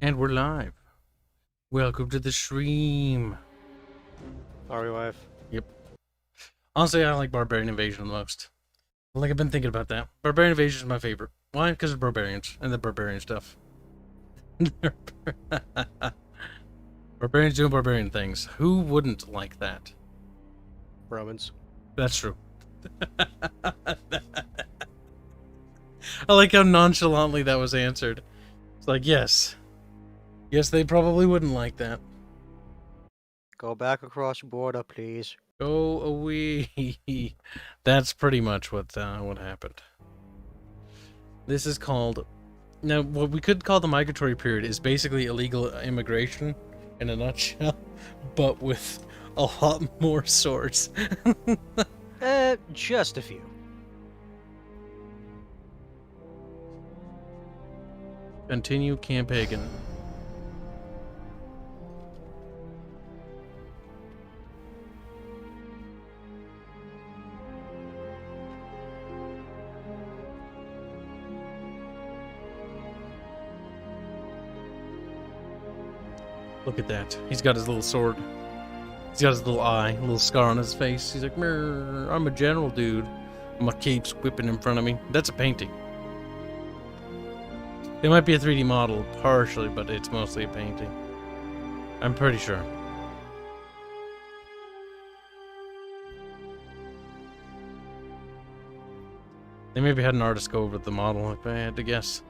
And we're live. Welcome to the stream. Are we live? Yep. Honestly, I like Barbarian Invasion the most. Like, I've been thinking about that. Barbarian Invasion is my favorite. Why? Because of barbarians and the barbarian stuff. Barbarians doing barbarian things. Who wouldn't like that? Romans. That's true. I like how nonchalantly that was answered. It's like, yes. Yes, they probably wouldn't like that. Go back across the border, please. Go away. That's pretty much what happened. This is called... Now, what we could call the migratory period is basically illegal immigration in a nutshell, but with a lot more swords. Just a few. Continue Camp Hagen. Look at that. He's got his little sword. He's got his little eye, a little scar on his face. He's like, I'm a general, dude. My cape's whipping in front of me. That's a painting. It might be a 3D model, partially, but it's mostly a painting. I'm pretty sure. They maybe had an artist go over the model, if I had to guess.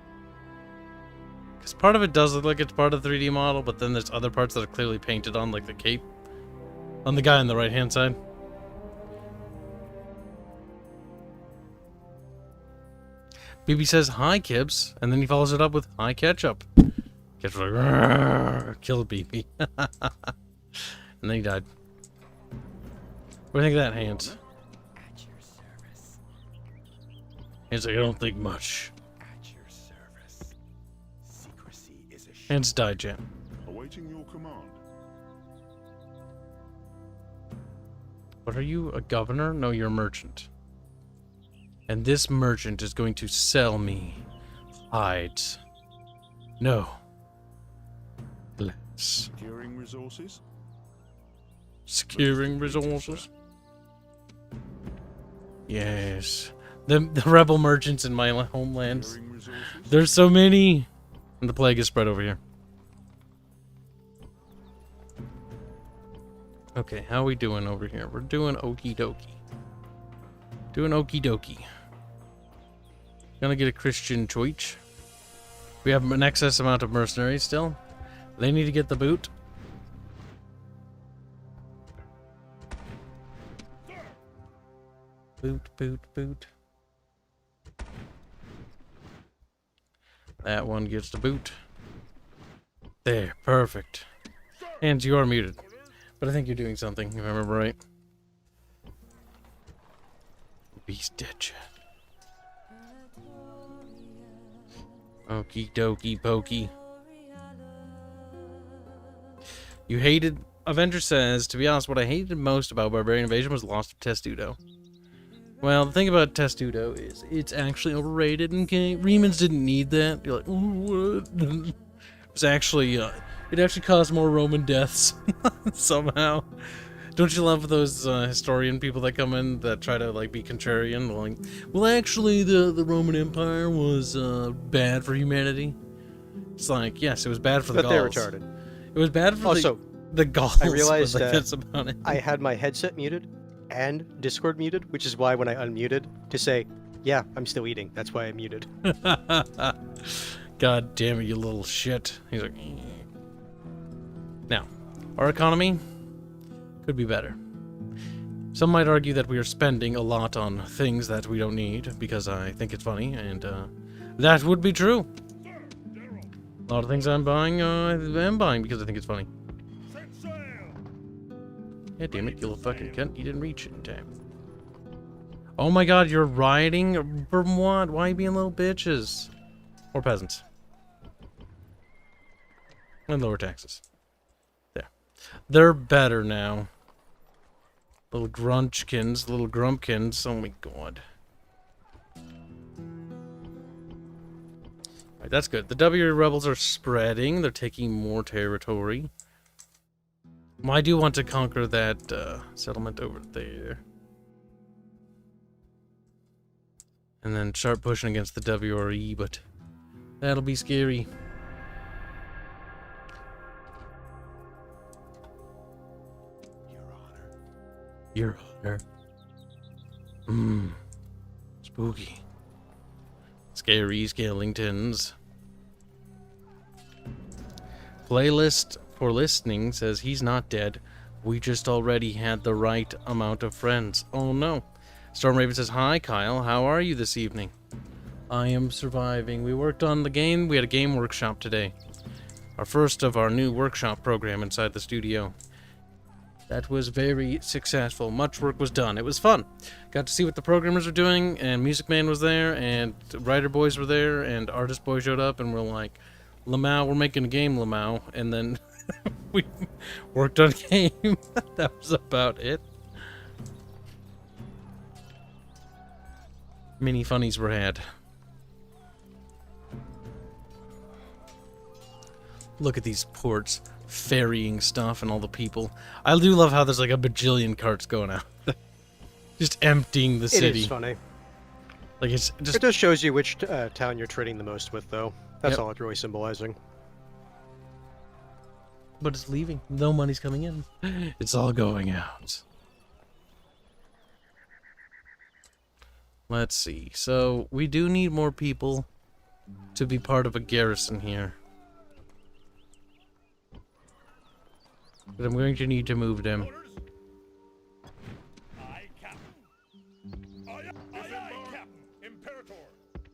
Because part of it does look like it's part of the 3D model, but then there's other parts that are clearly painted on, like the cape. On the guy on the right-hand side. BB says, hi, Kibs. And then he follows it up with, hi, Ketchup. Ketchup's like, killed BB. And then he died. What do you think of that, Hans? At your service. He's like, I don't think much. At your service. Secrecy is a Hans died, Jan. Awaiting your command. What are you, a governor? No, you're a merchant. And this merchant is going to sell me hides. No. Less. Securing resources. Securing resources. Yes. The rebel merchants in my homeland. Securing resources. There's so many. And the plague is spread over here. Okay, how are we doing over here? We're doing okie dokie. Doing okie dokie. Gonna get a Christian choice. We have an excess amount of mercenaries still. They need to get the boot. Boot, boot, boot. That one gets the boot. There, perfect. And you are muted. But I think you're doing something, if I remember right. Beast dead, chat. Okie dokie pokey. You hated... Avenger says, to be honest, what I hated most about Barbarian Invasion was loss of Testudo. Well, the thing about Testudo is it's actually overrated, okay? Remans didn't need that. You're like, ooh, what? It was actually, it actually caused more Roman deaths, somehow. Don't you love those historian people that come in that try to, like, be contrarian? Like, well, actually, the Roman Empire was bad for humanity. It's like, yes, it was bad for the Gauls. But they're retarded. It was bad for the Gauls. I realized but, like, that that's about it. I had my headset muted and Discord muted, which is why when I unmuted to say, yeah, I'm still eating. That's why I muted. God damn it, you little shit. He's like... Now, our economy could be better. Some might argue that we are spending a lot on things that we don't need because I think it's funny, and that would be true. A lot of things I'm buying, I'm buying because I think it's funny. Yeah, damn it, you little fucking cunt. You didn't reach it in time. Oh my god, you're rioting? From what? Why are you being little bitches? Or peasants. And lower taxes. There. They're better now. Little grunchkins, little grumpkins. Oh my god. Right, that's good. The W rebels are spreading. They're taking more territory. Well, I do want to conquer that settlement over there. And then start pushing against the WRE, but that'll be scary. Your Honor. Spooky. Scary skeletons. Playlist for listening says he's not dead. We just already had the right amount of friends. Oh no. Storm Raven says, hi Kyle, how are you this evening? I am surviving. We worked on the game. We had a game workshop today. Our first of our new workshop program inside the studio. That was very successful. Much work was done. It was fun. Got to see what the programmers were doing, and Music Man was there, and Writer Boys were there, and Artist Boy showed up, and we're like, Lamau, we're making a game, Lamau. And then we worked on a game. That was about it. Many funnies were had. Look at these ports. Ferrying stuff and all the people. I do love how there's like a bajillion carts going out. Just emptying the city. It is funny. Like it's just... It just shows you which town you're trading the most with, though. That's Yep. all it's really symbolizing. But it's leaving. No money's coming in. It's all going out. Let's see. So we do need more people to be part of a garrison here. But I'm going to need to move them.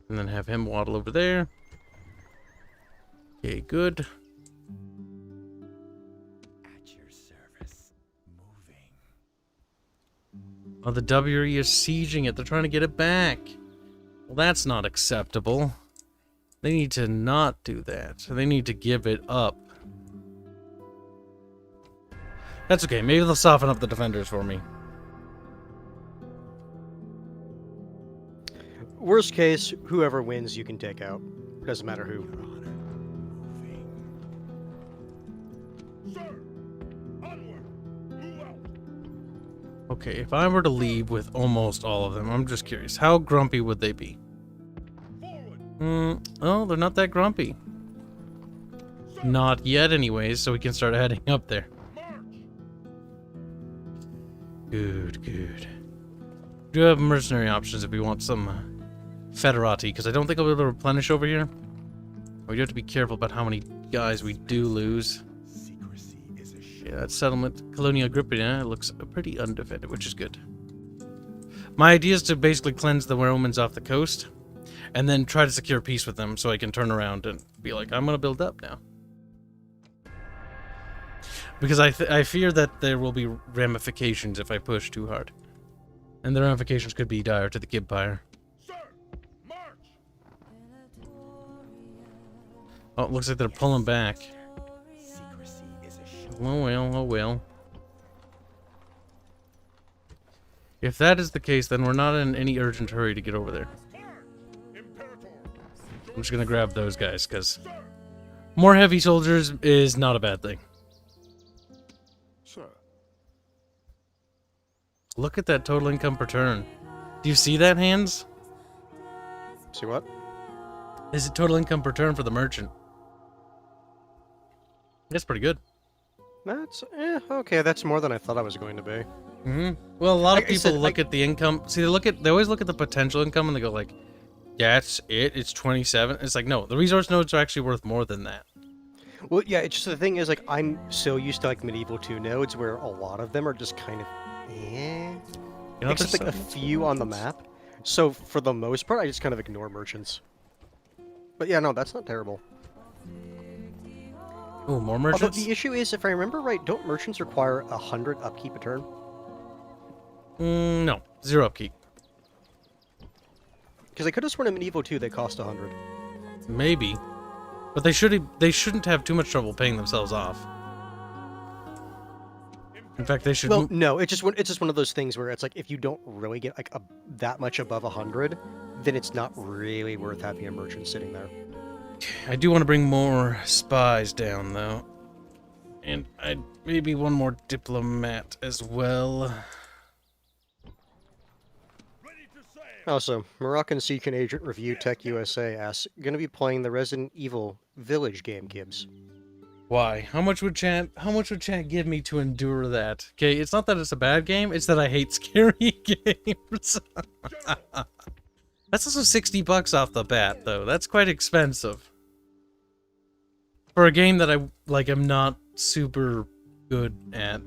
And then have him waddle over there. Okay, good. At your service. Moving. Oh, the WRE is sieging it. They're trying to get it back. Well, that's not acceptable. They need to not do that. They need to give it up. That's okay. Maybe they'll soften up the defenders for me. Worst case, whoever wins, you can take out. Doesn't matter who. Your Honor. Moving. Sir! Onward! Move out! Okay, if I were to leave with almost all of them, I'm just curious. How grumpy would they be? Forward! Oh, they're not that grumpy. Not yet anyways, so we can start heading up there. March! Good, good. We do have mercenary options if we want some federati, because I don't think I'll be able to replenish over here. We do have to be careful about how many guys we do lose. Secrecy is a Yeah, that settlement, Colonia Agrippina, looks pretty undefended, which is good. My idea is to basically cleanse the Romans off the coast, and then try to secure peace with them so I can turn around and be like, I'm going to build up now. Because I fear that there will be ramifications if I push too hard. And the ramifications could be dire to the Kibpire. Sir! March! Oh, it looks like they're pulling back. Secrecy is a shield. Oh well, oh well. If that is the case, then we're not in any urgent hurry to get over there. Imperator! I'm just gonna grab those guys, because more heavy soldiers is not a bad thing. Sir! Look at that total income per turn. Do you see that, Hands? See what? Is it total income per turn for the merchant? That's pretty good. That's okay. That's more than I thought I was going to be. Well, a lot of Like I people said, look at the income. See, they always look at the potential income and they go like, "That's it. It's 27." It's like, no, the resource nodes are actually worth more than that. Well, yeah. It's just the thing is, like, I'm so used to like medieval 2 nodes where a lot of them are just kind of, You know, except there's like a few on the map. So for the most part, I just kind of ignore merchants. But yeah, no, that's not terrible. oh, more Although merchants. the issue is, if I remember right, don't merchants require 100 upkeep a turn? No, 0 upkeep. Because I could have sworn in medieval 2 they cost 100. Maybe, but they shouldn't have too much trouble paying themselves off. In fact, they should. Well, no, it's just one of those things where it's like if you don't really get like that much above 100, then it's not really worth having a merchant sitting there. I do want to bring more spies down, though. And maybe one more diplomat as well. Ready to sail. Also, Moroccan Secret Agent Review Tech USA asks, gonna be playing the Resident Evil Village game, Kibs. Why? How much would chat give me to endure that? Okay, it's not that it's a bad game, it's that I hate scary games. That's also $60 off the bat, though. That's quite expensive. For a game that I'm not super good at.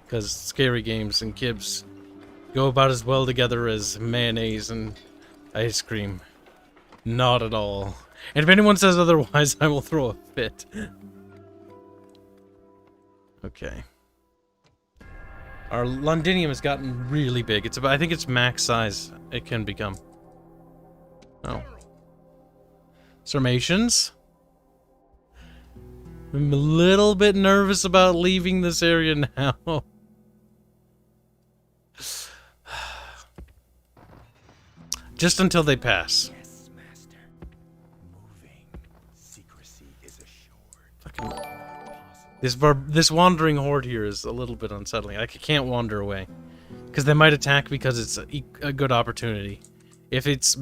Because scary games and Kibs go about as well together as mayonnaise and ice cream. Not at all. And if anyone says otherwise, I will throw a fit. Okay. Our Londinium has gotten really big. I think it's max size it can become. Oh. Sarmatians? I'm a little bit nervous about leaving this area now. Just until they pass. Yes, master. Moving. Secrecy is assured. Fucking... This wandering horde here is a little bit unsettling. I can't wander away. Because they might attack because it's a good opportunity. If it's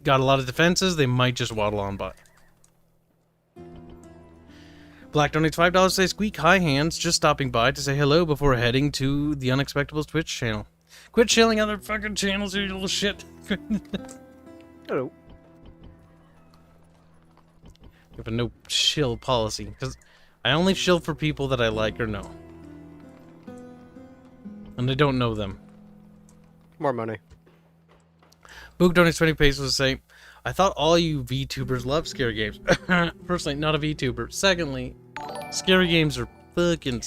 got a lot of defenses, they might just waddle on by. Black donates $5 to say squeak high hands, just stopping by to say hello before heading to the Unexpectables Twitch channel. Quit shilling other fucking channels, you little shit. Hello. You have a no shill policy, because I only shill for people that I like or know. And I don't know them. More money. Boog donates 20 pesos to say, I thought all you VTubers love scary games. Personally, not a VTuber. Secondly, scary games are fucking...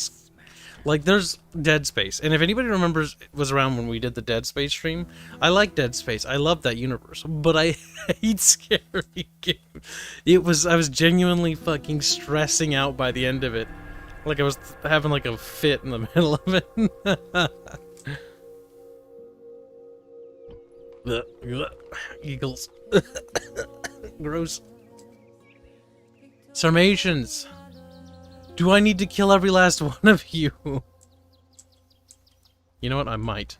Like, there's Dead Space. And if anybody remembers, was around when we did the Dead Space stream, I like Dead Space. I love that universe. But I hate scary games. I was genuinely fucking stressing out by the end of it. Like, I was having, like, a fit in the middle of it. Eagles. Gross. Sarmatians. Do I need to kill every last one of you? You know what? I might.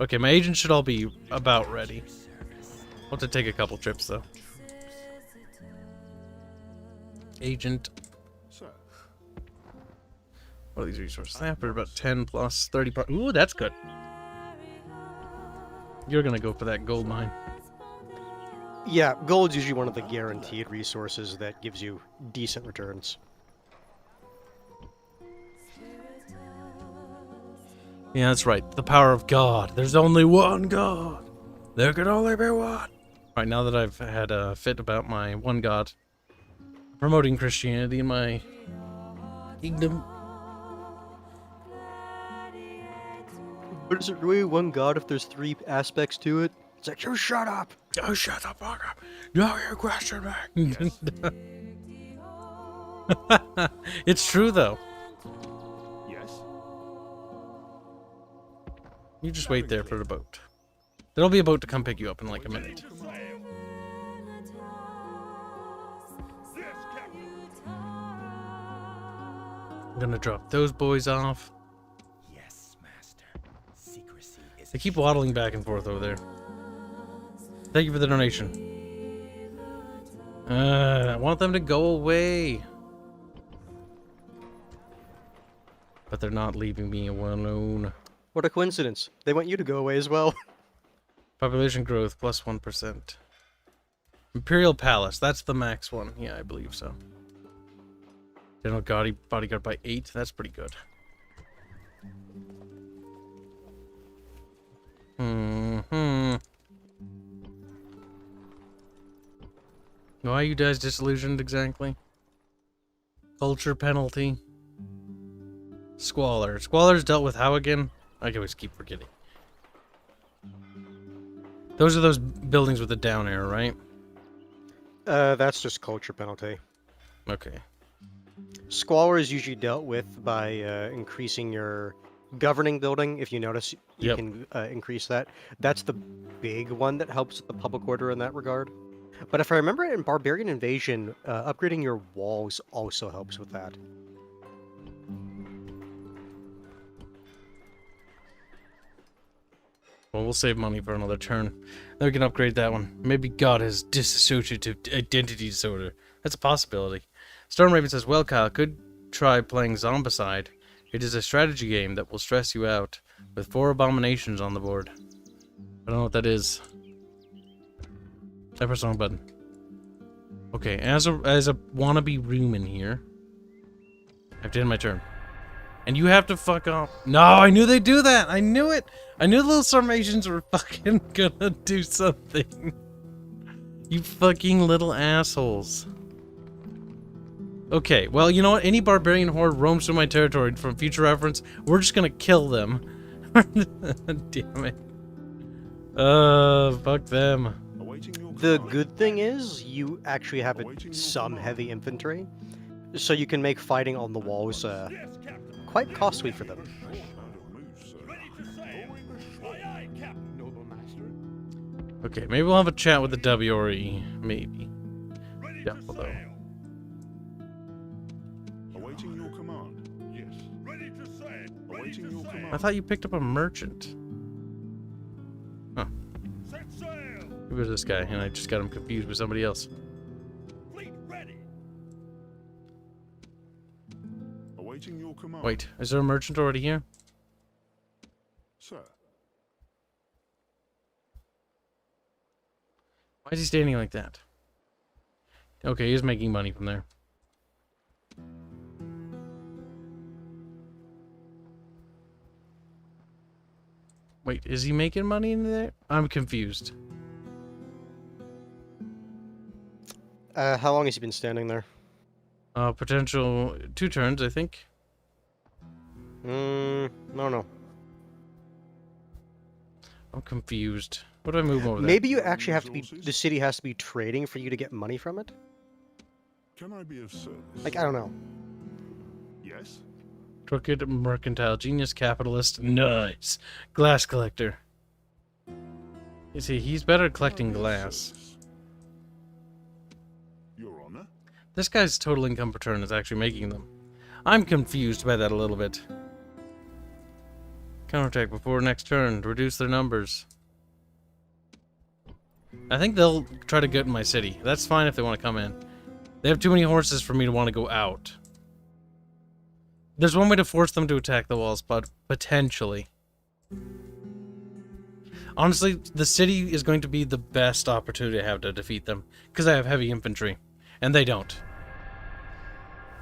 Okay, my agents should all be about ready. I'll have to take a couple trips, though. Agent. Sir. What are these resources? Snapper, about 10 plus 30 plus. Ooh, that's good. You're gonna go for that gold mine. Yeah, gold's usually one of the guaranteed resources that gives you decent returns. Yeah, that's right. The power of God. There's only one God. There can only be one. Alright, now that I've had a fit about my one God, promoting Christianity in my kingdom. But is it really one god if there's three aspects to it? It's like, you shut up! Oh, shut the fuck up. No, you question me. It's true, though. Yes. You just wait there for the boat. There'll be a boat to come pick you up in like a minute. To sail. Yes, Captain. I'm gonna drop those boys off. Yes, master. Secrecy is They keep waddling back and forth over there. Thank you for the donation. I want them to go away. But they're not leaving me alone. What a coincidence. They want you to go away as well. Population growth plus 1%. Imperial Palace, that's the max one. Yeah, I believe so. General Bodyguard by 8, that's pretty good. Why are you guys disillusioned exactly? Culture penalty. Squalor. Squalor's dealt with how again? I always keep forgetting. Those are those buildings with the down arrow, right? That's just culture penalty. Okay. Squalor is usually dealt with by increasing your governing building, if you notice, you Yep. can increase that. That's the big one that helps the public order in that regard. But if I remember, in Barbarian Invasion, upgrading your walls also helps with that. Well, we'll save money for another turn. Then we can upgrade that one. Maybe God has dissociative identity disorder. That's a possibility. Stormraven says, well, Kyle, could try playing Zombicide. It is a strategy game that will stress you out, with 4 abominations on the board. I don't know what that is. I pressed the wrong button. Okay, as a wannabe room here, I have to end my turn. And you have to fuck off. No, I knew they'd do that. I knew it. I knew the little Sarmatians were fucking gonna do something. You fucking little assholes. Okay, well, you know what? Any barbarian horde roams through my territory from future reference, we're just gonna kill them. Damn it. Fuck them. Awaiting your The command. good thing is, you actually have some heavy infantry, so you can make fighting on the walls Yes, Captain. quite costly for them. Out of move, sir. Ready to sail. Aye, aye, Captain. Noble master. Okay, maybe we'll have a chat with the WRE. Maybe. Ready Yeah, to although- sail. Awaiting your command. Yes. Ready to sail. Awaiting your command. I thought you picked up a merchant. Set sail. Who was this guy? And I just got him confused with somebody else. Fleet ready. Awaiting your command. Wait, is there a merchant already here? Sir. Why is he standing like that? Okay, he's making money from there. Wait, is he making money in there? I'm confused. How long has he been standing there? Potential 2 turns, I think. No. I'm confused. What do I move over there? Maybe you actually have to be. The city has to be trading for you to get money from it. Can I be of service? Like, I don't know. Yes. Crooked mercantile genius capitalist. Nice. Glass collector. You see, he's better at collecting Can I be of glass. service? Your honor. This guy's total income per turn is actually making them. I'm confused by that a little bit. Counterattack before next turn to reduce their numbers. I think they'll try to get in my city. That's fine if they want to come in. They have too many horses for me to want to go out. There's one way to force them to attack the walls, but potentially. Honestly, the city is going to be the best opportunity I have to defeat them, because I have heavy infantry, and they don't.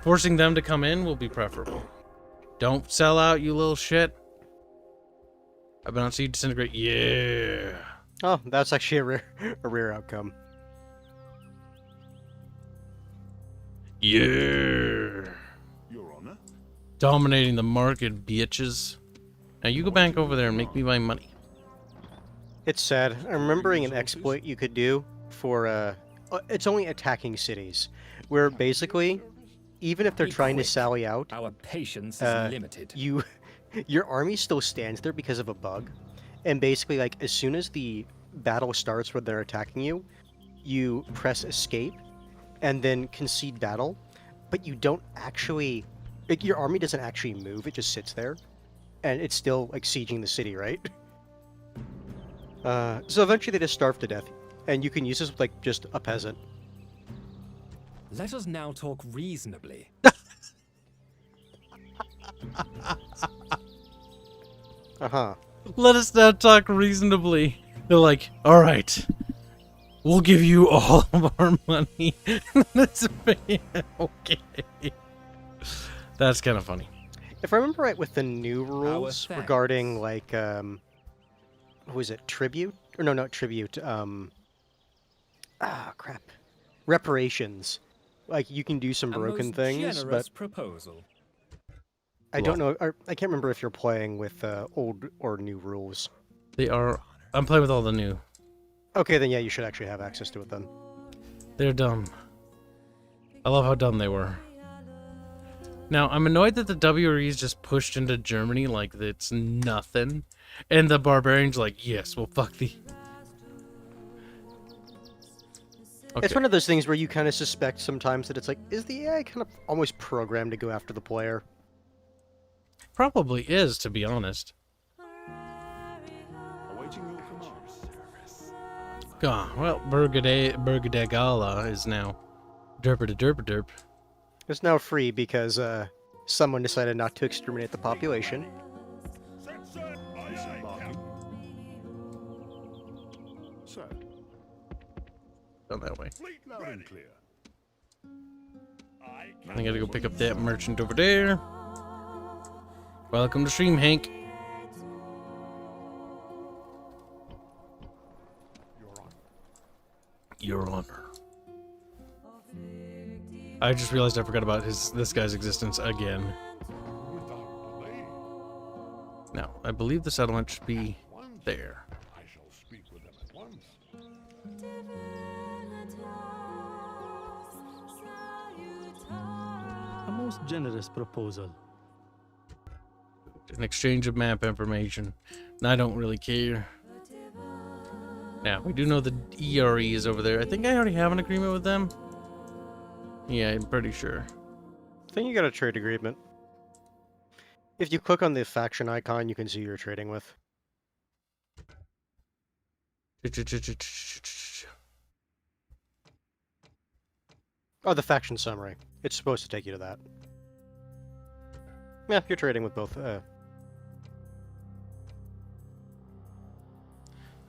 Forcing them to come in will be preferable. Don't sell out, you little shit. I've been on Siege Disintegrate. Yeah. Oh, that's actually a rare outcome. Yeah. Your honor. Dominating the market, bitches. Now you go back over there and make me my money. It's sad. I'm remembering an exploit you could do for it's only attacking cities, where basically, even if they're Be trying to quick. sally out, Our patience Uh, is limited. your army still stands there because of a bug, and basically, like, as soon as the battle starts when they're attacking you, you press escape, and then concede battle, but you don't actually, like, your army doesn't actually move, it just sits there, and it's still, like, sieging the city, right? So eventually they just starve to death, and you can use this with, like, just a peasant. Let us now talk reasonably. Uh-huh. Let us now talk reasonably. They're like, alright. We'll give you all of our money. Okay. That's kind of funny. If I remember right, with the new rules thanks. regarding, like, what was it, tribute? Or no, not tribute, crap. Reparations. Like, you can do some A broken most things, generous but proposal. I don't know, I can't remember if you're playing with old or new rules. They are... I'm playing with all the new. Okay, then yeah, you should actually have access to it then. They're dumb. I love how dumb they were. Now, I'm annoyed that the WRE is just pushed into Germany like it's nothing. And the barbarians are like, yes, well, fuck the... Okay. It's one of those things where you kind of suspect sometimes that it's like, is the AI kind of almost programmed to go after the player? Probably is, to be honest. Awaiting your command. Ah, well, Bergadegala is now derp. It's now free because someone decided not to exterminate the population. Set sail. Aye, aye, Captain. Sir, Gone that way. Fleet loud ready. and clear. Aye, I gotta go pick up that merchant over there. Welcome to stream, Hank. Your Honor. I just realized I forgot about this guy's existence again. Without delay. Now, I believe the settlement should be there. I shall speak with them at once. A most generous proposal. An exchange of map information. And I don't really care. Now, we do know the ERE is over there. I think I already have an agreement with them. Yeah, I'm pretty sure. I think you got a trade agreement. If you click on the faction icon, you can see who you're trading with. Oh, the faction summary. It's supposed to take you to that. Yeah, you're trading with both. How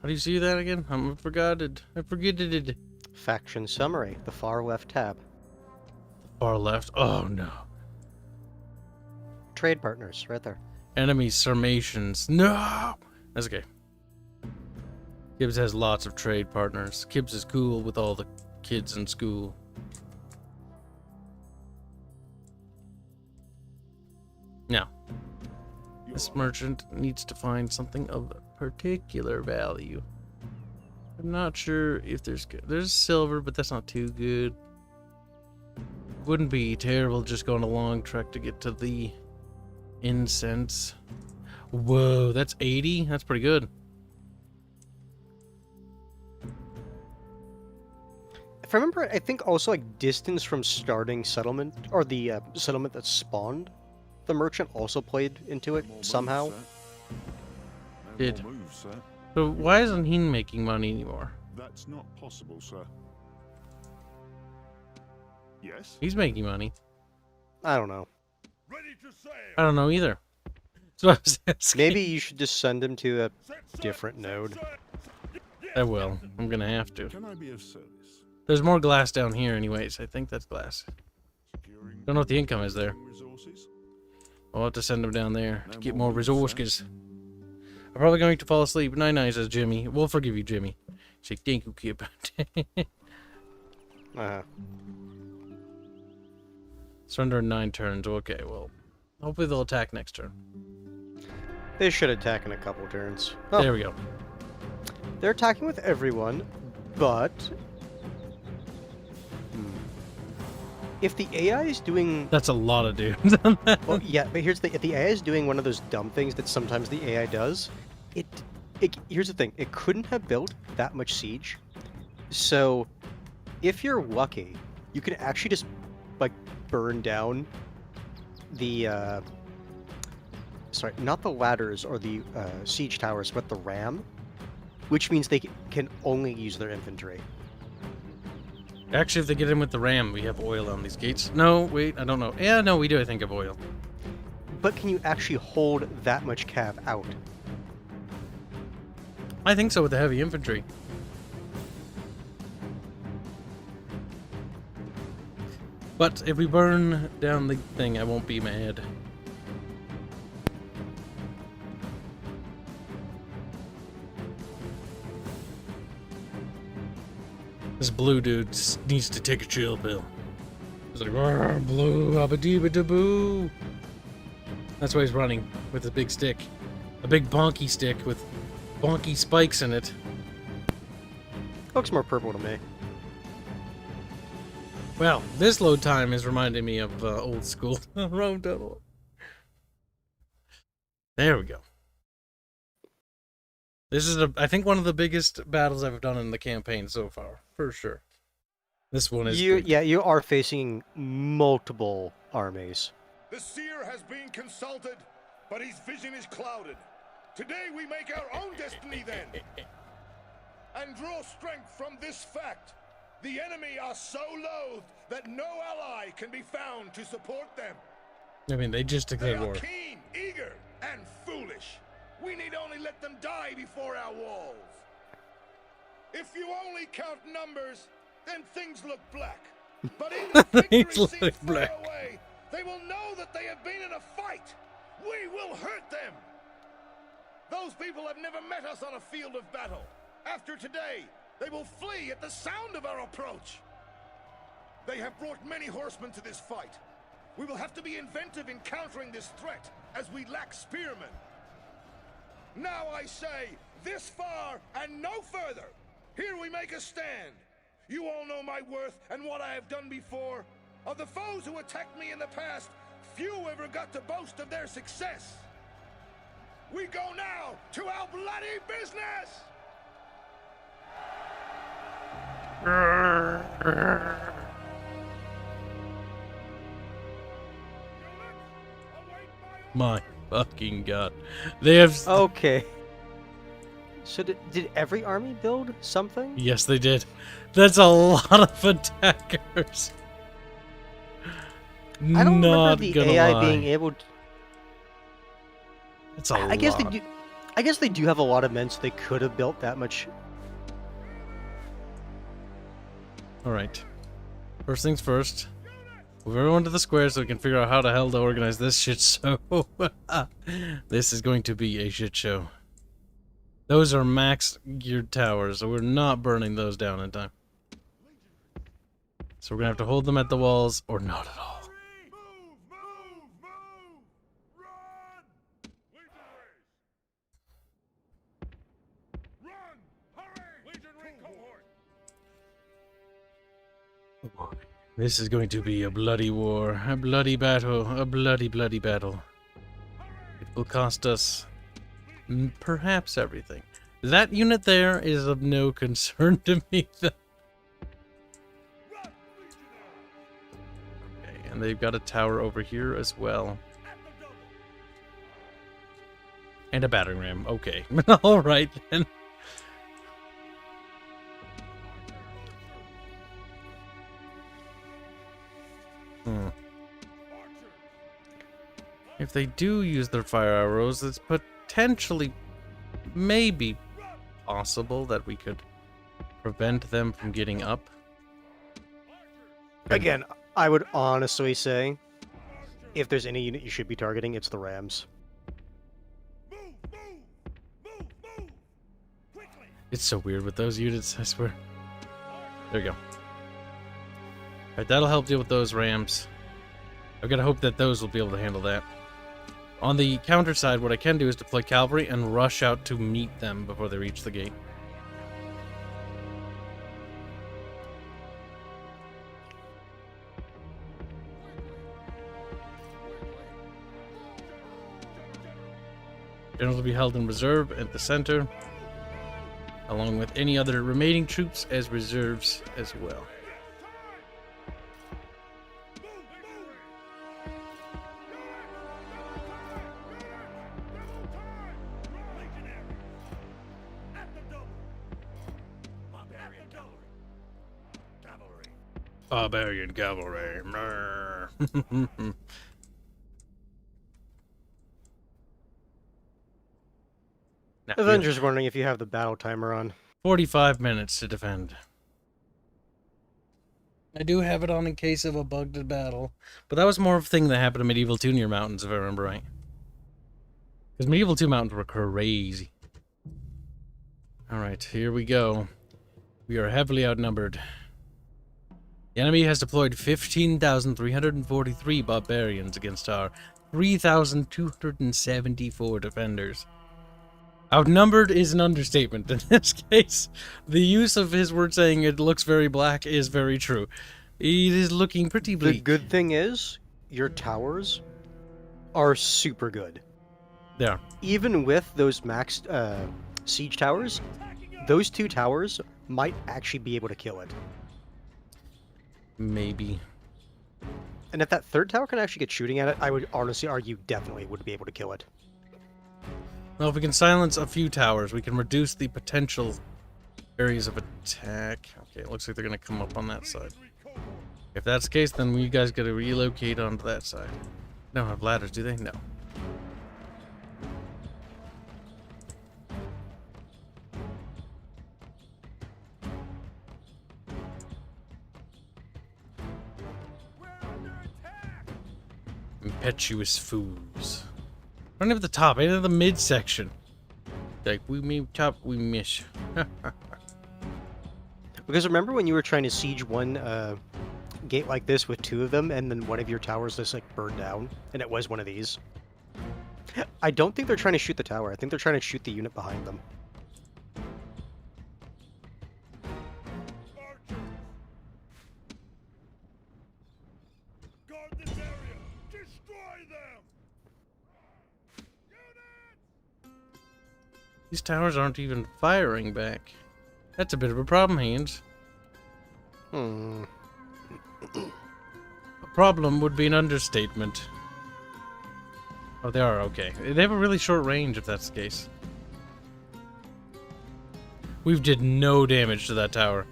do you see that again? I forgot it. I forget it. Faction summary, the far left tab. Far left. Oh no. Trade partners, right there. Enemy Sarmatians. No! That's okay. Kibs has lots of trade partners. Kibs is cool with all the kids in school. Now, this merchant needs to find something of particular value. I'm not sure if there's silver, but that's not too good. Wouldn't be terrible just going a long trek to get to the incense. Whoa, that's 80? That's pretty good. If I remember, I think also like distance from starting settlement, or the settlement that spawned the merchant also played into it More moves, somehow. sir. No Did. more moves, sir. So why isn't he making money anymore? That's not possible, sir. Yes? He's making money. I don't know. Ready to sail. I don't know either. So I was asking. Maybe you should just send him to a Set sail. different node. I will. I'm gonna have to. Can I be of service? There's more glass down here anyways. I think that's glass. Securing Don't know what the income is there. resources? I'll have to send him down there to No get more more moves, sir. resources. I'm probably going to fall asleep. Night, says Jimmy. We'll forgive you, Jimmy. Say thank you, Kib. Surrender in 9 turns. Okay, well, hopefully they'll attack next turn. They should attack in a couple turns. Oh, There we go. they're attacking with everyone, but if the AI is doing That's a lot of dudes. well, yeah, but here's the if the AI is doing one of those dumb things that sometimes the AI does, it here's the thing, it couldn't have built that much siege. So if you're lucky, you can actually just like burn down the sorry, not the ladders or the siege towers, but the ram, which means they can only use their infantry. Actually, if they get in with the ram, we have oil on these gates. No, wait, I don't know. Yeah, no, we do, I think, have oil. But can you actually hold that much cav out? I think so with the heavy infantry. But if we burn down the thing, I won't be mad. This blue dude needs to take a chill pill. He's like, "Rrr, blue, abba-dee-ba-da-boo." That's why he's running with a big stick. A big bonky stick with bonky spikes in it. Looks more purple to me. Well, this load time is reminding me of old school Rome Total. There we go. This is, I think, one of the biggest battles I've done in the campaign so far, for sure. This one is good. Yeah, you are facing multiple armies. The seer has been consulted, but his vision is clouded. Today we make our own destiny then, and draw strength from this fact. The enemy are so loathed that no ally can be found to support them. I mean, they just They declared are war. keen, eager, and foolish. We need only let them die before our walls. If you only count numbers, then things look black. But even if victory Things seems look far black. away, they will know that they have been in a fight. We will hurt them. Those people have never met us on a field of battle. After today, they will flee at the sound of our approach. They have brought many horsemen to this fight. We will have to be inventive in countering this threat, as we lack spearmen. Now I say, this far and no further. Here we make a stand. You all know my worth and what I have done before. Of the foes who attacked me in the past, few ever got to boast of their success. We go now to our bloody business! My fucking god. They have... Okay. So did every army build something? Yes, they did. That's a lot of attackers. I don't Not remember the gonna AI lie. being able to... It's a I guess lot. they do. I guess they do have a lot of men, so they could have built that much. Alright. First things first. Move everyone to the square so we can figure out how the hell to organize this shit show. This is going to be a shit show. Those are max geared towers, so we're not burning those down in time. So we're gonna have to hold them at the walls, or not at all. Move! Move! Move! Run! Legionaries! Run! Hurry! Legionary cohort! This is going to be a bloody war, a bloody battle, a bloody, bloody battle. It will cost us perhaps everything. That unit there is of no concern to me, though. Okay, and they've got a tower over here as well. And a battering ram. Okay. Alright then. If they do use their fire arrows, it's potentially, maybe possible that we could prevent them from getting up. Again, I would honestly say, if there's any unit you should be targeting, it's the Rams. Move! Move! Move! Move! Quickly! It's so weird with those units, I swear. There you go. Alright, that'll help deal with those rams. I've got to hope that those will be able to handle that. On the counter side, what I can do is deploy cavalry and rush out to meet them before they reach the gate. Generals will be held in reserve at the center, along with any other remaining troops as reserves as well. Barbarian cavalry. Now, Avengers wondering if you have the battle timer on. 45 minutes to defend. I do have it on in case of a bugged battle, but that was more of a thing that happened in Medieval 2 near mountains, if I remember right. Because Medieval 2 mountains were crazy. Alright, here we go. We are heavily outnumbered. The enemy has deployed 15,343 barbarians against our 3,274 defenders. Outnumbered is an understatement in this case. The use of his word saying it looks very black is very true. It is looking pretty The bleak. good thing is, your towers are super good. There. Even with those maxed siege towers, those 2 towers might actually be able to kill it. Maybe. And if that 3rd tower can actually get shooting at it, I would honestly argue definitely would be able to kill it. Well, if we can silence a few towers, we can reduce the potential areas of attack. Okay, it looks like they're going to come up on that side. If that's the case, then you guys got to relocate onto that side. They don't have ladders, do they? No. Impetuous fools. Right up the top, ain't it the midsection? Like, we mean top, we miss. Because remember when you were trying to siege one gate like this with 2 of them, and then one of your towers just like burned down, and it was one of these? I don't think they're trying to shoot the tower. I think they're trying to shoot the unit behind them. Guard this area! Destroy them! These towers aren't even firing back. That's a bit of a problem, Haynes. Hmm. A problem would be an understatement. Oh, they are okay. They have a really short range, if that's the case. We've did no damage to that tower.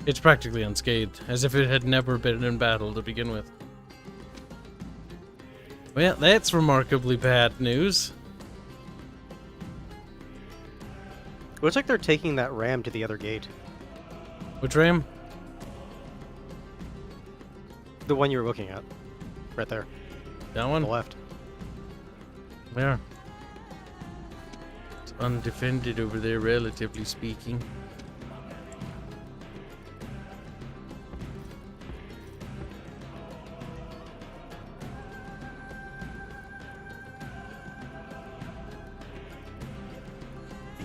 It's practically unscathed, as if it had never been in battle to begin with. Well, that's remarkably bad news. Looks like they're taking that ram to the other gate. Which ram? The one you were looking at. Right there. That On one? the left. Where? It's undefended over there, relatively speaking.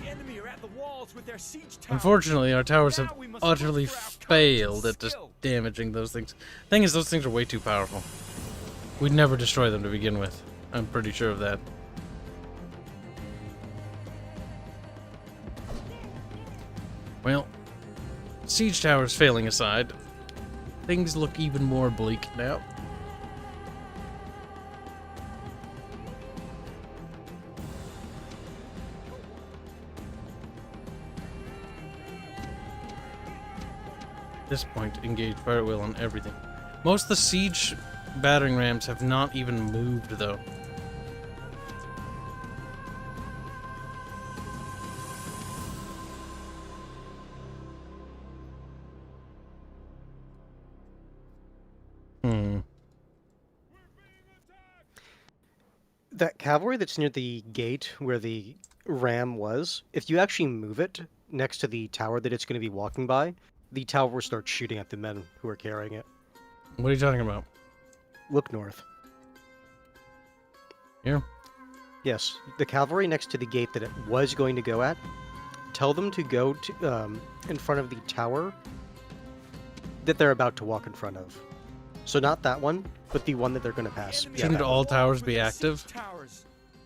The enemy are at the walls with their siege towers. Unfortunately, our towers have Now we must utterly look for our courage and failed at just skill. damaging those things. Thing is, those things are way too powerful. We'd never destroy them to begin with. I'm pretty sure of that. Well, siege towers failing aside, things look even more bleak now. At this point, engage fire at will on everything. Most of the siege battering rams have not even moved, though. That cavalry that's near the gate where the ram was, if you actually move it next to the tower that it's going to be walking by, the tower will start shooting at the men who are carrying it. What are you talking about? Look north. Here? Yes, the cavalry next to the gate that it was going to go at, tell them to go to, in front of the tower that they're about to walk in front of. So not that one, but the one that they're going to pass. Enemy Shouldn't at the all walls towers with be their active? siege towers.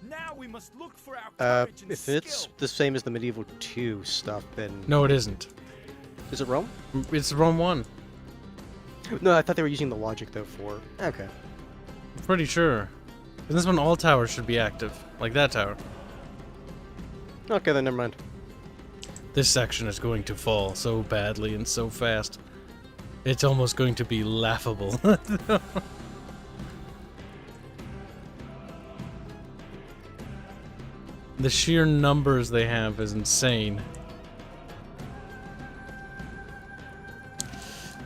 Now we must look for our courage and If it's skill. the same as the Medieval 2 stuff, then... No, it isn't. Is it Rome? It's Rome 1. No, I thought they were using the logic, though, for... Okay. I'm pretty sure. In this one, all towers should be active. Like that tower. Okay, then never mind. This section is going to fall so badly and so fast. It's almost going to be laughable. The sheer numbers they have is insane.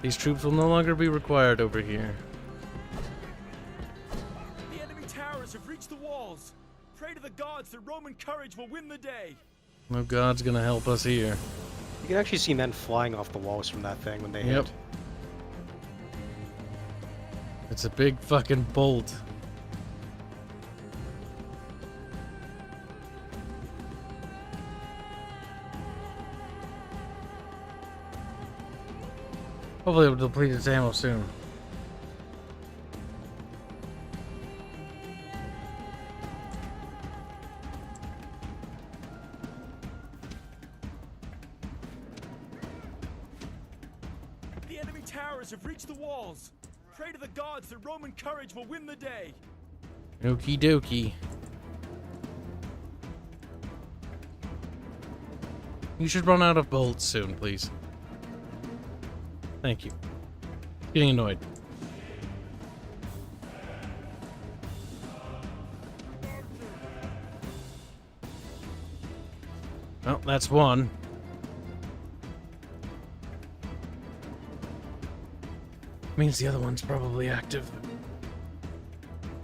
These troops will no longer be required over here. The enemy towers have reached the walls. Pray to the gods that Roman courage will win the day. No god's gonna help us here. You can actually see men flying off the walls from that thing when they Yep. hit. It's a big fucking bolt. Hopefully it'll deplete its ammo soon. The enemy towers have reached the walls. Pray to the gods that Roman courage will win the day. Okie dokie. You should run out of bolts soon, please. Thank you. Getting annoyed. Well, that's one. Means the other one's probably active.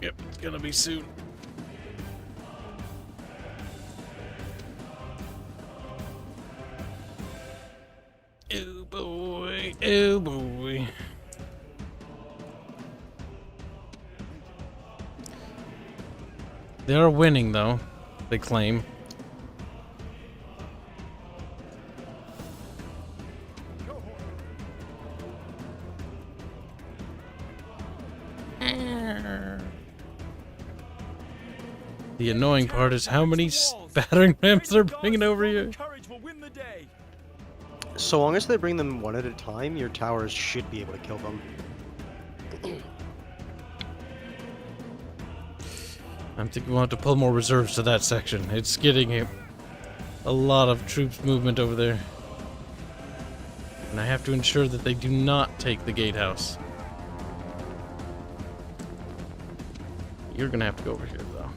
Yep, it's gonna be soon. Oh boy, oh boy. They are winning though, they claim. The annoying part is how many battering rams they're bringing over here. Courage will win the day. So long as they bring them one at a time, your towers should be able to kill them. I'm thinking we'll have to pull more reserves to that section. It's getting a lot of troops movement over there. And I have to ensure that they do not take the gatehouse. You're gonna have to go over here, though.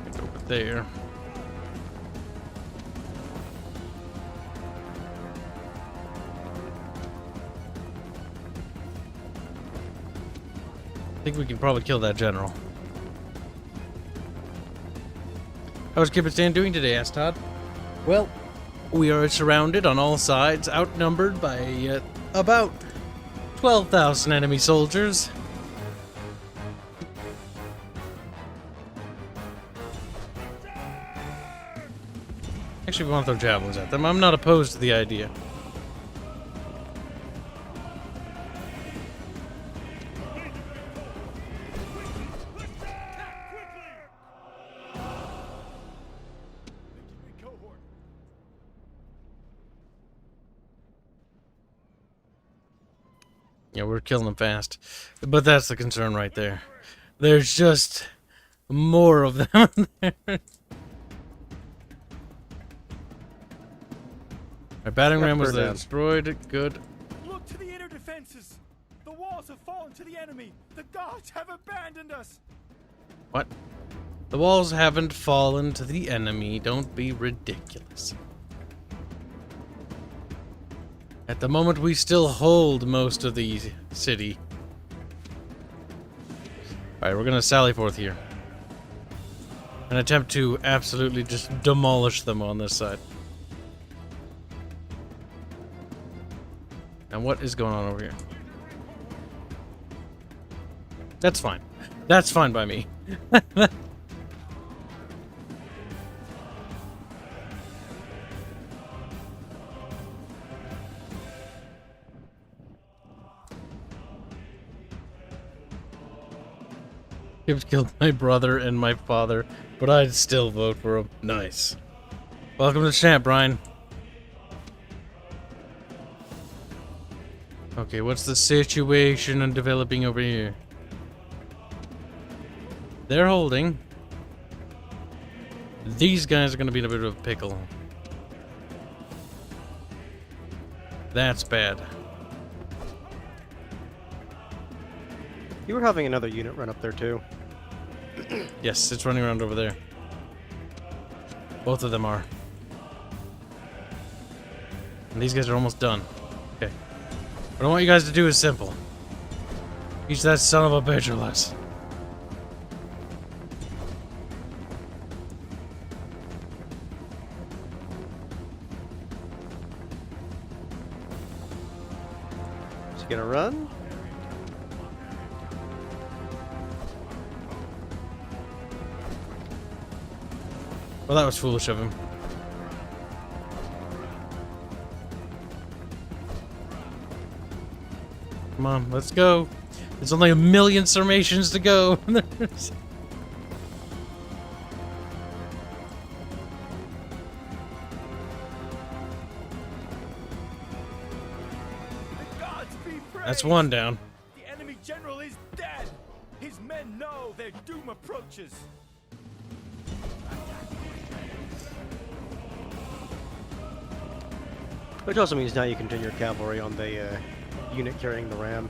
Get over there. I think we can probably kill that general. How's Kibs doing today? Asked Todd. Well, we are surrounded on all sides, outnumbered by about 12,000 enemy soldiers. Actually, we want to throw javelins at them. I'm not opposed to the idea. Yeah, we're killing them fast. But that's the concern right there. There's just more of them there. Our battering ram was destroyed. Good. Look to the inner defenses. The walls have fallen to the enemy. The gods have abandoned us. What? The walls haven't fallen to the enemy. Don't be ridiculous. At the moment, we still hold most of the city. Alright, we're gonna sally forth here. And attempt to absolutely just demolish them on this side. And what is going on over here? That's fine. That's fine by me. Kibs killed my brother and my father, but I'd still vote for him. Nice. Welcome to the chat, Brian. Okay, what's the situation and developing over here? They're holding. These guys are going to be in a bit of a pickle. That's bad. You were having another unit run up there too. Yes, it's running around over there. Both of them are. And these guys are almost done. Okay. What I want you guys to do is simple. Teach that son of a bitch or less. Is he gonna run? Well, that was foolish of him. Come on, let's go. There's only 1 million Sarmatians to go. The gods be praised. That's one down. The enemy general is dead. His men know their doom approaches. Which also means now you can turn your cavalry on the unit carrying the ram.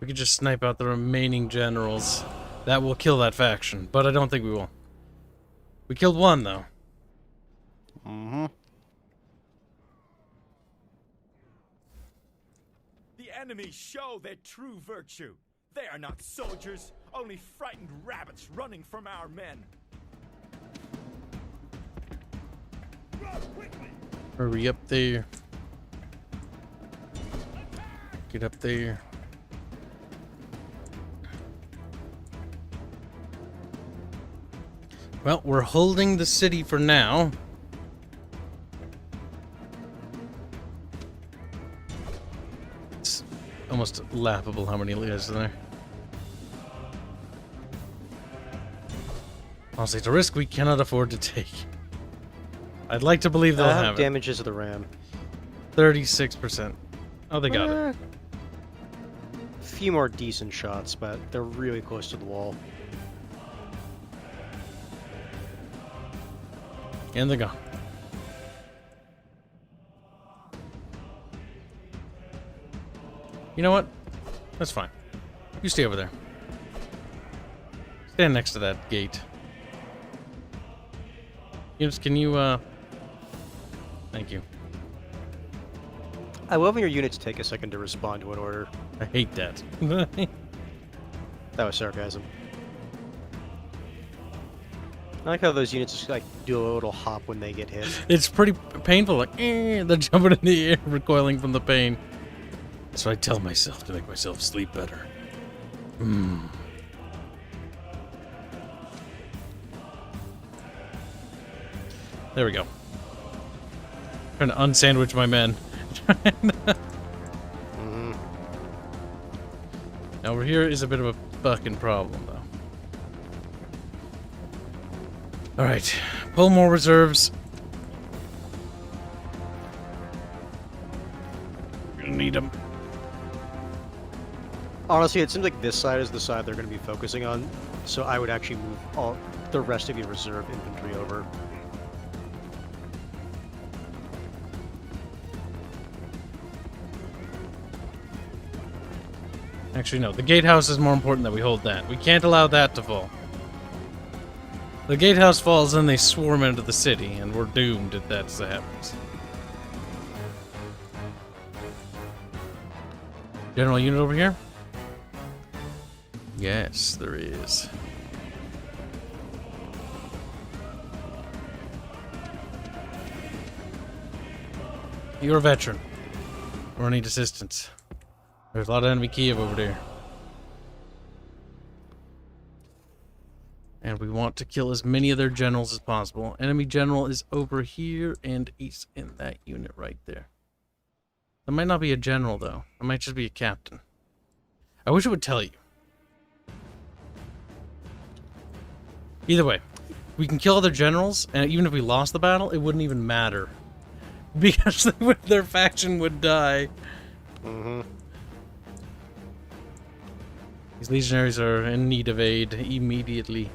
We could just snipe out the remaining generals. That will kill that faction, but I don't think we will. We killed one, though. Mm-hmm. The enemy show their true virtue. They are not soldiers, only frightened rabbits running from our men. Hurry up there. Get up there. Well, we're holding the city for now. It's almost laughable how many guys are there. Honestly, it's a risk we cannot afford to take. I'd like to believe they'll How have it. damages of the ram? 36%. Oh, they got it. A few more decent shots, but they're really close to the wall. And they're gone. You know what? That's fine. You stay over there. Stand next to that gate. Kibs, can you, Thank you. I love when your units take a second to respond to an order. I hate that. That was sarcasm. I like how those units just, like, do a little hop when they get hit. It's pretty painful, like, they're jumping in the air, recoiling from the pain. That's what I tell myself to make myself sleep better. There we go. Trying to unsandwich my men. Now over here is a bit of a fucking problem, though. Alright, pull more reserves. We're gonna need them. Honestly, it seems like this side is the side they're going to be focusing on, so I would actually move all the rest of your reserve infantry over. Actually, no, the gatehouse is more important that we hold that. We can't allow that to fall. The gatehouse falls and they swarm into the city, and we're doomed if that happens. General unit over here? Yes, there is. You're a veteran. Or need assistance. There's a lot of enemy Kiev over there. And we want to kill as many of their generals as possible. Enemy general is over here, and he's in that unit right there. That might not be a general, though. It might just be a captain. I wish it would tell you. Either way, we can kill other generals, and even if we lost the battle, it wouldn't even matter. Because their faction would die. These legionaries are in need of aid immediately.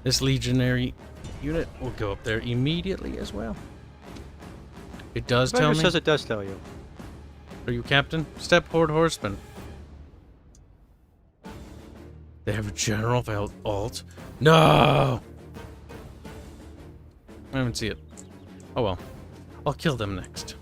This legionary unit will go up there immediately as well. It does tell me. Says it does tell you. Are you captain? Step forward, horseman. They have a general failed alt. No! I didn't see it. Oh well. I'll kill them next.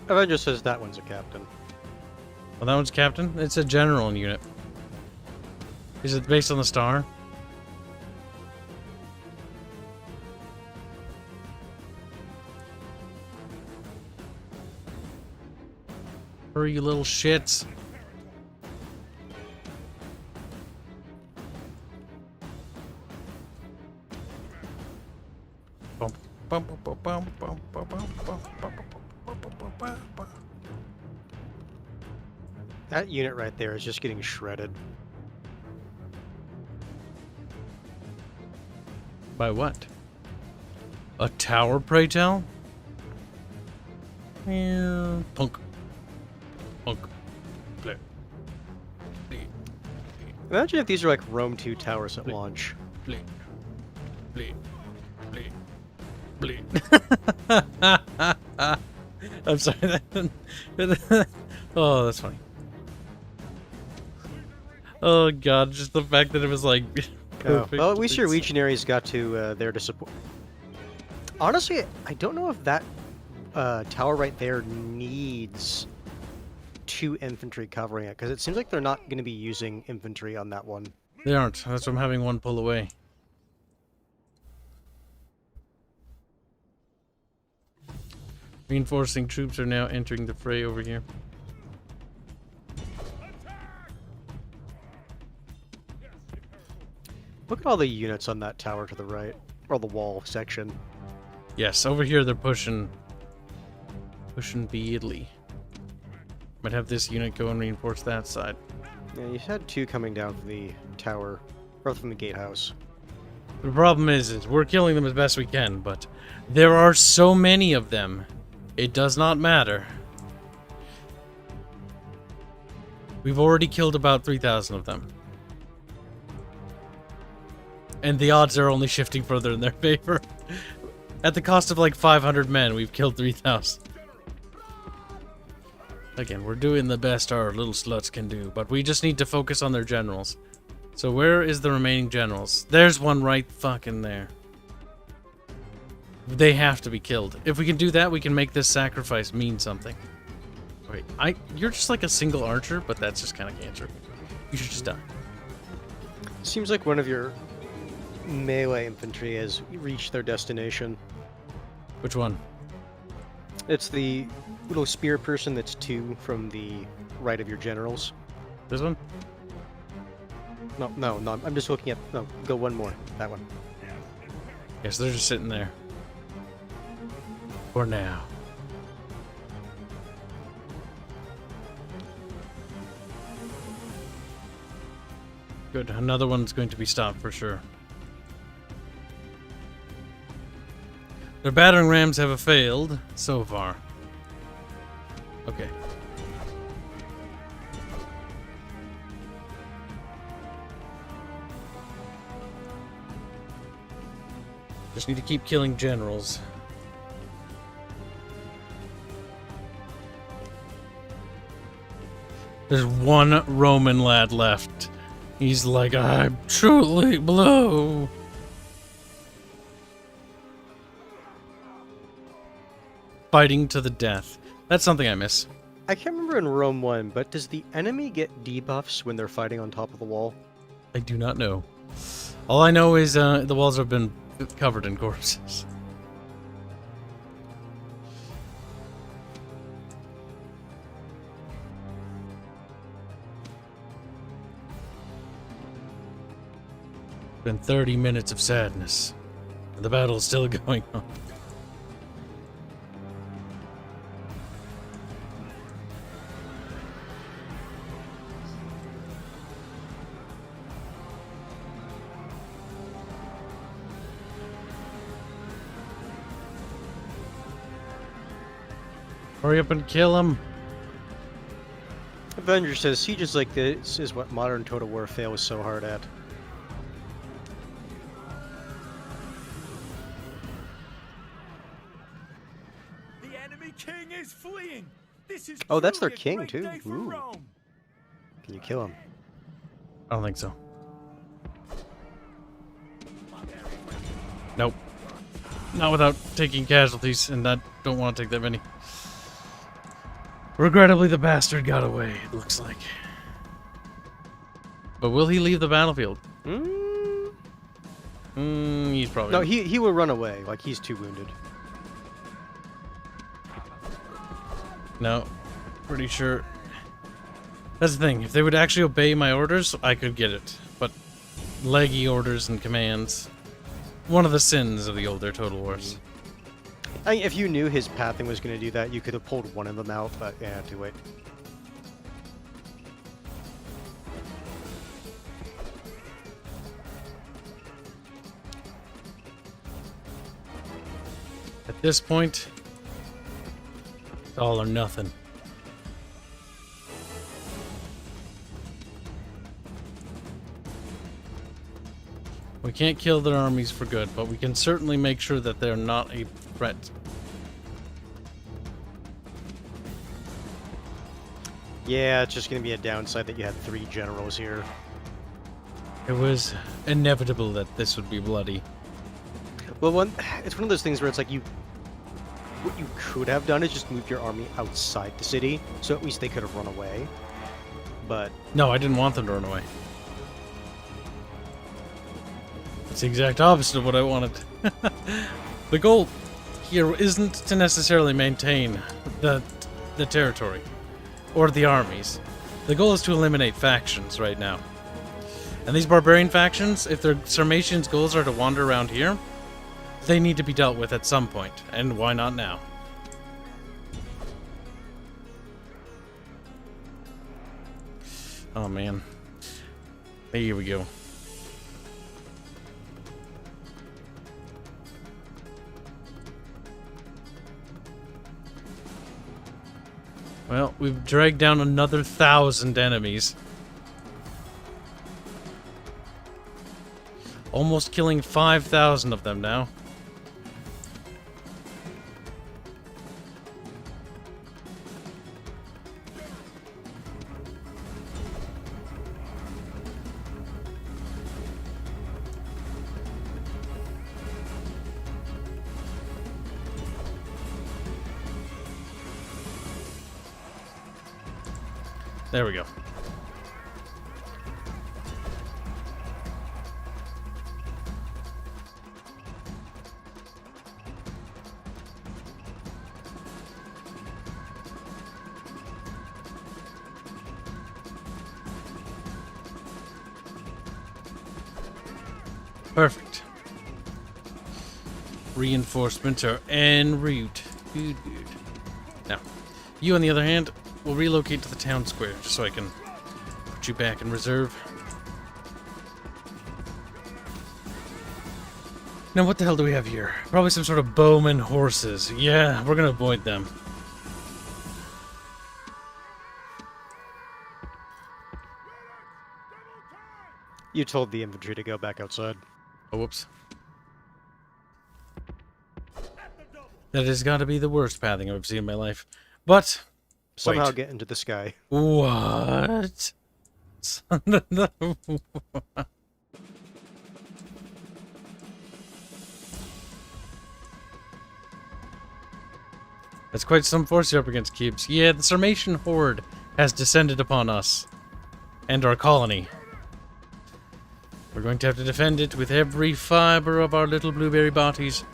Avenger says that one's a captain. Well, that one's captain? It's a general unit. Is it based on the star? over, you little shits. That unit right there is just getting shredded. By what? A tower, pray tell? Punk. Punk. Bleh. Bleh. Imagine if these are like Rome 2 towers at launch. Bleh. Bleh. Bleh. Bleh. I'm sorry. Oh, that's funny. Oh god, just the fact that it was like perfect. Well, at least your legionaries got to there to support. Honestly, I don't know if that tower right there needs 2 infantry covering it, because it seems like they're not going to be using infantry on that one. They aren't. That's why I'm having one pull away. Reinforcing troops are now entering the fray over here. Look at all the units on that tower to the right, or the wall section. Yes, over here they're pushing beadly. Might have this unit go and reinforce that side. Yeah, you had 2 coming down from the tower, or from the gatehouse. The problem is we're killing them as best we can, but there are so many of them. It does not matter. We've already killed about 3,000 of them. And the odds are only shifting further in their favor. At the cost of like 500 men, we've killed 3,000. Again, we're doing the best our little sluts can do, but we just need to focus on their generals. So where is the remaining generals? There's one right fucking there. They have to be killed. If we can do that, we can make this sacrifice mean something. Wait, you're just like a single archer, but that's just kind of cancer. You should just die. Seems like one of your melee infantry has reached their destination. Which one? It's the little spear person that's 2 from the right of your generals. This one? No, I'm just looking at... No, go one more. That one. Yes, they're just sitting there. For now. Good, another one's going to be stopped for sure. Their battering rams have failed so far. Okay. Just need to keep killing generals. There's one Roman lad left. He's like, I'm truly blue. Fighting to the death. That's something I miss. I can't remember in Rome 1, but does the enemy get debuffs when they're fighting on top of the wall? I do not know. All I know is the walls have been covered in corpses. Been 30 minutes of sadness, and the battle is still going on. Hurry up and kill him. Avenger says sieges like this is what modern Total War fails so hard at. The enemy king is fleeing. This is Oh, that's their truly a king great too. day for Ooh. Rome. Can you kill him? I don't think so. Nope. Not without taking casualties, and I don't want to take that many. Regrettably, the bastard got away, it looks like. But will he leave the battlefield? He's probably... No, he will run away. Like, he's too wounded. No. Pretty sure That's the thing. If they would actually obey my orders, I could get it. But leggy orders and commands. One of the sins of the older Total Wars. I mean, if you knew his pathing was going to do that, you could have pulled one of them out, but yeah, too late. At this point, it's all or nothing. We can't kill their armies for good, but we can certainly make sure that they're not a threat. Yeah, it's just going to be a downside that you had 3 generals here. It was inevitable that this would be bloody. Well, it's one of those things where it's like what you could have done is just move your army outside the city, so at least they could have run away. But No, I didn't want them to run away. It's the exact opposite of what I wanted. The goal here isn't to necessarily maintain the territory or the armies. The goal is to eliminate factions right now. And these barbarian factions, if their Sarmatians' goals are to wander around here, they need to be dealt with at some point, and why not now? Oh man. Here we go. Well, we've dragged down another 1,000 enemies. Almost killing 5,000 of them now. There we go. Perfect. Reinforcements are en route. Good, good. Now, you on the other hand, will relocate to the town square, just so I can put you back in reserve. Now, what the hell do we have here? Probably some sort of bowman horses. Yeah, we're gonna avoid them. you told the infantry to go back outside. Oh, whoops. That has got to be the worst pathing I've ever seen in my life. But Somehow wait. get into the sky. What? That's quite some force you're up against, Kibs. Yeah, the Sarmatian horde has descended upon us. And our colony. We're going to have to defend it with every fiber of our little blueberry bodies.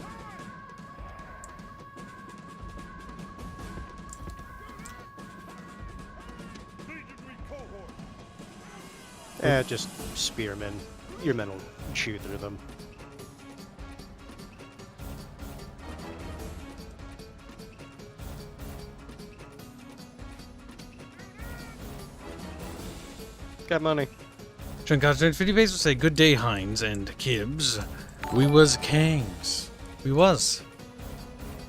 Just spearmen. Your men will chew through them. Got money. Concert 50 base will say, "Good day, Hines and Kibs. We was kangs. We was.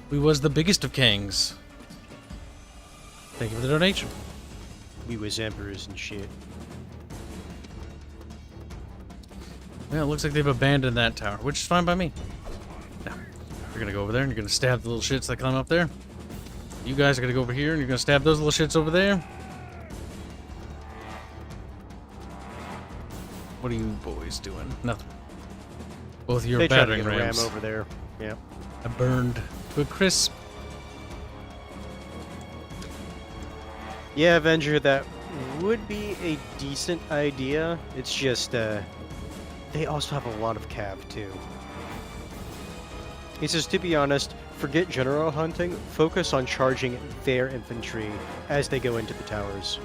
We was the biggest of kangs." Thank you for the donation. We was emperors and shit. Well, it looks like they've abandoned that tower, which is fine by me. Now, we're gonna go over there and you're gonna stab the little shits that climb up there. You guys are gonna go over here and you're gonna stab those little shits over there. What are you boys doing? Nothing. Both of your They tried to battering get a rams ram over there. Yeah. are burned to a crisp. Yeah, Avenger, that would be a decent idea. It's just, they also have a lot of cav, too. He says, to be honest, forget general hunting, focus on charging their infantry as they go into the towers.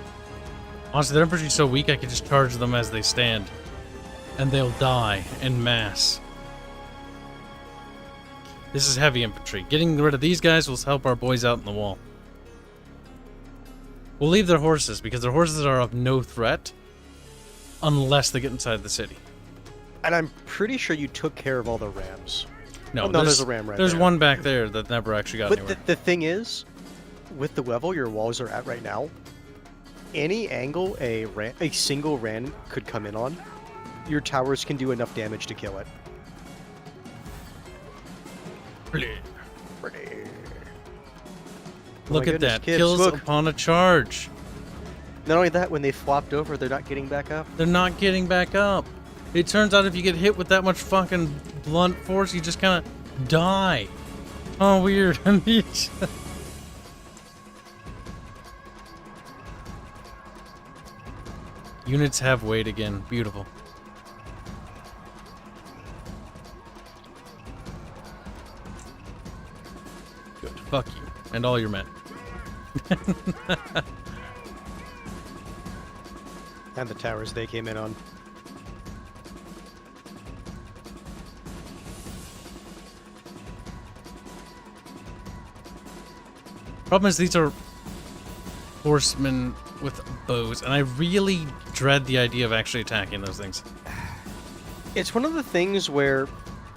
Honestly, their infantry's so weak I could just charge them as they stand. And they'll die en masse. This is heavy infantry. Getting rid of these guys will help our boys out in the wall. We'll leave their horses, because their horses are of no threat. Unless they get inside the city. And I'm pretty sure you took care of all the rams. No, Oh, no, there's a ram right There's there. one back there that never actually got But anywhere. the thing is, with the level your walls are at right now, any angle a single ram could come in on, your towers can do enough damage to kill it. Look my at goodness, that. kids, Kills look. upon a charge. Not only that, when they flopped over, they're not getting back up. They're not getting back up. It turns out if you get hit with that much fucking blunt force, you just kind of die. Oh, weird. Units have weight again. Beautiful. Good. Fuck you. And all your men. And the towers they came in on. Problem is, these are horsemen with bows, and I really dread the idea of actually attacking those things. It's one of the things where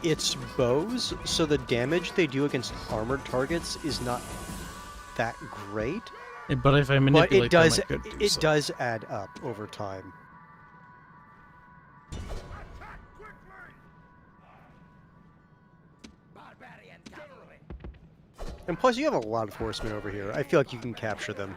it's bows, so the damage they do against armored targets is not that great. But if I But manipulate it does them, I could do it so. does add up over time. And plus, you have a lot of horsemen over here. I feel like you can capture them.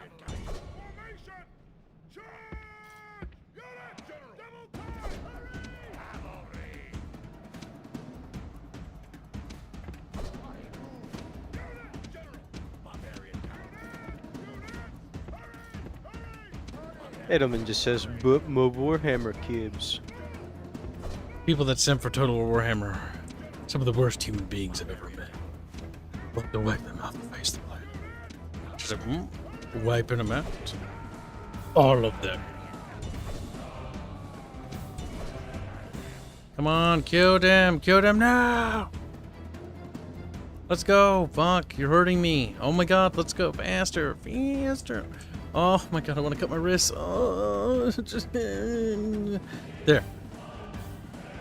Edelman just says, "But my Warhammer Kibs." People that sent for Total War Warhammer are some of the worst human beings I've ever met. Look to wipe them off the face of the planet. Just like, wiping them out. All of them. Come on, kill them! Kill them now! Let's go! Fuck, you're hurting me. Oh my god, let's go faster! Faster! Oh my god, I want to cut my wrists. Oh, just... There.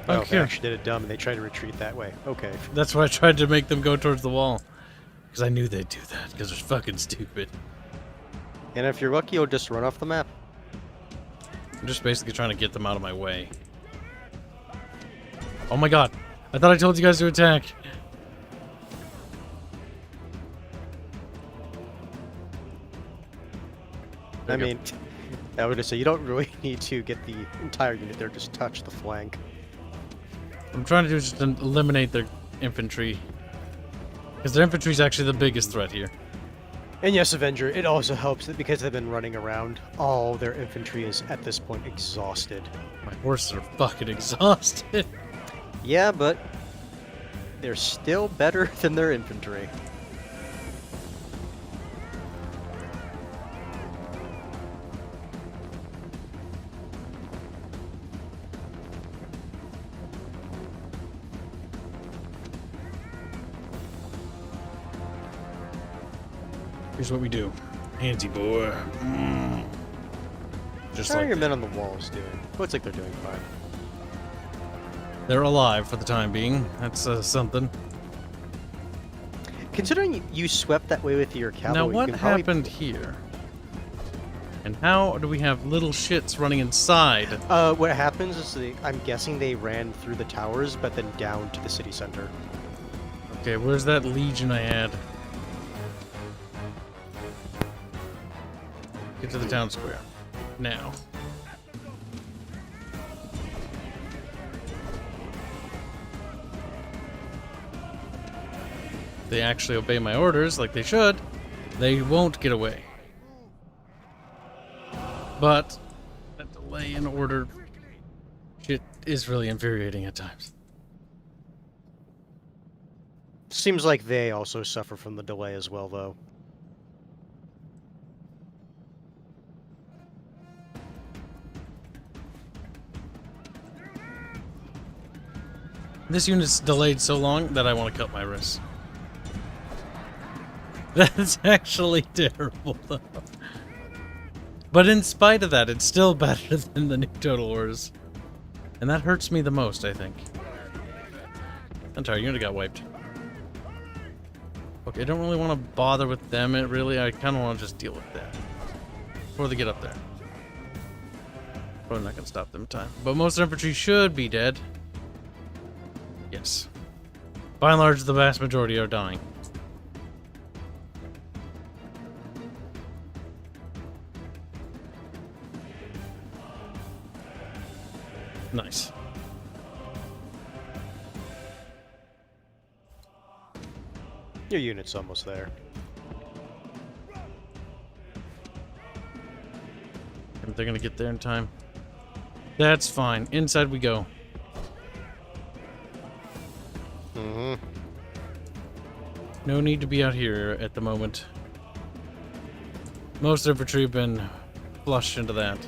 Oh, Okay. they actually did it dumb and they tried to retreat that way. Okay. That's why I tried to make them go towards the wall. Because I knew they'd do that, because they're fucking stupid. And if you're lucky, you'll just run off the map. I'm just basically trying to get them out of my way. Oh my god. I thought I told you guys to attack. There I you go. mean, I would just say you don't really need to get the entire unit there, just touch the flank. What I'm trying to do is just eliminate their infantry. Because their infantry is actually the biggest threat here. And yes, Avenger, it also helps that because they've been running around, all their infantry is at this point exhausted. My horses are fucking exhausted. Yeah, but they're still better than their infantry. Here's what we do. Handsy boy. Just How are like your that. men on the walls doing? Looks like they're doing fine. They're alive for the time being. That's something. Considering you swept that way with your cavalry, Now you what can probably- happened here? And how do we have little shits running inside? What happens is I'm guessing they ran through the towers, but then down to the city center. Okay, where's that legion I had? Get to the town square. Now. If they actually obey my orders like they should, they won't get away. But that delay in order shit is really infuriating at times. Seems like they also suffer from the delay as well, though. This unit's delayed so long that I want to cut my wrists. That's actually terrible, though. But in spite of that, it's still better than the new Total Wars. And that hurts me the most, I think. Entire unit got wiped. Okay, I don't really want to bother with them, really. I kind of want to just deal with that. Before they get up there. Probably not going to stop them in time. But most infantry should be dead. Yes. By and large, the vast majority are dying. Nice. Your unit's almost there. They're gonna get there in time. That's fine. Inside we go. Mm-hmm. No need to be out here at the moment. Most infantry have been flushed into that.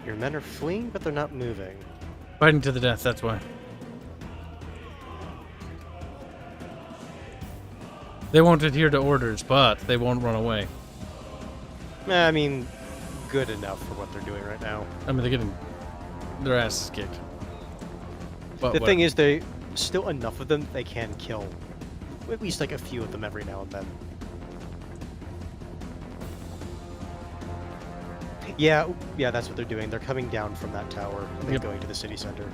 Your men are fleeing, but they're not moving. Fighting to the death, that's why. They won't adhere to orders, but they won't run away. I mean, good enough for what they're doing right now. I mean, they're getting their asses kicked. But The thing is, they still enough of them they can kill. At least like a few of them every now and then. Yeah, that's what they're doing. They're coming down from that tower and then Yep. going to the city center.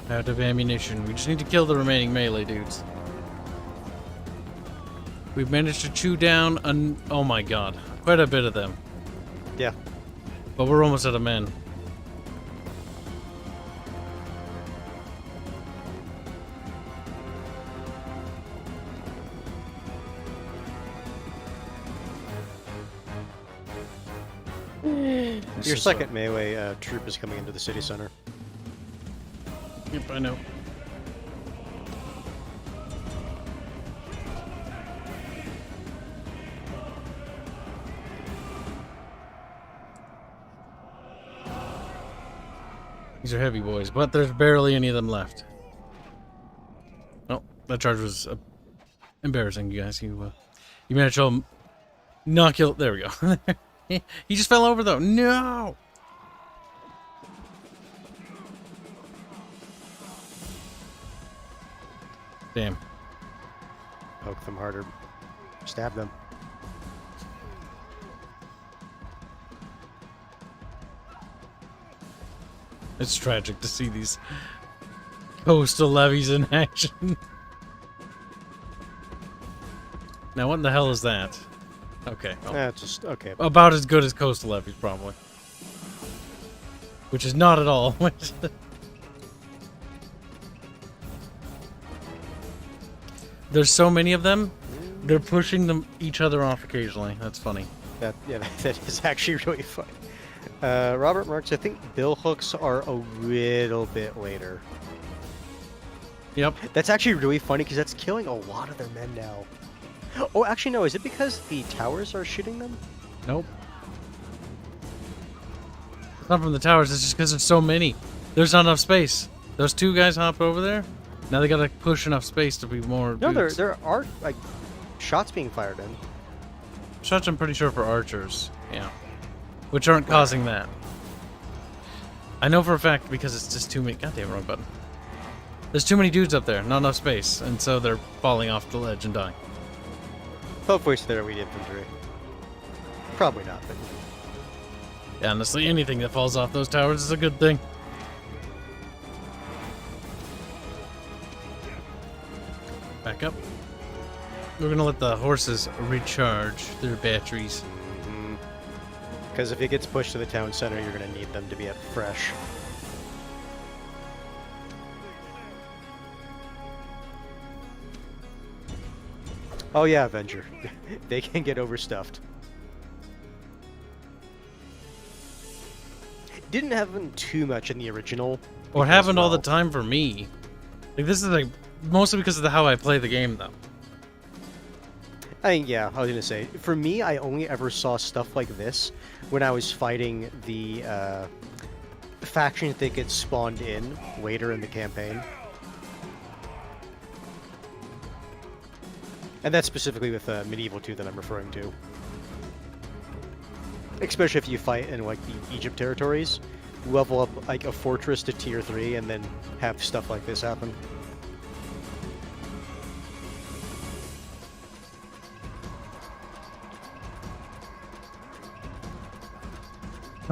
Out of ammunition. We just need to kill the remaining melee dudes. We've managed to chew down oh my god, quite a bit of them. Yeah. But we're almost out of men. Your second melee troop is coming into the city center. Yep, I know. These are heavy boys, but there's barely any of them left. Oh, that charge was embarrassing, you guys. You managed to knock you. There we go. He just fell over, though. No! Damn. Poke them harder. Stab them. It's tragic to see these coastal levies in action. Now, what in the hell is that? Okay. Well, That's just okay. about as good as coastal levies, probably. Which is not at all. There's so many of them, they're pushing them each other off occasionally. That's funny. That is actually really funny. Robert marks. I think bill hooks are a little bit later. Yep. That's actually really funny because that's killing a lot of their men now. Oh, actually, no. Is it because the towers are shooting them? Nope. It's not from the towers, it's just because there's so many. There's not enough space. Those two guys hopped over there. Now they gotta push enough space to be more No, dudes. there are like shots being fired in. Shots, I'm pretty sure, for archers. Yeah. Which aren't causing that. I know for a fact because it's just too many. Goddamn, wrong button. There's too many dudes up there, not enough space, and so they're falling off the ledge and dying. Hopefully it's their elite infantry. Probably not, but Yeah, honestly, anything that falls off those towers is a good thing. Back up. We're gonna let the horses recharge their batteries. because if it gets pushed to the town center, you're going to need them to be at fresh. Oh yeah, Avenger. They can get overstuffed. Didn't happen too much in the original. Or because, happened all the well, time for me. Like, this is like mostly because of how I play the game, though. Yeah, I was gonna say. For me, I only ever saw stuff like this when I was fighting the factions that get spawned in later in the campaign. And that's specifically with Medieval 2 that I'm referring to. Especially if you fight in like the Egypt territories, level up like a fortress to tier 3 and then have stuff like this happen.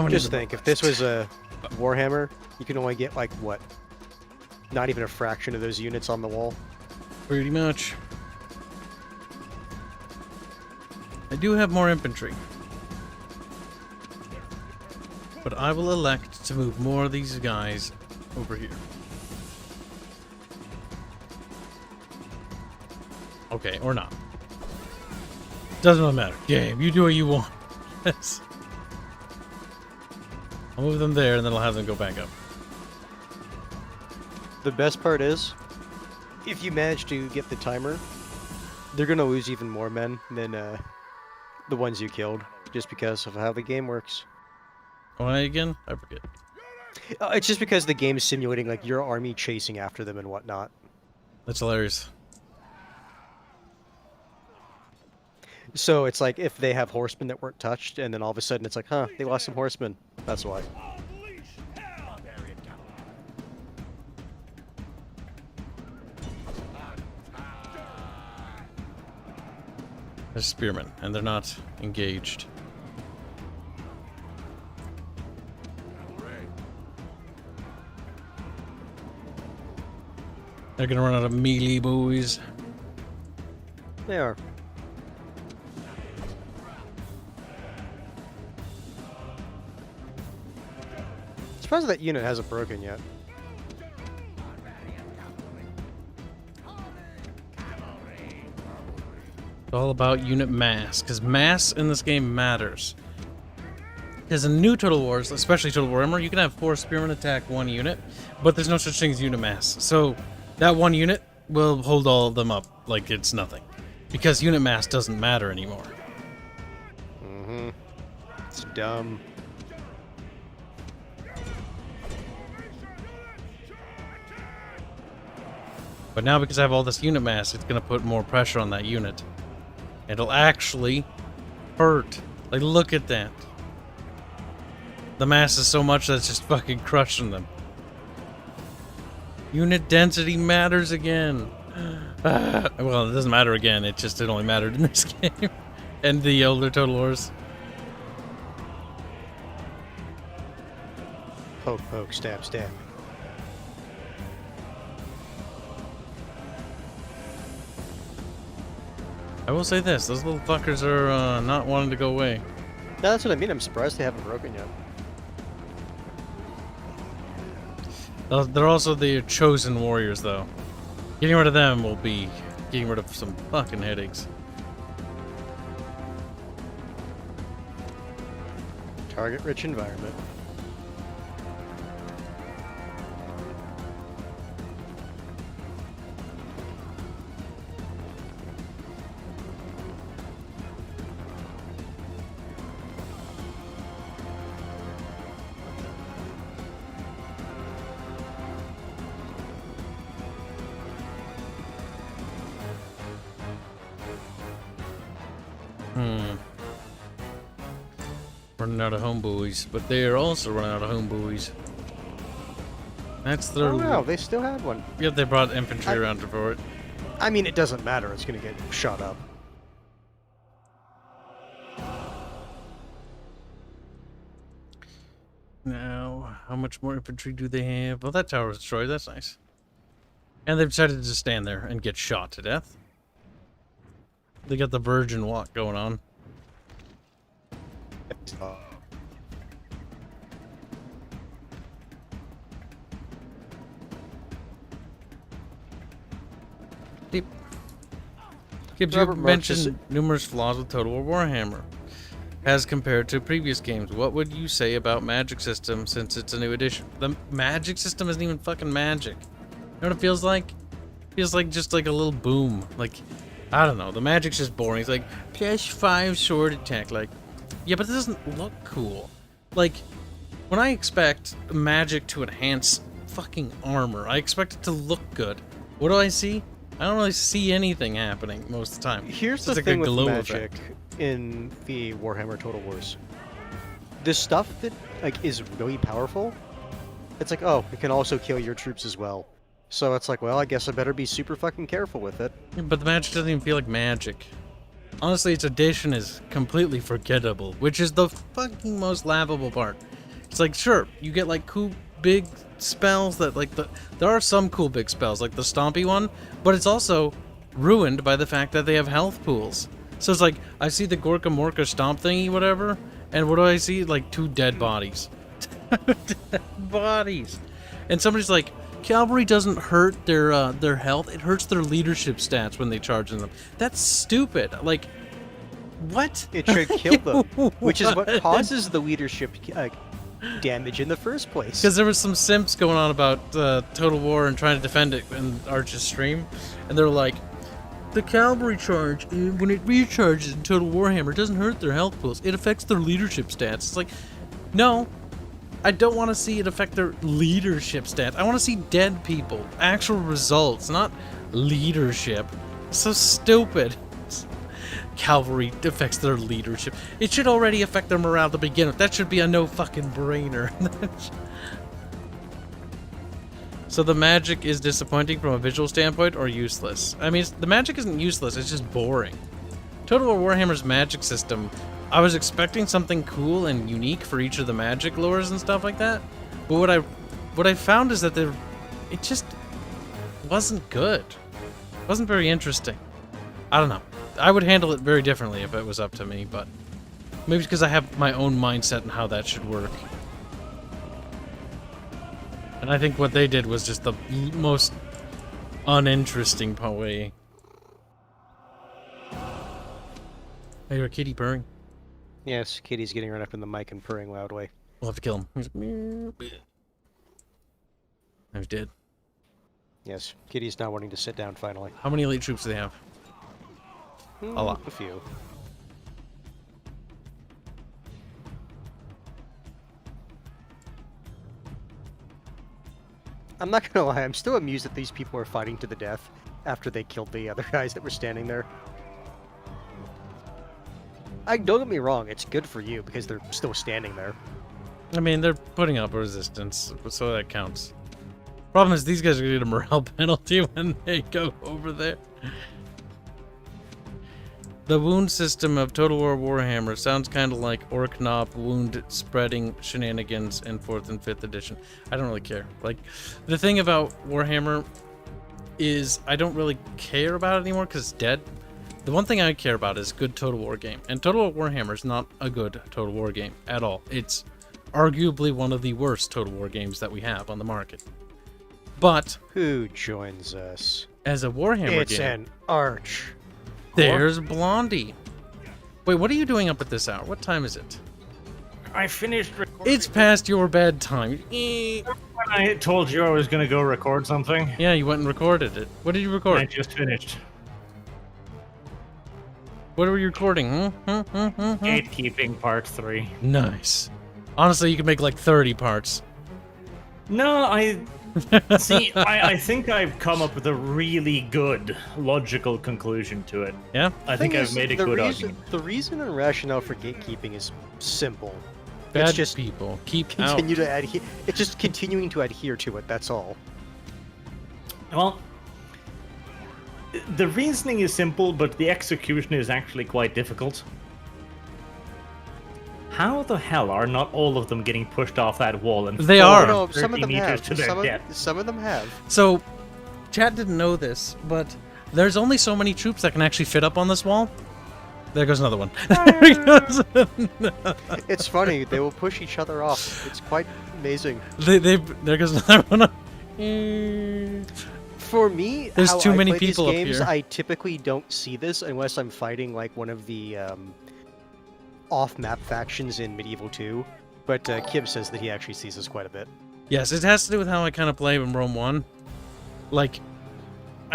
Just think, if this was a Warhammer, you can only get like what? Not even a fraction of those units on the wall. Pretty much. I do have more infantry. But I will elect to move more of these guys over here. Okay, or not. Doesn't really matter. Game, you do what you want. Yes. I'll move them there, and then I'll have them go back up. The best part is, if you manage to get the timer, they're going to lose even more men than the ones you killed, just because of how the game works. Why again? I forget. It's just because the game is simulating like your army chasing after them and whatnot. That's hilarious. So it's like if they have horsemen that weren't touched, and then all of a sudden it's like, huh, they lost some horsemen. That's why. They're spearmen, and they're not engaged. They're gonna run out of melee boys. They are. Surprised that unit hasn't broken yet. It's all about unit mass, because mass in this game matters. Because in new Total Wars, especially Total Warhammer, you can have 4 spearmen attack 1 unit, but there's no such thing as unit mass. So that 1 unit will hold all of them up like it's nothing. Because unit mass doesn't matter anymore. Mm-hmm. It's dumb. But now because I have all this unit mass, it's going to put more pressure on that unit. It'll actually hurt. Like, look at that. The mass is so much that it's just fucking crushing them. Unit density matters again. Well, it doesn't matter again. It only mattered in this game. And the older Total Wars. Poke, poke, stab, stab. I will say this. Those little fuckers are not wanting to go away. No, that's what I mean. I'm surprised they haven't broken yet. They're also the chosen warriors, though. Getting rid of them will be getting rid of some fucking headaches. Target-rich environment. Running out of homeboys, but they are also running out of homeboys. That's their. Oh no, they still had one. Yeah, they brought infantry around for it. I mean, it doesn't matter. It's gonna get shot up. Now, how much more infantry do they have? Well, that tower was destroyed. That's nice. And they've decided to just stand there and get shot to death. They got the virgin walk going on. Deep. Kibs, you mentioned numerous flaws with Total War Warhammer as compared to previous games. What would you say about magic system since it's a new edition? The magic system isn't even fucking magic. You know what it feels like? It feels like just like a little boom. Like I don't know. The magic's just boring. It's like +5 sword attack. Like, yeah, but it doesn't look cool. Like, when I expect magic to enhance fucking armor, I expect it to look good. What do I see? I don't really see anything happening most of the time. Here's It's the like a thing with glow magic effect. in the Warhammer Total Wars. The stuff that like is really powerful, it's like, oh, it can also kill your troops as well. So it's like, well, I guess I better be super fucking careful with it. Yeah, but the magic doesn't even feel like magic. Honestly, its addition is completely forgettable, which is the fucking most laughable part. It's like, sure, you get like cool big spells that like there are some cool big spells like the Stompy one, but it's also ruined by the fact that they have health pools. So it's like I see the Gorka Morka Stomp thingy, whatever, and what do I see? Like 2 dead bodies. Dead bodies. And somebody's like, cavalry doesn't hurt their health; it hurts their leadership stats when they charge in them. That's stupid. Like, what? It should kill them, which is what causes the leadership damage in the first place. Because there was some simps going on about Total War and trying to defend it in Arch's stream, and they're like, the cavalry charge, when it recharges in Total Warhammer, it doesn't hurt their health pools. It affects their leadership stats. It's like, no, I don't want to see it affect their leadership stats. I want to see dead people, actual results, not leadership. So stupid. Cavalry affects their leadership. It should already affect their morale to begin with. That should be a no fucking brainer. So the magic is disappointing from a visual standpoint or useless? I mean, the magic isn't useless, it's just boring. Total War Warhammer's magic system, I was expecting something cool and unique for each of the magic lures and stuff like that. But what I found is that it just wasn't good. It wasn't very interesting. I don't know. I would handle it very differently if it was up to me, but maybe it's because I have my own mindset and how that should work. And I think what they did was just the most uninteresting way. I hear a kitty purring. Yes, Kitty's getting right up in the mic and purring loudly. We'll have to kill him. He's dead. Yes, Kitty's not wanting to sit down finally. How many elite troops do they have? A lot. A few. I'm not gonna lie, I'm still amused that these people are fighting to the death after they killed the other guys that were standing there. Don't get me wrong, it's good for you because they're still standing there. I mean, they're putting up a resistance, so that counts. Problem is, these guys are gonna get a morale penalty when they go over there. The wound system of Total War Warhammer sounds kind of like Orknop wound spreading shenanigans in 4th and 5th edition. I don't really care. Like, the thing about Warhammer is I don't really care about it anymore because it's dead. The one thing I care about is good Total War game. And Total War Warhammer is not a good Total War game at all. It's arguably one of the worst Total War games that we have on the market. But Who joins us? as a Warhammer It's game... an arch. There's Blondie. Wait, what are you doing up at this hour? What time is it? I finished recording. It's past your bedtime. When I told you I was going to go record something. Yeah, you went and recorded it. What did you I record? just finished. What were you recording? Gatekeeping Part 3. Nice. Honestly, you could make like 30 parts. No, See, I think I've come up with a really good logical conclusion to it. Yeah? I think I've made a good argument. The reason and rationale for gatekeeping is simple. Bad it's just people. Keep out. continue to adhere. It's just continuing to adhere to it. That's all. Well, the reasoning is simple, but the execution is actually quite difficult. How the hell are not all of them getting pushed off that wall and They are. No, some of 30 them meters have. to their death? Some of them have. So, chat didn't know this, but there's only so many troops that can actually fit up on this wall. There goes another one. There goes It's funny. They will push each other off. It's quite amazing. there goes another one. For me, There's how too I many play people up these games, here. I typically don't see this unless I'm fighting like one of the off-map factions in Medieval 2. But Kibs says that he actually sees this quite a bit. Yes, it has to do with how I kind of play in Rome 1. Like,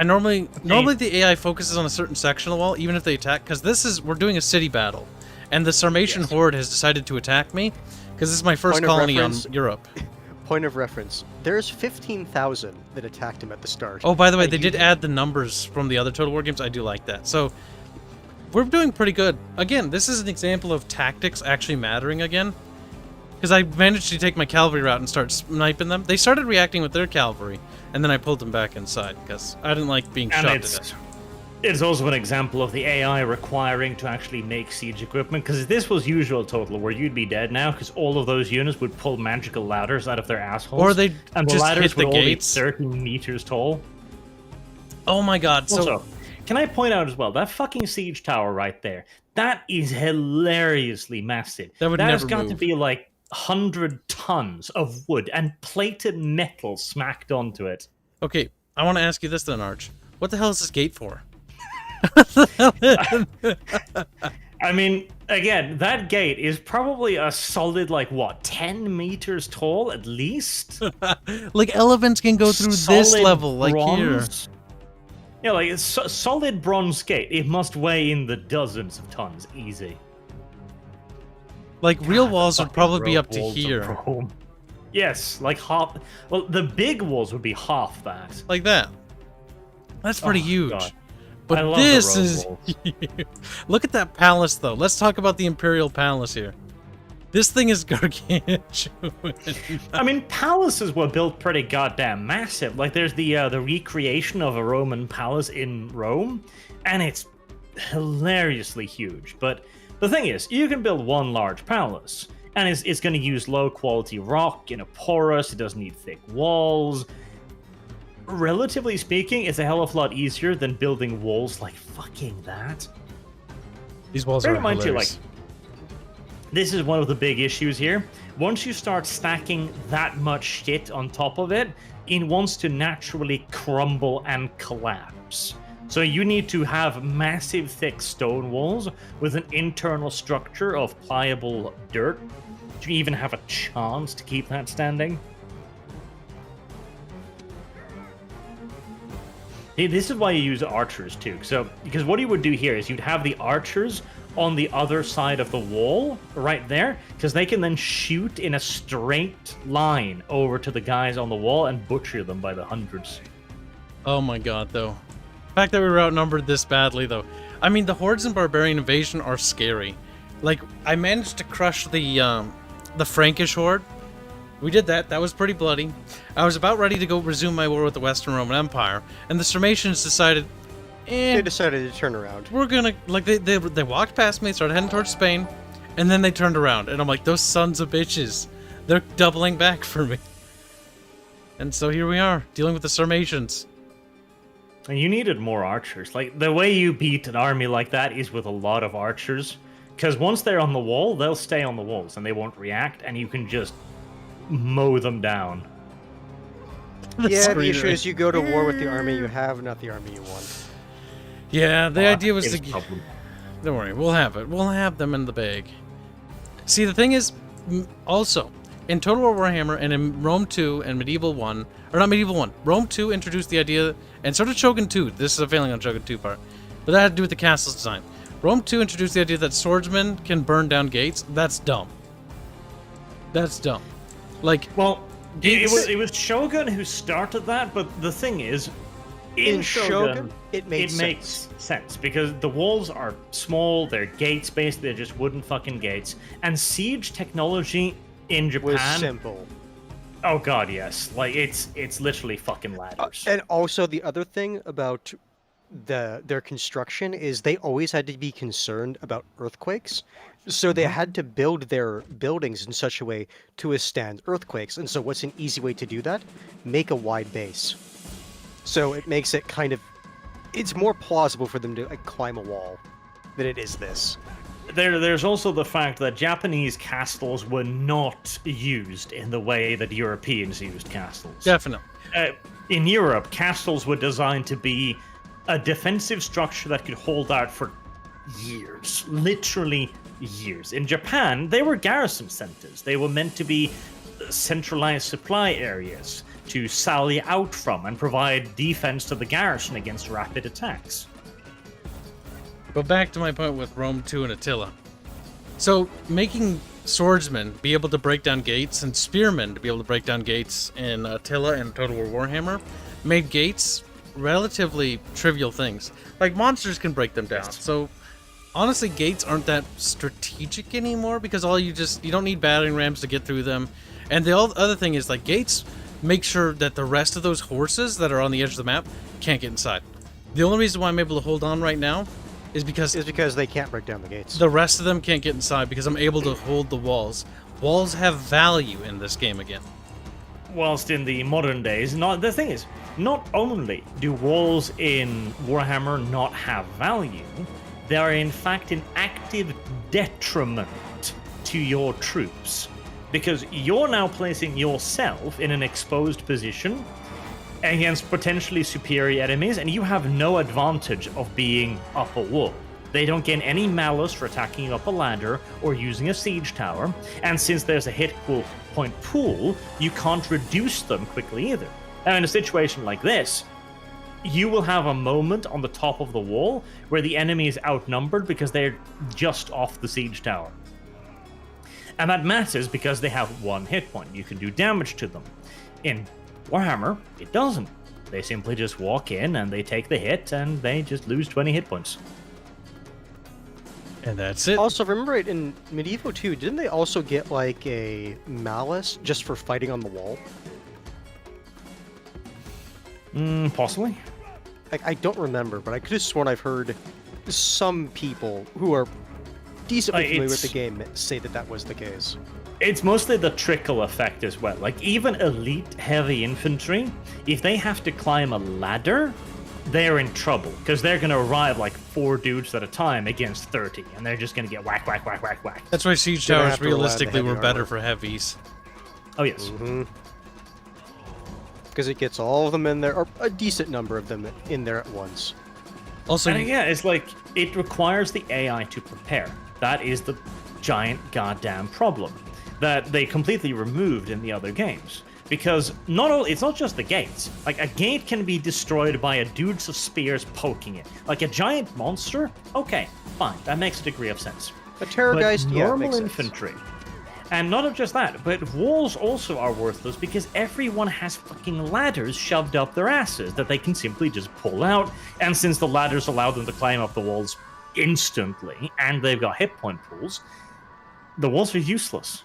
normally the AI focuses on a certain section of the wall, even if they attack, because we're doing a city battle, and the Sarmatian horde has decided to attack me, because this is my first Point of colony on reference- Europe. Point of reference: there's 15,000 that attacked him at the start. Oh, by the way, and they you- did add the numbers from the other Total War games. I do like that. So we're doing pretty good. Again, this is an example of tactics actually mattering again. Because I managed to take my cavalry route and start sniping them. They started reacting with their cavalry, and then I pulled them back inside because I didn't like being And shot it's, to death. it's also an example of the AI requiring to actually make siege equipment, because if this was usual Total War, you'd be dead now, because all of those units would pull magical ladders out of their assholes. Or they'd and the just ladders hit the would all be gates. 30 meters tall. Oh my god, so... Also, can I point out as well, that fucking siege tower right there, that is hilariously massive. That would has never got to move. be like 100 tons of wood and plated metal smacked onto it. Okay, I want to ask you this then, Arch. What the hell is this gate for? I mean, again, that gate is probably a solid, like, what, 10 meters tall at least? Like, elephants can go through this Solid level, like here. bronze. Yeah, like, it's solid bronze gate. It must weigh in the dozens of tons, easy. Like, real walls would Fucking probably be road up to walls of here. Rome. Yes, like half. Well, the big walls would be half that. Like that. That's pretty Oh, huge. God. I But love the this road is... walls. Look at that palace, though. Let's talk about the Imperial Palace here. This thing is gargantuan. I mean, palaces were built pretty goddamn massive. Like, there's the recreation of a Roman palace in Rome, and it's hilariously huge. But the thing is, you can build one large palace, and it's going to use low-quality rock in a porous. It doesn't need thick walls. Relatively speaking, it's a hell of a lot easier than building walls like fucking that. These walls Bear are in mind, too, hilarious. this is one of the big issues here. Once you start stacking that much shit on top of it, it wants to naturally crumble and collapse. So you need to have massive thick stone walls with an internal structure of pliable dirt to even have a chance to keep that standing. This is why you use archers too. So, because what you would do here is you'd have the archers on the other side of the wall, right there, because they can then shoot in a straight line over to the guys on the wall and butcher them by the hundreds. Oh my god, though. The fact that we were outnumbered this badly, though. I mean, the hordes in Barbarian Invasion are scary. Like, I managed to crush the Frankish horde. We did that. That was pretty bloody. I was about ready to go resume my war with the Western Roman Empire, and the Sarmatians decided, They decided to turn around. we're gonna, like, they walked past me, started heading towards Spain, and then they turned around, and I'm like, those sons of bitches, they're doubling back for me. And so here we are, dealing with the Sarmatians. And you needed more archers. Like, the way you beat an army like that is with a lot of archers, because once they're on the wall, they'll stay on the walls, and they won't react, and you can just mow them down. Yeah, the issue is you go to war with the army you have, not the army you want. Yeah, the idea was Is to... problem. Don't worry, we'll have it. We'll have them in the bag. See, the thing is, also, in Total War Warhammer and in Rome 2 and Medieval 1, or not Medieval 1, Rome 2 introduced the idea, and so did Shogun 2. This is a failing on Shogun 2 part. But that had to do with the castle's design. Rome 2 introduced the idea that swordsmen can burn down gates. That's dumb. That's dumb. Like, Well, it was Shogun who started that, but the thing is, in Shogun, it makes sense because the walls are small, they're gates based, they're just wooden fucking gates, and siege technology in Japan was simple. Oh god, yes. Like it's literally fucking ladders. And also the other thing about their construction is they always had to be concerned about earthquakes. So they had to build their buildings in such a way to withstand earthquakes. And so what's an easy way to do that? Make a wide base. So it makes it kind of... It's more plausible for them to climb a wall than it is this. There's also the fact that Japanese castles were not used in the way that Europeans used castles. definitely. In Europe, castles were designed to be a defensive structure that could hold out for years. Literally years. In Japan, they were garrison centers. They were meant to be centralized supply areas. to sally out from and provide defense to the garrison against rapid attacks. But back to my point with Rome 2 and Attila. So, making swordsmen be able to break down gates and spearmen to be able to break down gates in Attila and Total War Warhammer made gates relatively trivial things. Like, monsters can break them down. So, honestly, gates aren't that strategic anymore because you don't need battering rams to get through them. And the other thing is, like, gates make sure that the rest of those horses that are on the edge of the map can't get inside. The only reason why I'm able to hold on right now is because they can't break down the gates. the rest of them can't get inside because I'm able to hold the walls. Walls have value in this game again. Whilst in the modern days, the thing is, not only do walls in Warhammer not have value, they are in fact an active detriment to your troops. Because you're now placing yourself in an exposed position against potentially superior enemies, and you have no advantage of being up a wall. They don't gain any malice for attacking you up a ladder or using a siege tower, and since there's a hit point pool, you can't reduce them quickly either. Now, in a situation like this, you will have a moment on the top of the wall where the enemy is outnumbered because they're just off the siege tower. And that matters because they have one hit point. You can do damage to them. In Warhammer, it doesn't. They simply just walk in and they take the hit and they just lose 20 hit points. And that's it. Also, remember it in Medieval 2, didn't they also get like a malice just for fighting on the wall? Possibly. I don't remember, but I could have sworn I've heard some people who are decently familiar with the game say that was the case. It's mostly the trickle effect as well. Like, even elite heavy infantry, if they have to climb a ladder, they're in trouble, because they're going to arrive like 4 dudes at a time against 30, and they're just going to get whack, whack, whack, whack, whack. That's why siege Gonna towers have to rely on the realistically heavy were better armor. for heavies. Oh, yes. Because it gets all of them in there, or a decent number of them in there at once. Also, And yeah, it's like, it requires the AI to prepare. That is the giant goddamn problem that they completely removed in the other games. Because it's not just the gates. Like, a gate can be destroyed by a dude's spears poking it. Like a giant monster, okay, fine, that makes a degree of sense. A terrorgeist, But yeah, normal makes sense. infantry. And not just that, but walls also are worthless because everyone has fucking ladders shoved up their asses that they can simply just pull out. And since the ladders allow them to climb up the walls instantly, and they've got hit point pools, the walls are useless.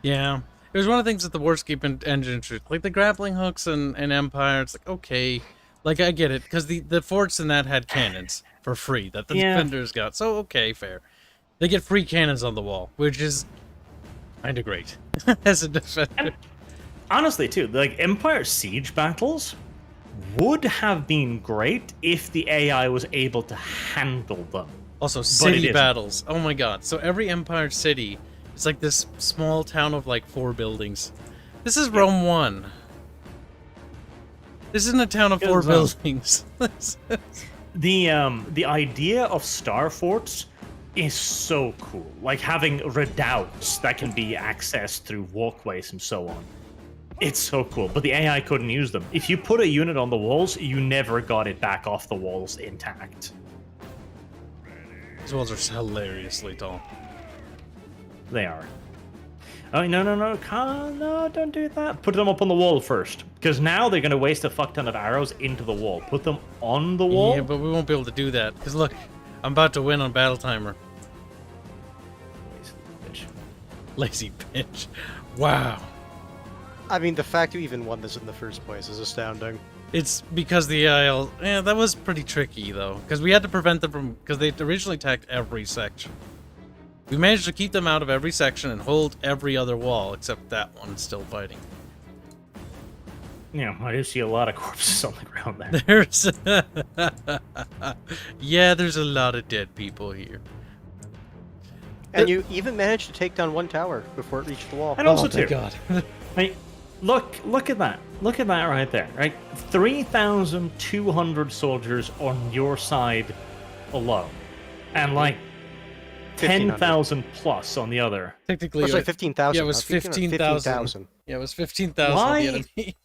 yeah. It was one of the things that the Warscape engine introduced. Like the grappling hooks and Empire, it's like, okay. Like, I get it, because the forts in that had cannons for free that the defenders got. So, okay, fair. They get free cannons on the wall, which is kind of great as a defender. And honestly, too, like, Empire siege battles would have been great if the AI was able to handle them. Also, it city isn't. battles. Oh my god. So every Empire city is like this small town of like 4 buildings. This is Rome 1. This isn't a town of 4 buildings. The idea of star forts is so cool. Like having redoubts that can be accessed through walkways and so on. It's so cool, but the AI couldn't use them. If you put a unit on the walls, you never got it back off the walls intact. These walls are hilariously tall. They are. Oh, no, don't do that. Put them up on the wall first, because now they're going to waste a fuck ton of arrows into the wall. Put them on the wall. Yeah, but we won't be able to do that. Because look, I'm about to win on Battle Timer. Lazy bitch. Wow. I mean, the fact you even won this in the first place is astounding. It's because the AI... Yeah, that was pretty tricky, though. Because we had to prevent them from... Because they originally attacked every section. We managed to keep them out of every section and hold every other wall, except that one still fighting. Yeah, I do see a lot of corpses on the ground there. There's... yeah, there's a lot of dead people here. And you even managed to take down one tower before it reached the wall. And also, Oh, thank too, God. right, look at that. Look at that right there, right? 3,200 soldiers on your side alone. And, like, 10,000 plus on the other. Technically, Oh, sorry, 15,000. yeah, it was 15,000. Yeah, it was 15,000 Why? the enemy.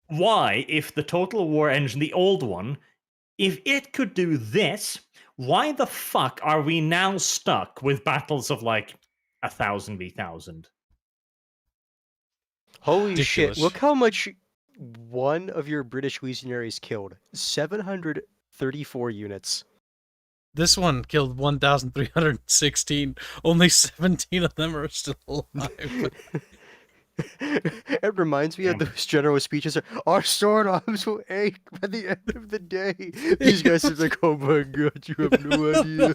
Why, if the Total War engine, the old one, if it could do this, why the fuck are we now stuck with battles of like 1,000 v 1,000? Holy Ridiculous. shit! Look how much one of your British legionaries killed. 734 units. This one killed 1,316. Only 17 of them are still alive. It reminds me of those general speeches. Our sword arms will ache by the end of the day. These guys are like, oh my god, you have no idea.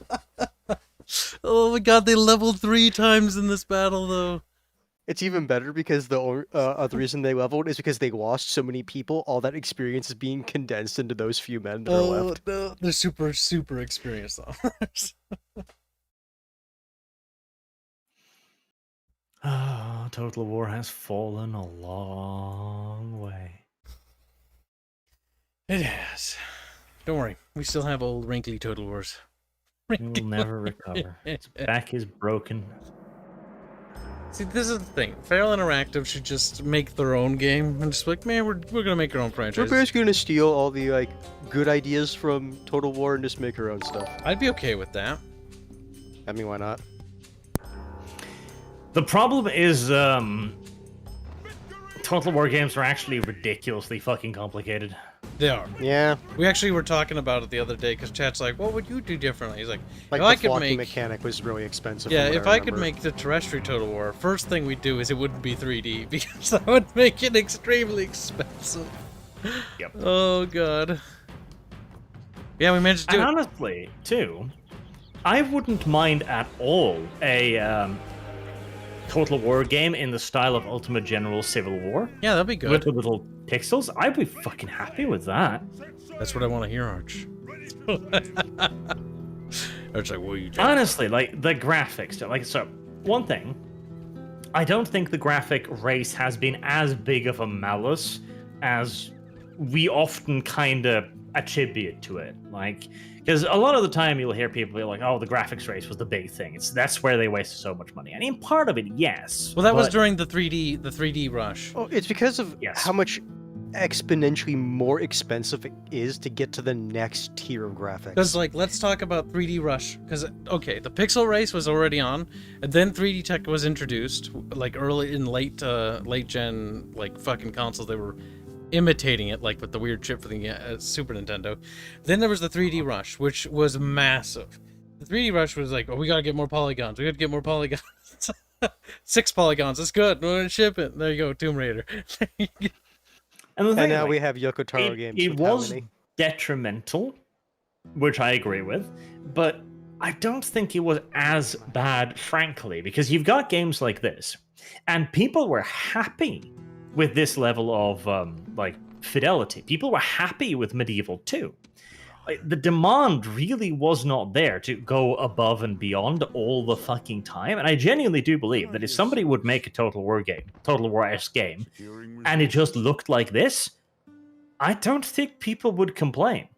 Oh my god, they leveled 3 times in this battle, though. It's even better because the other reason they leveled is because they lost so many people. All that experience is being condensed into those few men that are left. No. They're super, super experienced, though. Ah, Total War has fallen a long way. It has. Don't worry, we still have old wrinkly Total Wars. It will never recover. Its back is broken. See, this is the thing. Feral Interactive should just make their own game and just be like, man, we're gonna make our own We're franchise. basically gonna steal all the like good ideas from Total War and just make our own stuff. I'd be okay with that. I mean, why not? The problem is, Total War games are actually ridiculously fucking complicated. They are. Yeah, We actually were talking about it the other day because chat's like, what would you do differently? He's like, like if I the could flocking make, mechanic was really expensive. yeah, from what if I could remember. make the terrestrial Total War, first thing we'd do is it wouldn't be 3D because that would make it extremely expensive. Yep. Oh god. Yeah, we managed to do And it. honestly, too, I wouldn't mind at all a Total War game in the style of Ultimate General Civil War Yeah, that'd be with good. the little pixels. I'd be fucking happy with that. That's what I want to hear, Arch. Arch like, what are you doing? Honestly, like the graphics, like so. One thing, I don't think the graphic race has been as big of a malice as we often kind of attribute to it. Like, because a lot of the time you'll hear people be like, "Oh, the graphics race was the big thing. That's where they wasted so much money." I mean, part of it, yes. Well, that was but- during the 3D rush. Oh, it's because of Yes. how much exponentially more expensive it is to get to the next tier of graphics. Because, like, let's talk about 3D Rush. Because, okay, the pixel race was already on, and then 3D tech was introduced, like, early in late gen, like, fucking consoles. They were imitating it, like, with the weird chip for the Super Nintendo. Then there was the 3D Rush, which was massive. The 3D Rush was like, oh, we gotta get more polygons. We gotta get more polygons. 6 polygons. That's good. We're gonna ship it. There you go, Tomb Raider. And, the thing, And now like, we have Yoko Taro games. it with was Halloweeny. detrimental, which I agree with, but I don't think it was as bad, frankly, because you've got games like this, and people were happy with this level of like fidelity. People were happy with Medieval 2. Like, the demand really was not there to go above and beyond all the fucking time, and I genuinely do believe that if somebody would make a Total War game, Total War-esque game, and it just looked like this, I don't think people would complain.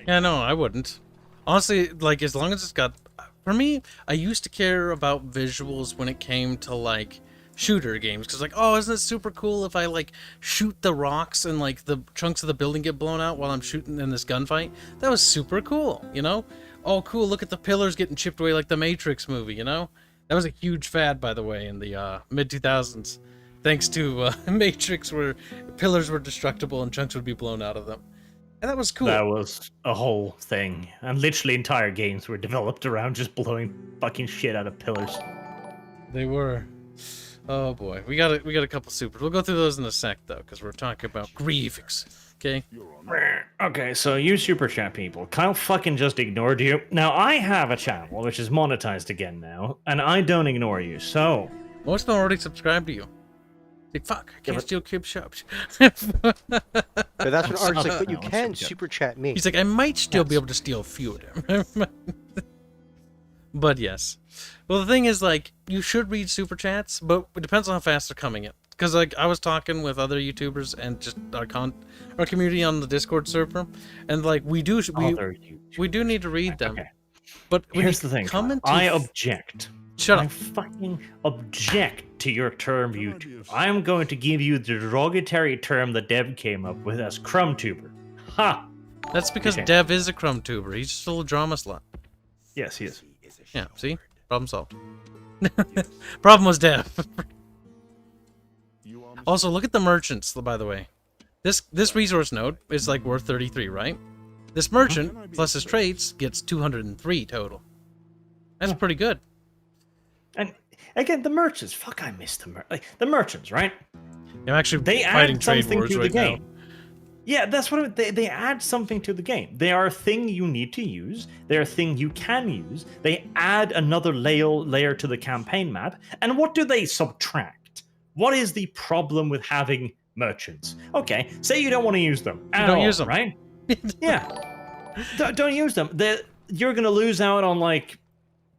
Yeah, no, I wouldn't. Honestly, like, as long as it's got... For me, I used to care about visuals when it came to, like, shooter games. Because, like, oh, isn't it super cool if I, like, shoot the rocks and, like, the chunks of the building get blown out while I'm shooting in this gunfight? That was super cool, you know? Oh, cool, look at the pillars getting chipped away like the Matrix movie, you know? That was a huge fad, by the way, in the mid-2000s. Thanks to Matrix, where pillars were destructible and chunks would be blown out of them. And that was cool. That was a whole thing. And literally entire games were developed around just blowing fucking shit out of pillars. They were. Oh boy, we got a couple supers. We'll go through those in a sec though, because we're talking about graphics. Okay. Okay, so you super chat people. Kyle fucking just ignored you. Now I have a channel which is monetized again now, and I don't ignore you. So Most of them already subscribed to you. Like, fuck, I can't steal Kibs shops. But that's when Art's like, but you No, can it's okay. super chat me. He's like, I might still be able to steal a few of them. But yes. Well, the thing is, like, you should read super chats, but it depends on how fast they're coming in. Because, like, I was talking with other YouTubers and just our community on the Discord server, and, like, we do need to read them. Okay. But when Here's you the thing. come into I object. Shut I up. fucking object to your term, YouTube. I am going to give you the derogatory term that Dev came up with as crumb tuber. Ha! That's because Okay. Dev is a crumb tuber. He's just a little drama slut. Yes, he is. Yeah, see? Problem solved. Problem was Dev. Also, look at the merchants, by the way. This resource node is like worth 33, right? This merchant, plus his traits, gets 203 total. That's pretty good. And again, the merchants. Fuck, I missed the merchants, right? I'm actually They fighting add trade something wars to the right now. game. Yeah, that's what they add something to the game. They are a thing you need to use. They're a thing you can use. They add another layer to the campaign map. And what do they subtract? What is the problem with having merchants? Okay, say you don't want to use them. Don't use them. Right? Yeah. Don't use them. You're going to lose out on like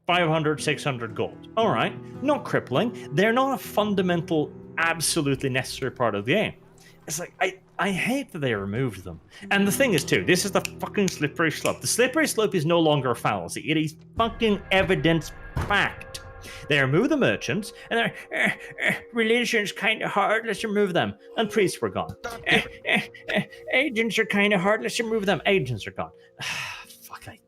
500, 600 gold. All right. Not crippling. They're not a fundamental, absolutely necessary part of the game. It's like, I hate that they removed them. And the thing is, too, this is the fucking slippery slope. The slippery slope is no longer a fallacy. It is fucking evidence fact. They remove the merchants, and they're, religion's kind of hard, let's remove them. And priests were gone. Agents are kind of hard, let's remove them. Agents are gone. Fuck, I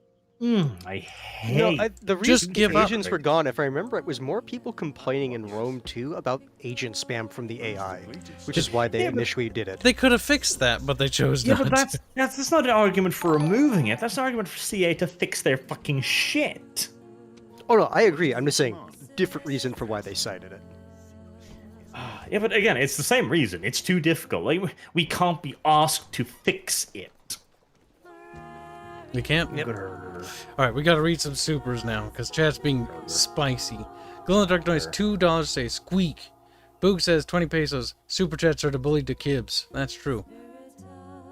hate... No, the Just reason give up. agents were gone, if I remember, it was more people complaining in Rome too about agent spam from the AI, which is why they initially did it. They could have fixed that, but they chose Yeah, not. but that's not an argument for removing it. That's an argument for CA to fix their fucking shit. Oh no, I agree. I'm just saying, different reason for why they cited it. Yeah, but again, it's the same reason. It's too difficult. Like, we can't be asked to fix it. We can't. Yep. All right, we gotta read some supers now because chat's being spicy. Glow in the Dark Noise, $2 say squeak. Boog says 20 pesos. Super chats are to bully to Kibs. That's true.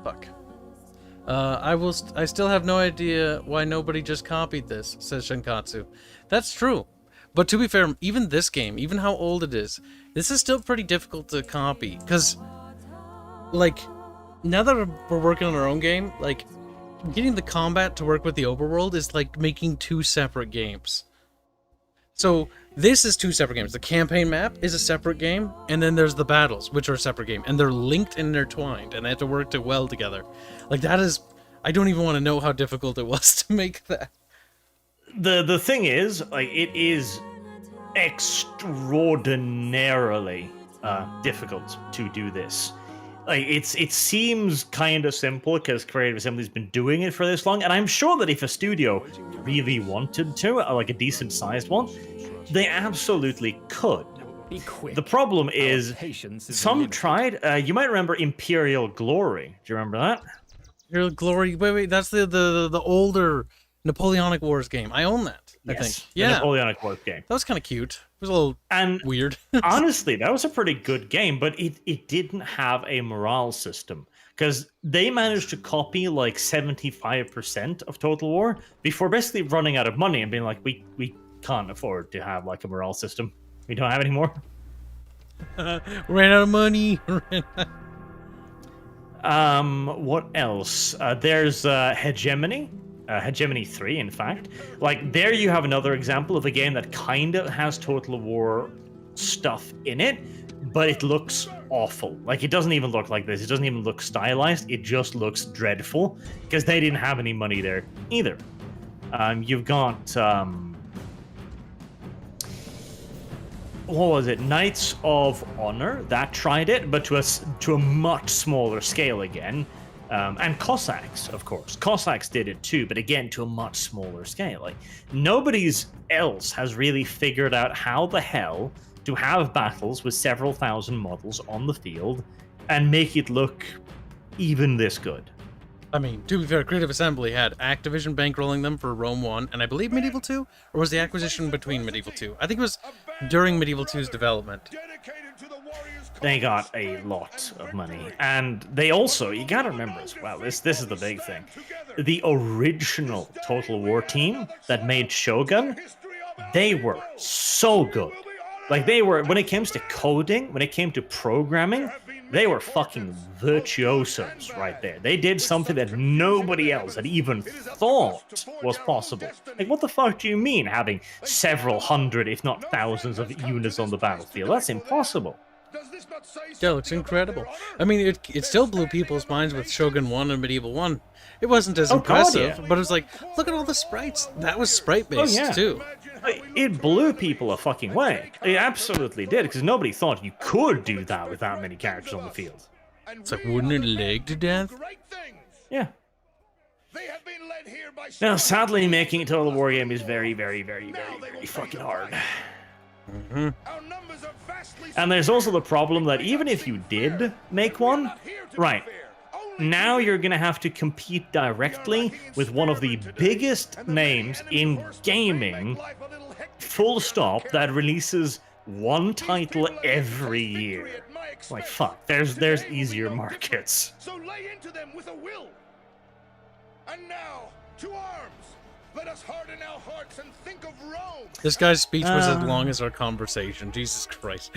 Fuck. I still have no idea why nobody just copied this, says Shinkatsu. That's true. But to be fair, even this game, even how old it is, this is still pretty difficult to copy. Because, like, now that we're working on our own game, like, getting the combat to work with the overworld is like making two separate games. So, this is two separate games. The campaign map is a separate game, and then there's the battles, which are a separate game. And they're linked and intertwined, and they have to work well together. Like, that is... I don't even want to know how difficult it was to make that. The thing is, like, it is extraordinarily difficult to do this. Like, it seems kind of simple because Creative Assembly's been doing it for this long, and I'm sure that if a studio really wanted to, like a decent-sized one, they absolutely could. Be quick. The problem is, Patience is some limited. tried. You might remember Imperial Glory. Do you remember that? Your glory... Wait, that's the older Napoleonic Wars game. I own that, I think. The Yeah, Napoleonic Wars game. that was kind of cute. It was a little And weird. honestly, that was a pretty good game, but it didn't have a morale system because they managed to copy like 75% of Total War before basically running out of money and being like, we can't afford to have like a morale system. We don't have any more. Ran out of money. What else? There's Hegemony. Hegemony 3, in fact. Like, there you have another example of a game that kind of has Total War stuff in it, but it looks awful. Like, it doesn't even look like this. It doesn't even look stylized. It just looks dreadful, because they didn't have any money there either. You've got, what was it? Knights of Honor, that tried it, but to a much smaller scale again. And Cossacks, of course. Cossacks did it too, but again, to a much smaller scale. Like, nobody's else has really figured out how the hell to have battles with several thousand models on the field and make it look even this good. I mean, to be fair, Creative Assembly had Activision bankrolling them for Rome 1, and I believe Medieval 2? Or was the acquisition between Medieval 2? I think it was during Medieval 2's development. Dedicated to the warrior's They got a lot of money. And they also, you gotta remember as well, this is the big thing. The original Total War team that made Shogun, they were so good. Like, they were, when it comes to coding, when it came to programming, they were fucking virtuosos right there. They did something that nobody else had even thought was possible. Like, what the fuck do you mean having several hundred, if not thousands, of units on the battlefield? That's impossible. Yeah, it looks incredible. I mean, it still blew people's minds with Shogun 1 and Medieval 1. It wasn't as God, impressive, yeah. but it was like, look at all the sprites. That was sprite-based, yeah. too. It blew people a fucking way. It absolutely did, because nobody thought you could do that with that many characters on the field. It's like, wouldn't it lag to death? Yeah. Now, sadly, making a Total War game is very, very, very, very, very fucking hard. And there's also the problem that even if you did make one, right, now you're going to have to compete directly with one of the biggest names in gaming, full stop, that releases one title every year. Like, fuck, there's easier markets. So lay into them with a will. And now, to arms. Let us harden our hearts and think of Rome. This guy's speech was as long as our conversation. Jesus Christ.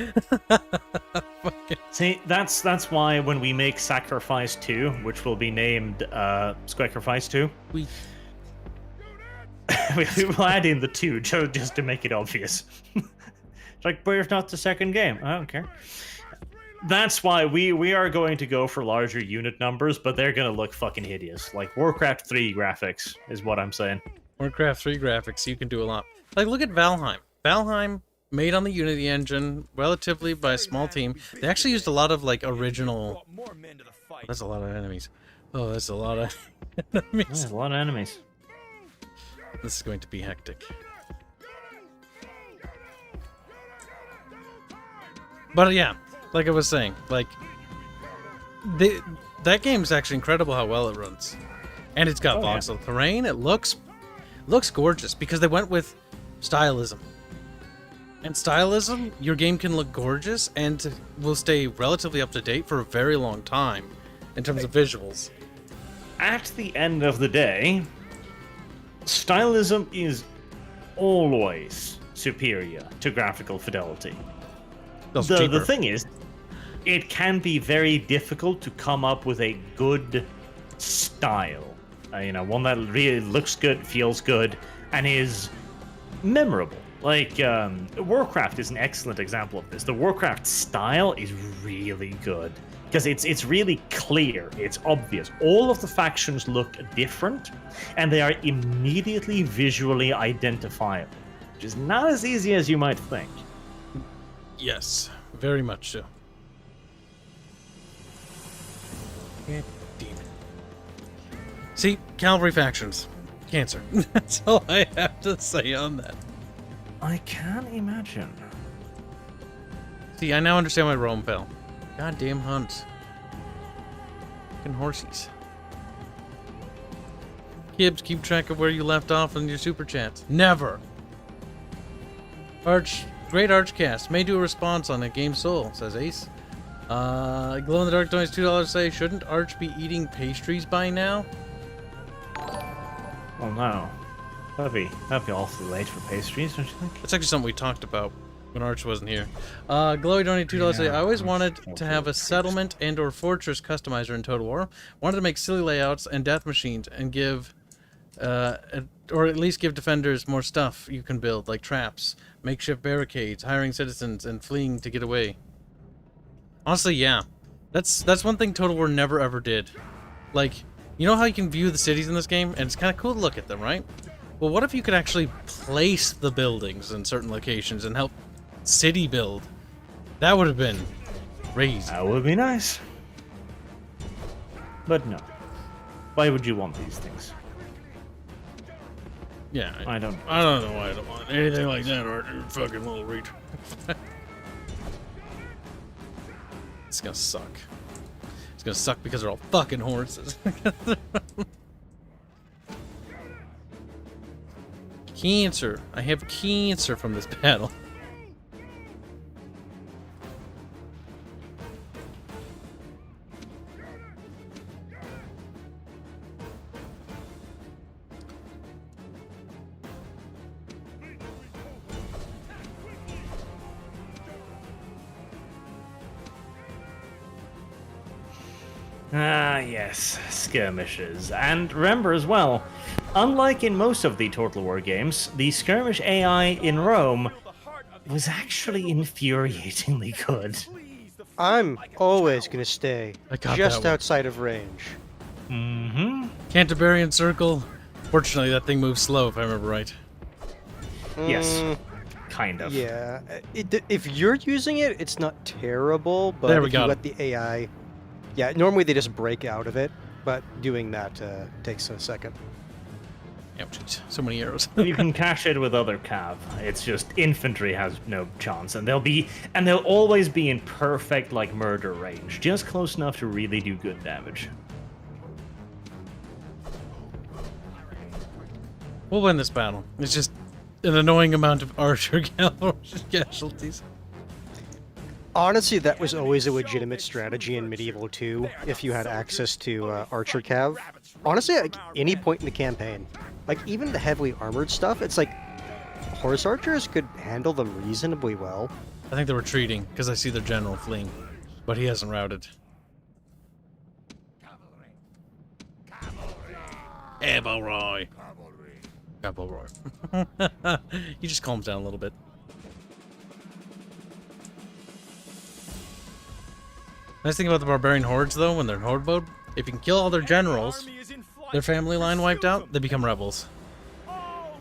See, that's why when we make Sacrifice 2, which will be named Sacrifice 2, we will add in the 2 just to make it obvious. It's like, but it's not the second game. I don't care. That's why we are going to go for larger unit numbers, but they're going to look fucking hideous. Like Warcraft 3 graphics is what I'm saying. Warcraft 3 graphics, you can do a lot. Like, look at Valheim. Valheim, made on the Unity engine, relatively by a small team. They actually used a lot of, like, original... Oh, that's a lot of enemies. Oh, that's a lot of enemies. There's a lot of enemies. This is going to be hectic. But, yeah, like I was saying, like... that game's actually incredible how well it runs. And it's got voxel terrain. It looks gorgeous because they went with stylism. And stylism, your game can look gorgeous and will stay relatively up to date for a very long time in terms of visuals. At the end of the day, stylism is always superior to graphical fidelity. The thing is, it can be very difficult to come up with a good style. One that really looks good, feels good, and is memorable. Like, Warcraft is an excellent example of this. The Warcraft style is really good, because it's really clear, it's obvious. All of the factions look different, and they are immediately visually identifiable, which is not as easy as you might think. Yes, very much so. God damn it. See, cavalry factions. Cancer. That's all I have to say on that. I can't imagine. See, I now understand why Rome fell. Goddamn hunts. Fucking horsies. Kibs, keep track of where you left off in your super chats. Never! Great Archcast. May do a response on a Game Soul, says Ace. Glow in the Dark donates $2 say, shouldn't Arch be eating pastries by now? Oh no. That'd be awfully late for pastries, don't you think? That's actually something we talked about when Arch wasn't here. Glowy donated $2 say, I always wanted to have a settlement and or fortress customizer in Total War. Wanted to make silly layouts and death machines and give, or at least give defenders more stuff you can build, like traps, makeshift barricades, hiring citizens, and fleeing to get away. Honestly, yeah. That's one thing Total War never ever did. Like, you know how you can view the cities in this game? And it's kind of cool to look at them, right? Well, what if you could actually place the buildings in certain locations and help city build? That would have been crazy. That would be nice. But no. Why would you want these things? Yeah, I don't know why I don't want anything like that, or you fucking little retard. It's gonna suck. It's gonna suck because they're all fucking horses. Cancer. I have cancer from this battle. Ah, yes, skirmishes. And remember as well, unlike in most of the Total War games, the skirmish AI in Rome was actually infuriatingly good. I'm always gonna stay I got just that one. outside of range. Mm-hmm. Canterbury Circle. Fortunately, that thing moves slow, if I remember right. Yes, Mm, kind of. yeah. If you're using it, it's not terrible, but There we if you got let the AI... Yeah, normally they just break out of it, but doing that takes a second. Oh, jeez. So many arrows. You can cash it with other cav. It's just infantry has no chance, and they'll always be in perfect like murder range, just close enough to really do good damage. We'll win this battle. It's just an annoying amount of archer casualties. Honestly, that was always a legitimate strategy in Medieval 2, if you had access to Archer Cav. Honestly, at any point in the campaign, like even the heavily armored stuff, it's like horse archers could handle them reasonably well. I think they're retreating because I see their general fleeing, but he hasn't routed. Cavalry. Cavalry. He just calms down a little bit. Nice thing about the barbarian hordes, though, when they're in horde mode, if you can kill all their generals, their family line wiped out, they become rebels.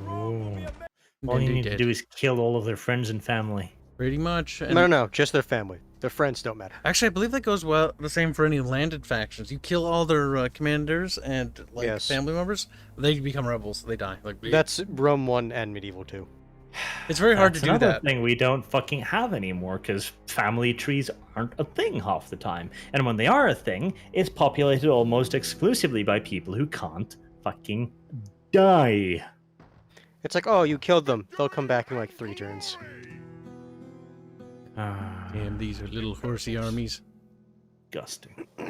All you need to do is kill all of their friends and family. Pretty much. And No, just their family. Their friends don't matter. actually, I believe that goes well the same for any landed factions. You kill all their commanders and like Yes. family members, they become rebels. They die. Like That's Rome 1 and Medieval 2. it's very hard to That's do another that. thing we don't fucking have anymore, because family trees aren't a thing half the time. And when they are a thing, it's populated almost exclusively by people who can't fucking die. It's like, oh, you killed them. They'll come back in like 3 turns. Damn, these are little horsey armies. Disgusting. At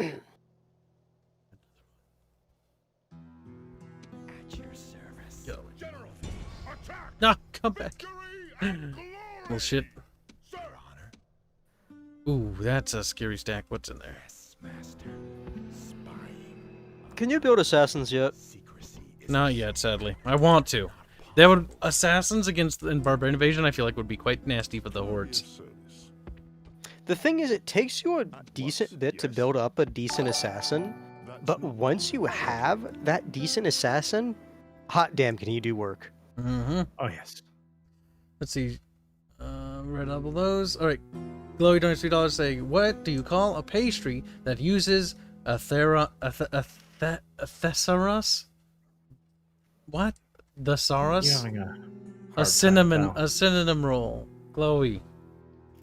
your service. Go. General, attack! No, come back. Victory and glory! Well, shit. Sir, Ooh, that's a scary stack. What's in there? Yes, master. Spying. Can you build assassins yet? Secrecy is Not yet, sadly. I want to. That would assassins against in barbarian invasion. I feel like would be quite nasty for the hordes. The thing is, it takes you a decent bit to build up a decent assassin, but once you have that decent assassin, hot damn, can you do work? Mm-hmm. Oh, yes. Let's see. Red double those. All right. Glowy donates $3 saying, "What do you call a pastry that uses a thesaurus? What? The saurus? You're having a A hard cinnamon. time, pal. A synonym roll. Glowy.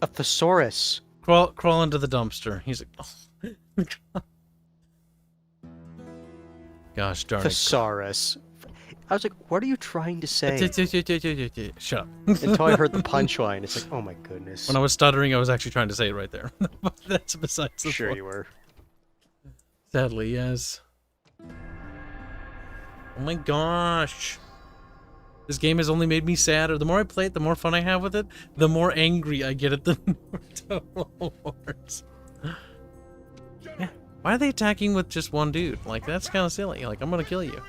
A thesaurus. Crawl into the dumpster." He's like, oh. Gosh darn it. Thesaurus. I was like, what are you trying to say? Shut up. Until I heard the punchline. It's like, oh my goodness. When I was stuttering, I was actually trying to say it right there. But that's besides the Sure point. you were. Sadly, yes. Oh my gosh. This game has only made me sadder. The more I play it, the more fun I have with it, the more angry I get at the Total Wars. Yeah. Why are they attacking with just one dude? Like, that's kind of silly. Like, I'm gonna kill you.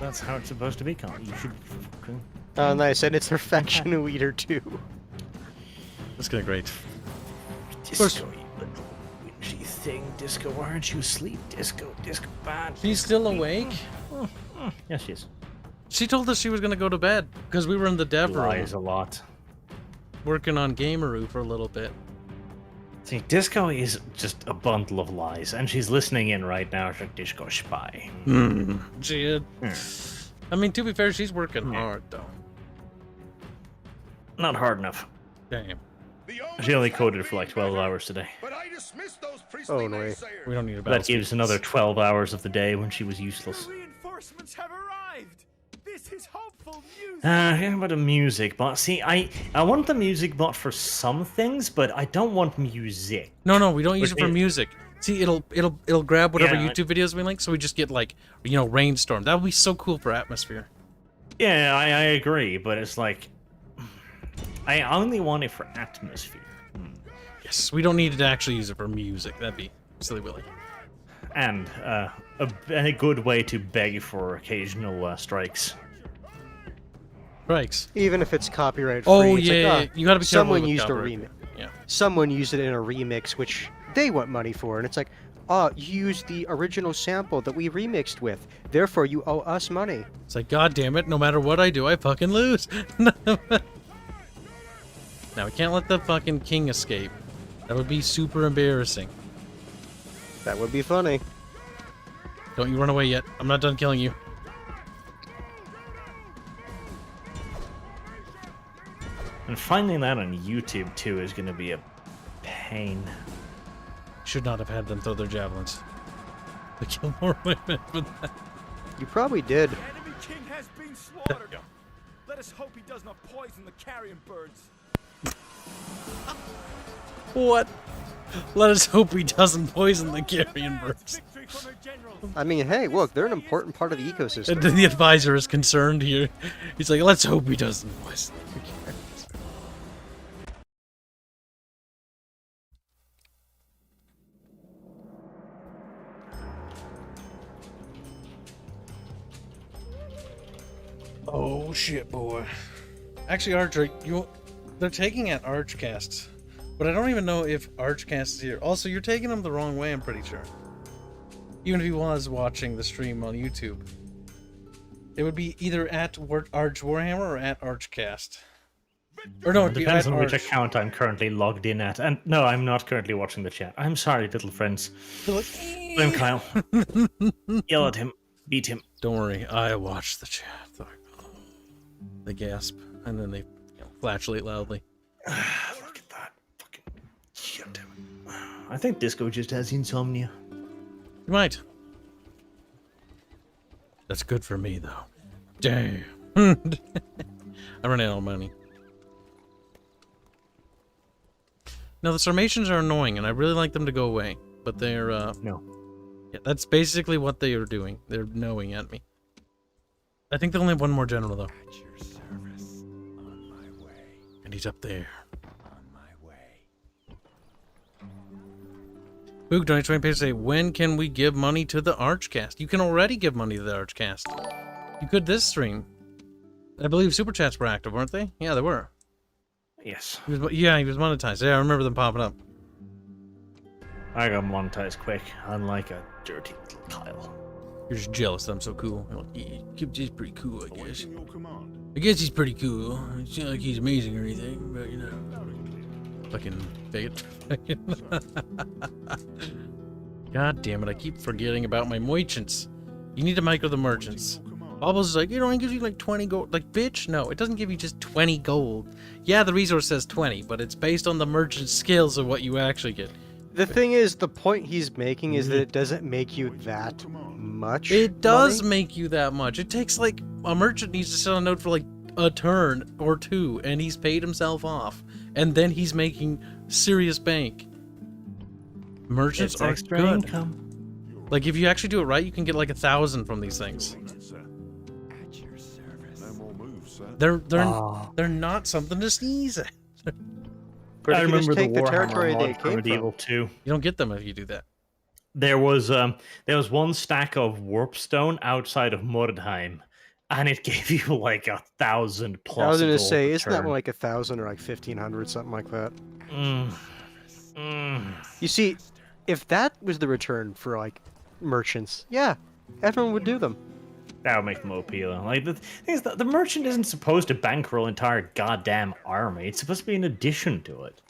That's how it's supposed to be, Colin. You should fucking... Oh, nice. And it's their faction leader, too. That's gonna great. Disco, you little witchy thing. Disco, why aren't you asleep? Disco, bad. She's still awake? Yes, she is. She told us she was gonna go to bed because we were in the dev room Lies a lot. working on Gameroo for a little bit. See, Disco is just a bundle of lies, and she's listening in right now. She's like, Disco spy. She did. I mean, to be fair, she's working hard though. Not hard enough. Damn. She only coded for like 12 hours today. But I dismiss those priestly Oh, no. naysayers. We don't need a That battle gives speech. another 12 hours of the day when she was useless. Reinforcements have arrived. This is hopeful music. Yeah, about the music bot. See, I want the music bot for some things, but I don't want music. No, we don't use it Which for is- music. See, it'll grab whatever Yeah, YouTube videos we link, so we just get like, rainstorm. That would be so cool for atmosphere. Yeah, I agree, but it's like... I only want it for atmosphere. Yes, we don't need to actually use it for music. That'd be silly willy. and a good way to beg for occasional strikes. Strikes. Even if it's copyright free. Oh it's yeah, like, you gotta be careful someone with used a copyright. remix. Yeah. Someone used it in a remix, which they want money for, and it's like, oh, you used the original sample that we remixed with. Therefore, you owe us money. It's like, God damn it! No matter what I do, I fucking lose. Now we can't let the fucking king escape. That would be super embarrassing. That would be funny. Don't you run away yet. I'm not done killing you. And finding that on YouTube too is going to be a pain. Should not have had them throw their javelins. To kill more women for that. You probably did. The enemy king has been slaughtered. Let us hope he does not poison the carrion birds. What? Let us hope he doesn't poison the carrion birds. Victory from her generals. I mean, hey, look, they're an important part of the ecosystem. And then the advisor is concerned here. He's like, let's hope he doesn't poison the carrion birds. Oh shit, boy. Actually, Archer, they're taking at Archcasts, but I don't even know if Archcast is here. Also, you're taking them the wrong way, I'm pretty sure. Even if he was watching the stream on YouTube. It would be either at Arch Warhammer or at Archcast. Or no, It it'd be depends at on which Arch. account I'm currently logged in at. And no, I'm not currently watching the chat. I'm sorry, little friends. I'm Kyle. Yell at him. Beat him. Don't worry, I watch the chat. They gasp, and then they flatulate loudly. Look at that. Fucking shit. I think Disco just has insomnia. You might. That's good for me, though. Damn. I run out of money. Now, the Sarmatians are annoying, and I really like them to go away. But they're, No. yeah, that's basically what they are doing. They're knowing at me. I think they only have one more general, though. At your service. On my way. And he's up there. On my way. Boog, donate 20 pages say, when can we give money to the Archcast? You can already give money to the Archcast. You could this stream. I believe Super Chats were active, weren't they? Yeah, they were. Yes. He was monetized. Yeah, I remember them popping up. I got monetized quick, unlike a dirty little Kyle. You're just jealous that I'm so cool. You're like, yeah, Kibs is pretty cool, I guess. Awaiting your command. I guess he's pretty cool. It's not like he's amazing or anything, but you know. Fucking faggot. God damn it, I keep forgetting about my merchants. You need to micro the merchants. Bubbles is like, it only gives you like 20 gold. Like, bitch, no, it doesn't give you just 20 gold. Yeah, the resource says 20, but it's based on the merchant skills of what you actually get. The thing is, the point he's making is that it doesn't make you that much. It does money. make you that much. It takes like, a merchant needs to sit on a note for like a turn or two, and he's paid himself off. And then he's making serious bank. Merchants It's are extra good. income. Like, if you actually do it right, you can get like 1,000 from these things. At your service. No more moves, sir. They're not something to sneeze at. But I if you just remember take the the Warhammer territory they mod for came Medieval from. 2. You don't get them if you do that. There was one stack of warpstone outside of Mordheim, and it gave you like 1,000 plus. I was gonna gold say, per isn't that turn. more like 1,000 or like 1,500, something like that? Mm. Mm. You see, if that was the return for like merchants, yeah, everyone would do them. That would make them OP though. Like the thing is that the merchant isn't supposed to bankroll entire goddamn army. It's supposed to be an addition to it.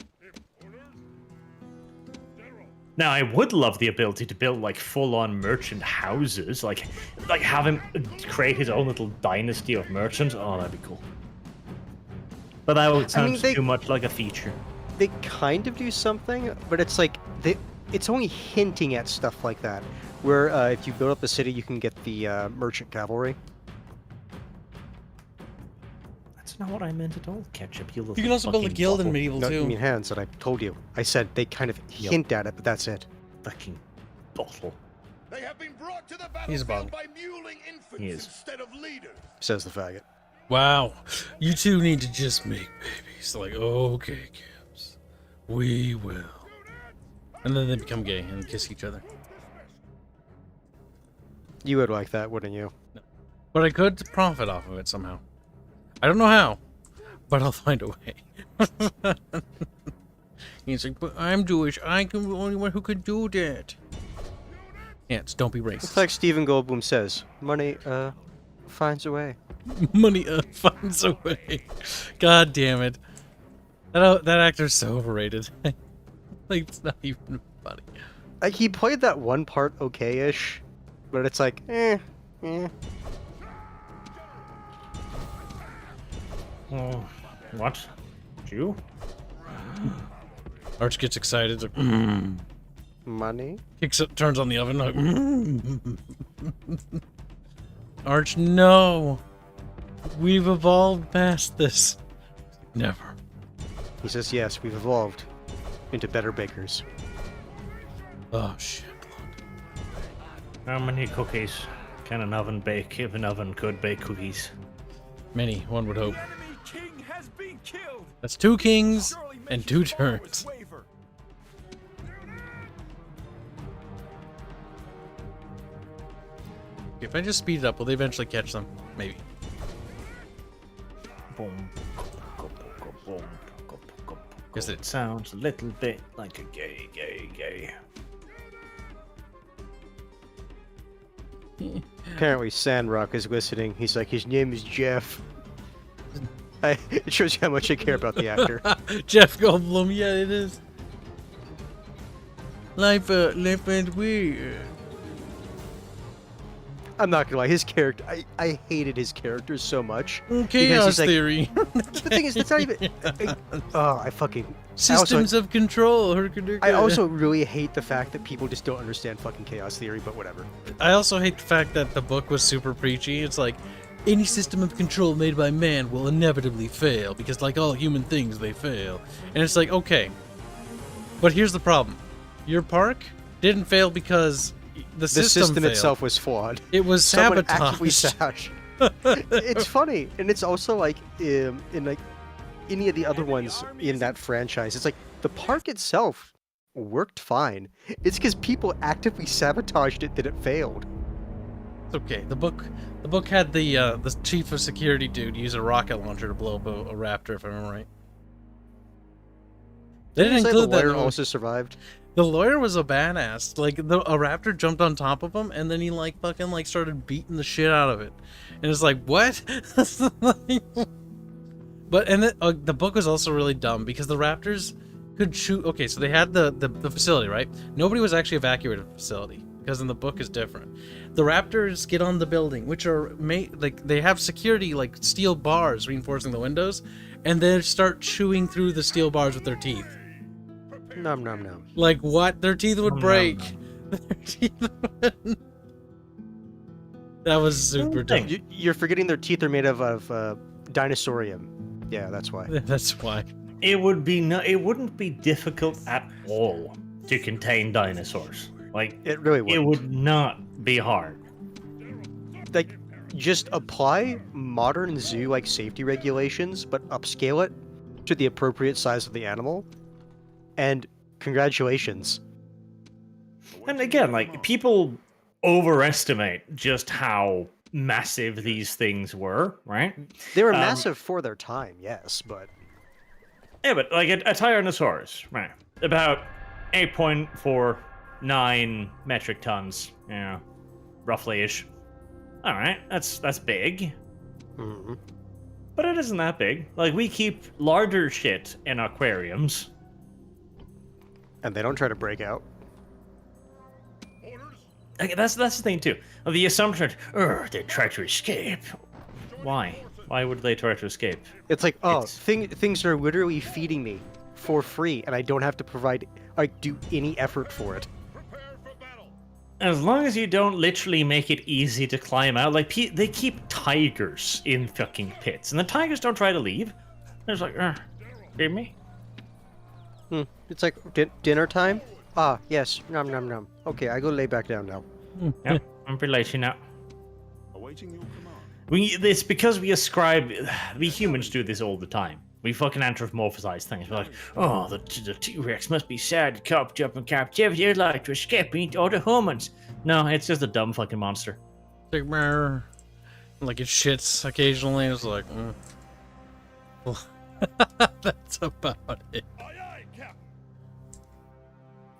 Now I would love the ability to build like full-on merchant houses, like have him create his own little dynasty of merchants. Oh, that'd be cool. But that would sound they- too much like a feature. They kind of do something, but it's like it's only hinting at stuff like that. Where if you build up a city, you can get the merchant cavalry. That's not what I meant at all, Ketchup. You, You can also build a guild in Medieval No, I too. mean hands, and I told you. I said they kind of hint at it, but that's it. fucking bottle. They have been brought to the He's a battlefield bug. by mewling infants He is. instead of leaders. Says the faggot. Wow. You two need to just make babies. Like, okay, Kibs. We will. And then they become gay and kiss each other. You would like that, wouldn't you? But I could profit off of it somehow. I don't know how, but I'll find a way. He's like, but I'm Jewish. I'm the only one who could do that. Ants, don't be racist. It's like Stephen Goldblum says, money, finds a way. Money finds a way. God damn it. That actor's so overrated. Like, it's not even funny. Like, he played that one part okay-ish, but it's like, eh. Oh, what? Jew? Arch gets excited. Like, Money? kicks it, turns on the oven. Like, Arch, no. We've evolved past this. Never. He says, yes, we've evolved into better bakers. Oh, shit. How many cookies can an oven bake if an oven could bake cookies? Many, one would hope. The enemy king has been killed. That's 2 kings Surely make and 2 your turns. waver. If I just speed it up, will they eventually catch them? Maybe. Boom. Guess it. Sounds a little bit like a gay. Apparently Sandrock is listening. He's like, his name is Jeff. It shows you how much I care about the actor. Jeff Goldblum, yeah, it is. Life and weird. I'm not gonna lie, his character, I hated his character so much. because Chaos he's like- theory. The thing is, it's not even. I fucking. Systems of control. I also really hate the fact that people just don't understand fucking chaos theory, but whatever. I also hate the fact that the book was super preachy. It's like, any system of control made by man will inevitably fail, because like all human things, they fail. And it's like, okay. But here's the problem. Your park didn't fail because the system failed. Itself was flawed. It was Someone sabotaged. actively sabotaged. It's funny, and it's also like in like any of the other ones in that franchise. It's like the park itself worked fine. It's because people actively sabotaged it that it failed. It's okay. The book had the chief of security dude use a rocket launcher to blow up a raptor, if I remember right. They didn't Say include the that. lawyer in- also survived. The lawyer was a badass. Like a raptor jumped on top of him, and then he like fucking like started beating the shit out of it. And it's like, what? But and the book was also really dumb because the raptors could shoot. Okay, so they had the facility, right? Nobody was actually evacuated from the facility because in the book is different. The raptors get on the building, which are like they have security like steel bars reinforcing the windows, and they start chewing through the steel bars with their teeth. Nom nom nom. Like what? Their teeth would Nom, break. nom, Their teeth would... That was super dumb. You're forgetting their teeth are made of dinosaurium. Yeah, that's why. That's why. It wouldn't be difficult at all to contain dinosaurs. Like It really would. it would not be hard. Like, just apply modern zoo like safety regulations, but upscale it to the appropriate size of the animal, and congratulations. And again, like people overestimate just how massive these things were, right? They were massive for their time, yes, but Yeah, but like a Tyrannosaurus, right? About 8.49 metric tons, roughly-ish. All right, that's big, mhm. but it isn't that big. Like we keep larger shit in aquariums. And they don't try to break out. Okay, that's the thing too. The assumption, they try to escape. Why? Why would they try to escape? It's like, oh, It's- things are literally feeding me for free, and I don't have to do any effort for it. As long as you don't literally make it easy to climb out, like they keep tigers in fucking pits, and the tigers don't try to leave. They're just like, feed me. It's like dinner time. Ah, yes, nom nom nom. Okay, I go lay back down now. Yep, I'm relaxing now. Awaiting your command. It's because we humans do this all the time. We fucking anthropomorphize things. We're like, oh, the T-Rex must be sad, cop jump in captivity, he'd like to escape, eat all the humans. No, it's just a dumb fucking monster. Like, "Mer." Like it shits occasionally. It's like, that's about it.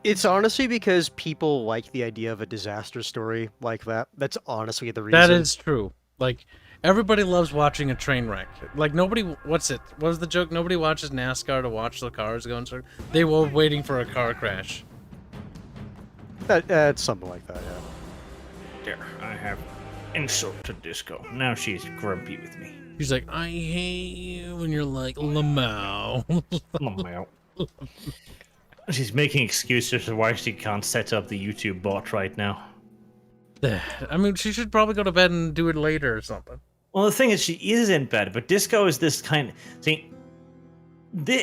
It's honestly because people like the idea of a disaster story like that. That's honestly the reason. That is true. Like, everybody loves watching a train wreck. Like, nobody, what was the joke? Nobody watches NASCAR to watch the cars go in circles. They were waiting for a car crash. It's something like that, yeah. There, I have insulted Disco. Now she's grumpy with me. She's like, I hate you, and you're like, Lamau. Lamau. She's making excuses for why she can't set up the YouTube bot right now. I mean, she should probably go to bed and do it later or something. Well, the thing is, she is in bed, but Disco is this kind. See,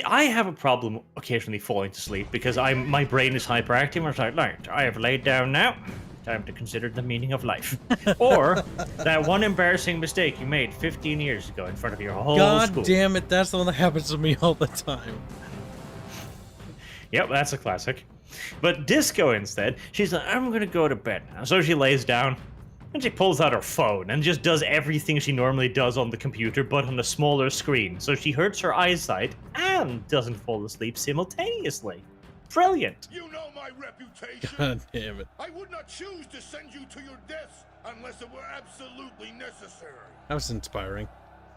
I have a problem occasionally falling to sleep because my brain is hyperactive. I'm like, right, I have laid down now. Time to consider the meaning of life. Or that one embarrassing mistake you made 15 years ago in front of your whole school. God damn it, that's the one that happens to me all the time. Yep, that's a classic. But Disco instead, she's like, I'm gonna go to bed now. So she lays down and she pulls out her phone and just does everything she normally does on the computer, but on a smaller screen. So she hurts her eyesight and doesn't fall asleep simultaneously. Brilliant. You know my reputation. God damn it. I would not choose to send you to your deaths unless it were absolutely necessary. That was inspiring.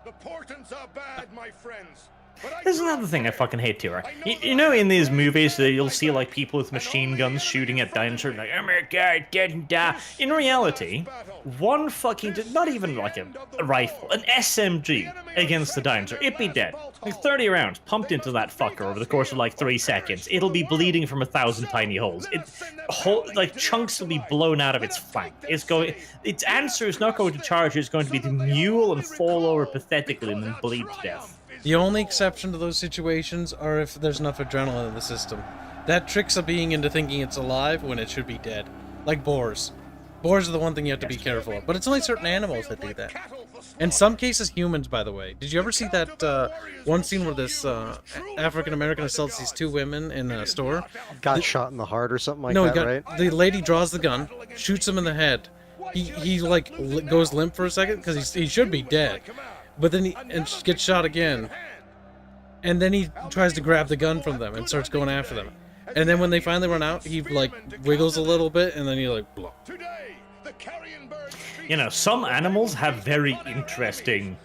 The portents are bad, my friends. But I There's do another not thing I care. fucking hate too, right? I know You know in these movies that you'll see like people with machine guns shooting at dinosaurs like, oh my god, didn't die. In reality, one fucking, not even like a rifle, an SMG against the dinosaur, it'd be dead. Like 30 rounds pumped into that fucker over the course of like 3 seconds. It'll be bleeding from 1,000 tiny holes. Like chunks will be blown out of its flank. Its answer is not going to charge, it's going to be to mule and fall over pathetically and then bleed to death. The only exception to those situations are if there's enough adrenaline in the system. That tricks a being into thinking it's alive when it should be dead. Like boars. Boars are the one thing you have to be careful of. But it's only certain animals that do that. In some cases, humans, by the way. Did you ever see that one scene where this African-American assaults these 2 women in a store? Got shot in the heart or something like No, that, right? the lady draws the gun, shoots him in the head. He like goes limp for a second because he should be dead. But then he gets shot again, and then he tries to grab the gun from them and starts going after them. And then when they finally run out, he like wiggles a little bit, and then he like blah. You know, some animals have very interesting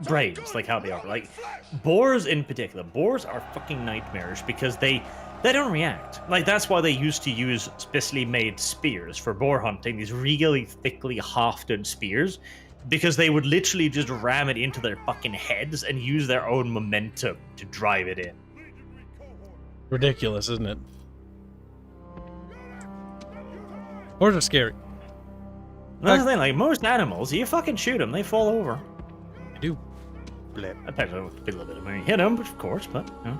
brains, like how they are. Like boars in particular, boars are fucking nightmarish because they don't react. Like that's why they used to use specially made spears for boar hunting. These really thickly hafted spears. Because they would literally just ram it into their fucking heads and use their own momentum to drive it in. Ridiculous, isn't it? Boars are scary. Another thing, like most animals, you fucking shoot them, they fall over. I do. Blip. Depends on a little bit of money. Hit them, of course, but you know.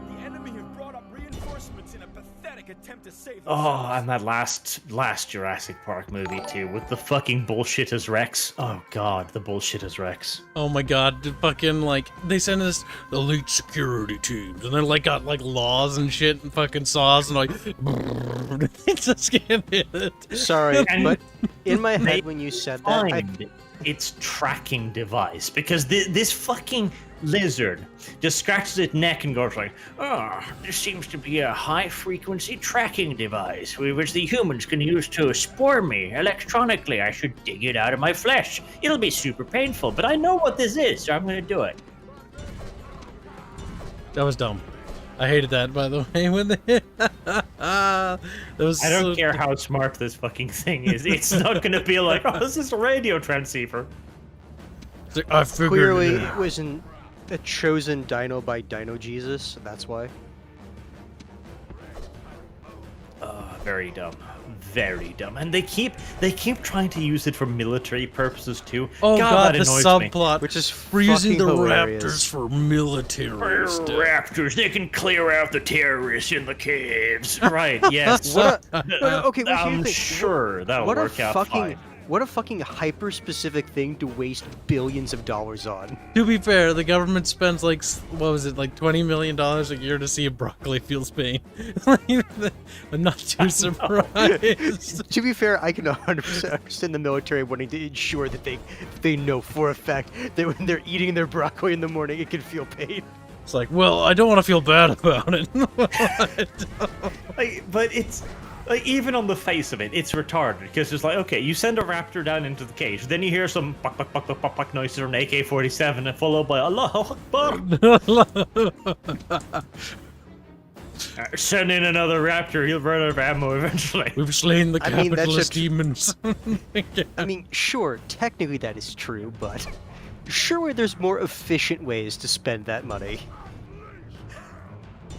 The enemy have brought up reinforcements in a pathetic attempt to save Oh, and that last Jurassic Park movie too, with the fucking bullshitters Rex. Oh god, the bullshitters Rex. Oh my god, the fucking like they send us elite security teams, and they're like got like laws and shit and fucking saws and like they just can't hit it. Sorry, And but in my they head when you said that, I, Find its tracking device because this fucking lizard just scratches its neck and goes like, oh, there seems to be a high-frequency tracking device which the humans can use to spore me electronically. I should dig it out of my flesh. It'll be super painful, but I know what this is, so I'm going to do it. That was dumb. I hated that, by the way. When they that was I don't so care how smart this fucking thing is. It's not going to be like, oh, this is a radio transceiver. I figured clearly it it out. wasn't a chosen dino by Dino Jesus, that's why. Very dumb. Very dumb. And they keep trying to use it for military purposes too. Oh god, that the annoys me. subplot, Which is freezing the fucking hilarious. raptors for military stuff. Raptors, they can clear out the terrorists in the caves. Right, yes. What a, okay, well, I'm here's the thing. sure that'll What a work out fucking fine. What a fucking hyper-specific thing to waste billions of dollars on. To be fair, the government spends like, what was it, like $20 million a year to see a broccoli feels pain. I'm not too surprised. To be fair, I can 100% understand the military wanting to ensure that they know for a fact that when they're eating their broccoli in the morning, it can feel pain. It's like, well, I don't want to feel bad about it. But it's like, even on the face of it, it's retarded because it's like, okay, you send a raptor down into the cage, then you hear some buck buck buck buck buck buck noises from an AK-47, and followed by Allahu Akbar. Send in another raptor, he'll run out of ammo eventually. We've slain the I mean, that's capitalist a- demons. I mean, sure, technically that is true, but surely there's more efficient ways to spend that money.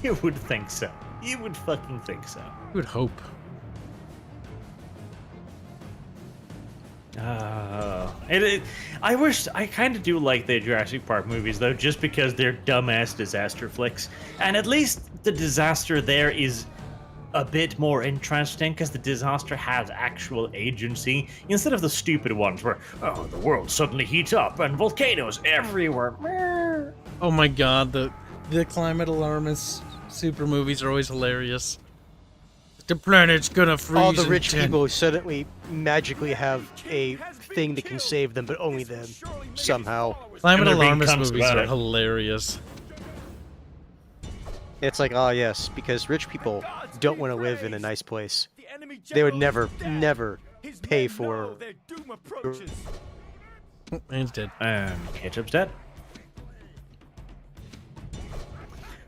You would think so. You would fucking think so. You would hope. I kind of do like the Jurassic Park movies though, just because they're dumbass disaster flicks, and at least the disaster there is a bit more interesting because the disaster has actual agency instead of the stupid ones where the world suddenly heats up and volcanoes everywhere. Oh my god, the climate alarmist super movies are always hilarious. The planet's gonna freeze. All the in rich 10 people suddenly magically have a thing that can save them, but only them, somehow. Climate And they're being alarmist cunts movies about are it. hilarious. It's like, ah, yes, because rich people don't want to live in a nice place. They would never pay for... Their doom approaches. And he's dead. Ketchup's dead.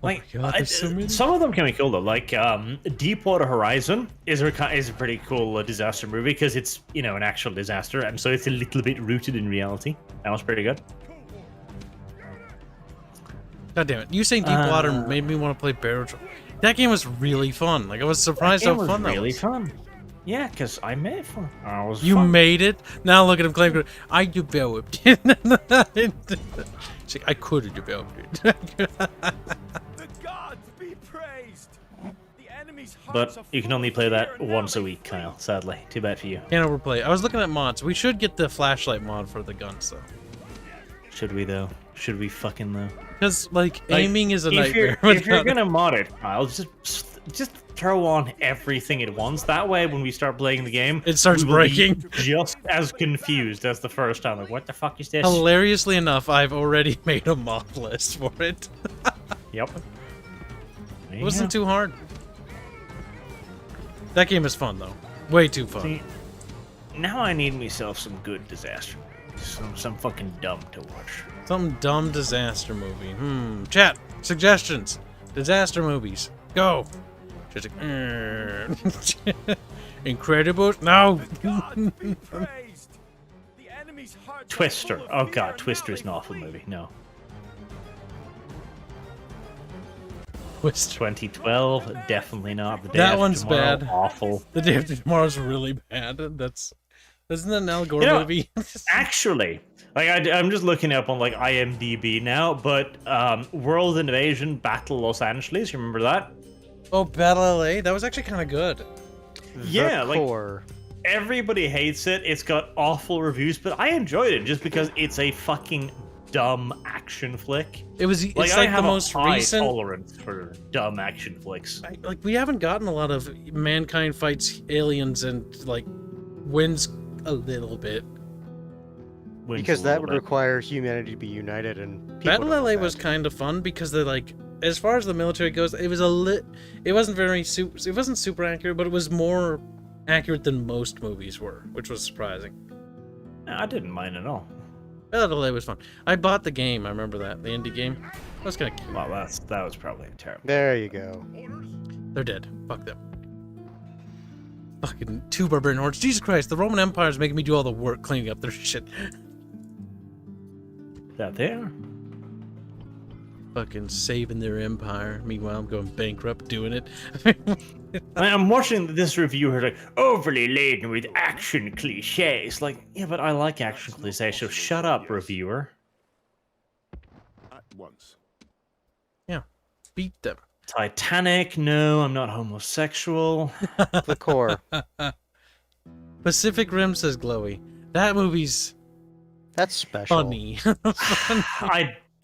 Like, Oh my God, there's so many. some of them can be cool though. Like, Deepwater Horizon is a pretty cool disaster movie because it's, you know, an actual disaster, and so it's a little bit rooted in reality. That was pretty good. God damn it! You saying Deepwater made me want to play Barrel Troll. That game was really fun. Like I was surprised how fun that really was. fun. Yeah, because I made it fun. I was You fun. made it. Now look at him claiming I developed it. She's like, I could have developed it. The gods be praised. The enemy's hearts But are you can full only of play fear that and once a now week, they Kyle. Sadly, too bad for you. Can't overplay. I was looking at mods. We should get the flashlight mod for the guns though. Should we though? Should we fucking though? Because like Like, aiming is a if nightmare. If you're gonna mod it, Kyle, just throw on everything at once. That way, when we start playing the game, It starts we will be breaking. just as confused as the first time. Like, what the fuck is this? Hilariously enough, I've already made a mod list for it. Yep. It wasn't too hard. That game is fun though. Way too fun. See, now I need myself some good disaster. Some fucking dumb to watch. Some dumb disaster movie. Chat suggestions. Disaster movies. Go. Just like, Incredibles. No. gods be praised. The enemy's hearts are Twister. full of Oh fear god, and Twister now is an they awful flee. movie. No. Twist. 2012, definitely not. The Day That After one's Tomorrow, bad. Awful. The Day After Tomorrow's really bad. Isn't that an Al Gore You know, movie? Actually, like I'm just looking up on like IMDb now, but World Invasion Battle Los Angeles, you remember that? Oh, Battle LA. That was actually kind of good. Yeah, the like core. everybody hates it. It's got awful reviews, but I enjoyed it just because it's a fucking dumb action flick. It's Like, I like have the a most high recent. tolerance for dumb action flicks. Like we haven't gotten a lot of mankind fights aliens and like wins a little bit. Wins Because a that little would bit. require humanity to be united, and people Battle don't LA want was that. kind of fun because they're like, as far as the military goes, it was it wasn't it wasn't super accurate, but it was more accurate than most movies were, which was surprising. No, I didn't mind at all. Battle LA was fun. I bought the game. I remember that the indie game. That was kind of cute. Well, that was probably terrible. There you go. They're dead. Fuck them. Fucking 2 barbarian hordes. Jesus Christ, the Roman Empire is making me do all the work cleaning up their shit. That there. Fucking saving their empire. Meanwhile, I'm going bankrupt doing it. I'm watching this review here, like overly laden with action cliches. Like, yeah, but I like action cliches, so shut up, reviewer. At once. Yeah, beat them. Titanic, no, I'm not homosexual. The core. Pacific Rim, says Glowy. That movie's That's special. funny.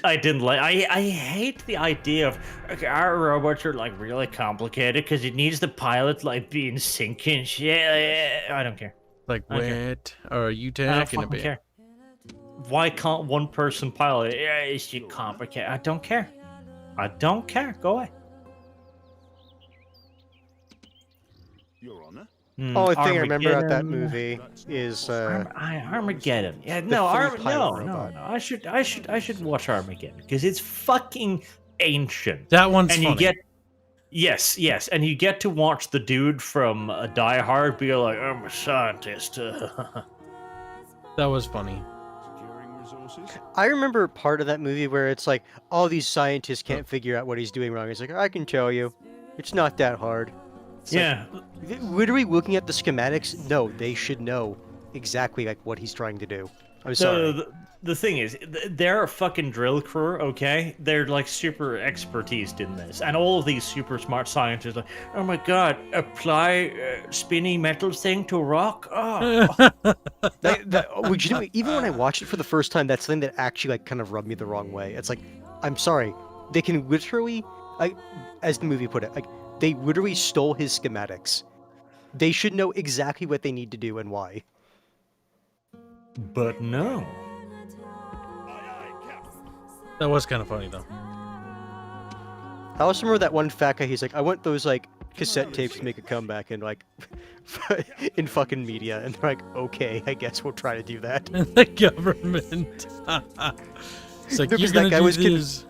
I didn't like. I hate the idea of okay, our robots are like really complicated because it needs the pilot like being sinking shit. I don't care. Like, Okay. what are you I don't talking fucking about? care. Why can't one person pilot? Yeah, it's too complicated. I don't care. I don't care. Go away. Your Honor. Only thing I remember about that Armageddon. movie is Armageddon. Yeah, the no, free pilot no. robot. I should watch Armageddon because it's fucking ancient. That one's And funny. you get yes, and you get to watch the dude from Die Hard be like, "I'm a scientist." That was funny. Securing resources. I remember part of that movie where it's like all these scientists can't figure out what he's doing wrong. It's like I can tell you, it's not that hard. It's like, Yeah, literally looking at the schematics, no, they should know exactly like what he's trying to do. I'm sorry. the thing is, they're a fucking drill crew, okay? They're like super expertised in this, and all of these super smart scientists are like, oh my god, apply spinny metal thing to rock. Oh, Even when I watched it for the first time, that's something that actually like kind of rubbed me the wrong way. It's like, I'm sorry, they can literally, like, as the movie put it, like they literally stole his schematics. They should know exactly what they need to do and why. but no. That was kind of funny, though. I also remember that one fat guy. He's like, I want those like cassette tapes to make a comeback in like in fucking media, and they're like, okay, I guess we'll try to do that. The government. It's like, No, you're 'cause that gonna guy do was this.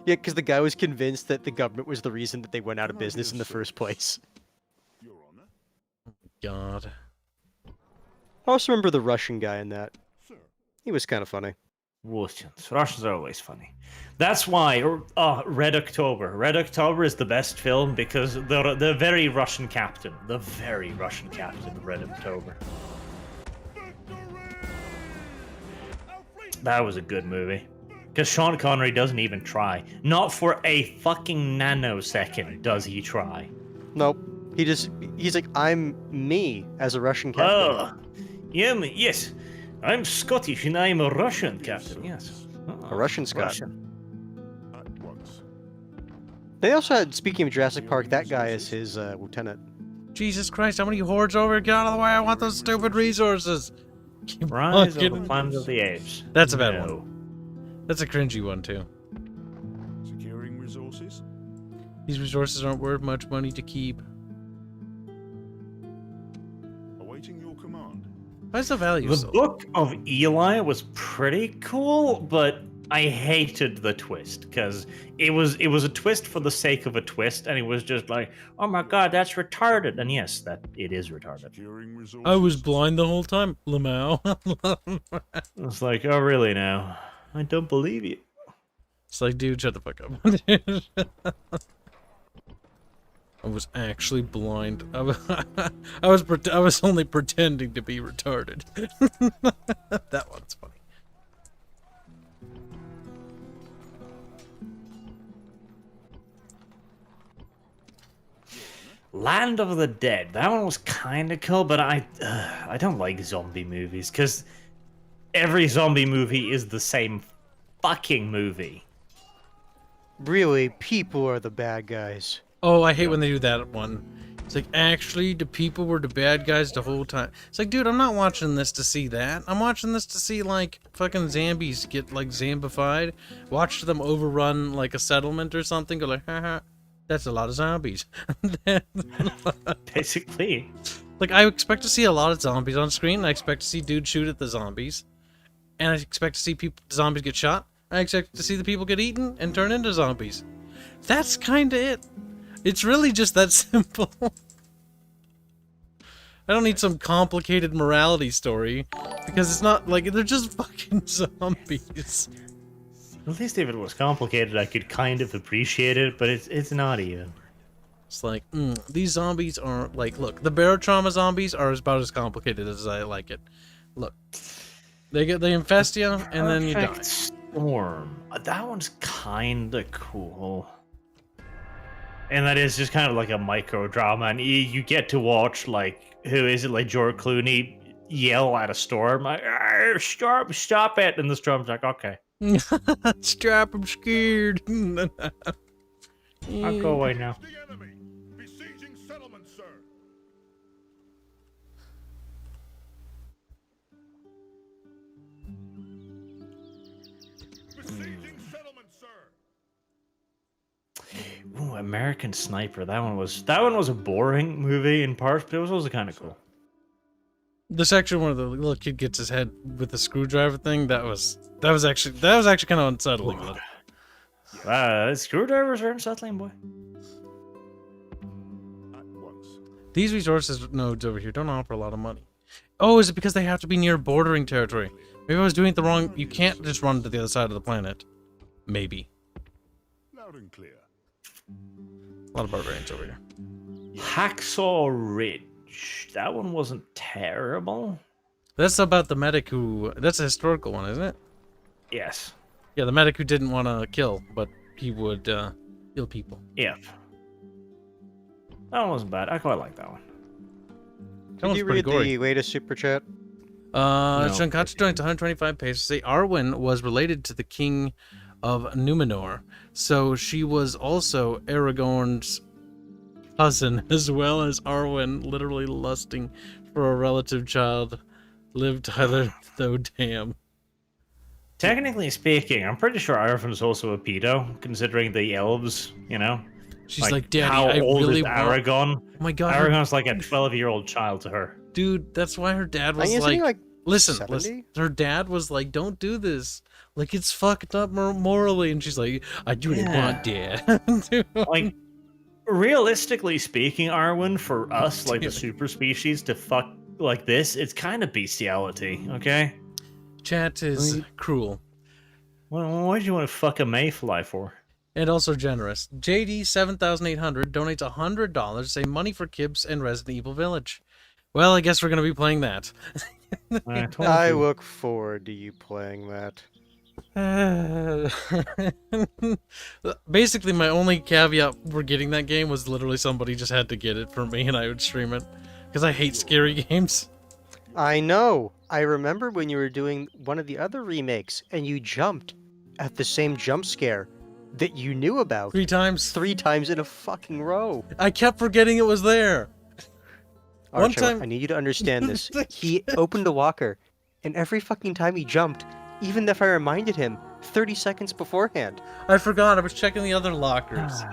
Yeah, because the guy was convinced that the government was the reason that they went out of business in the first place. Your Honor. God. I also remember the Russian guy in that. Sir. He was kind of funny. Russians are always funny. That's why Red October. Red October is the best film because the very Russian captain. The very Russian captain of Red October. That was a good movie. Because Sean Connery doesn't even try. Not for a fucking nanosecond does he try. Nope. He's like, I'm me as a Russian captain. Oh, yeah, yes. I'm Scottish and I'm a Russian captain. Yes. A Russian Scot. Russian. At once. They also had, speaking of Jurassic Park, that guy is his lieutenant. Jesus Christ, how many hordes over? Get out of the way, I want those stupid resources. Keep Rise of fucking- the Planet of the Apes. That's a bad No. one. That's a cringy one, too. Securing resources. These resources aren't worth much money to keep. Awaiting your command. Why's the value The so low? Book of Eli was pretty cool, but I hated the twist because it was a twist for the sake of a twist, and it was just like, oh my god, that's retarded. And yes, that it is retarded. Securing resources. I was blind the whole time, Lamau. It's like, oh really now? I don't believe you. It's like, dude, shut the fuck up. I was actually blind. I was only pretending to be retarded. That one's funny. Land of the Dead. That one was kind of cool, but I don't like zombie movies because every zombie movie is the same fucking movie. Really, people are the bad guys. Oh, I hate when they do that one. It's like, actually, the people were the bad guys the whole time. It's like, dude, I'm not watching this to see that. I'm watching this to see, like, fucking zombies get, like, zombified. Watch them overrun, like, a settlement or something. Go like, haha, that's a lot of zombies. Basically. Like, I expect to see a lot of zombies on screen. I expect to see dudes shoot at the zombies. And I expect to see zombies get shot. I expect to see the people get eaten and turn into zombies. That's kind of it. It's really just that simple. I don't need some complicated morality story. Because it's not, like, they're just fucking zombies. At least if it was complicated, I could kind of appreciate it, but it's not even. It's like, these zombies are, like, look, the barotrauma zombies are about as complicated as I like it. Look, they infest you, and then you die. Perfect Storm. That one's kind of cool. And that is just kind of like a micro drama, and you get to watch like who is it, like George Clooney yell at a storm, like stop it, and the storm's like, okay, Strap, I'm scared. I'll go away now. The enemy. Besieging settlement, sir. Besieging settlement, sir. Ooh, American Sniper. That one was a boring movie in parts, but it was also kind of cool. The section where the little kid gets his head with the screwdriver thing, that was actually kind of unsettling. Screwdrivers are unsettling, boy. At once. These resources nodes over here don't offer a lot of money. Oh, is it because they have to be near bordering territory? Maybe I was doing it the wrong. You can't just run to the other side of the planet. Maybe. Loud and clear. A lot of barbarians over here. Hacksaw Ridge. That one wasn't terrible. That's about the medic who. That's a historical one, isn't it? Yes. Yeah, the medic who didn't want to kill, but he would kill people. Yep. That one wasn't bad. I quite like that one. That Did one's you pretty read gory. the latest super chat? Shunkatsu joins 125 pesos. Say Arwen was related to the king of Numenor, so she was also Aragorn's cousin, as well as Arwen literally lusting for a relative child. Liv Tyler, though, damn. Technically speaking, I'm pretty sure Arven's also a pedo, considering the elves, you know? She's like, Daddy, how I old really is want... Aragon? Oh my god, Aragon's like a 12-year-old child to her. dude, that's why her dad was Isn't he like listen, 70? listen. Her dad was like, don't do this. Like, it's fucked up morally. And she's like, I do what I want, Dad. Like, realistically speaking, Arwen, for us, like the Damn it. super species, to fuck like this, it's kind of bestiality, okay? Chat is cruel. Well, why do you want to fuck a mayfly for? And also generous. JD7800 donates $100 to say money for Kibs and Resident Evil Village. Well, I guess we're going to be playing that. I look forward to you playing that. Basically, my only caveat for getting that game was literally somebody just had to get it for me and I would stream it. Because I hate scary games. I know. I remember when you were doing one of the other remakes and you jumped at the same jump scare that you knew about 3 times. 3 times in a fucking row. I kept forgetting it was there. One Archer, time- I need you to understand this. He opened the locker, and every fucking time he jumped, even if I reminded him 30 seconds beforehand. I forgot. I was checking the other lockers.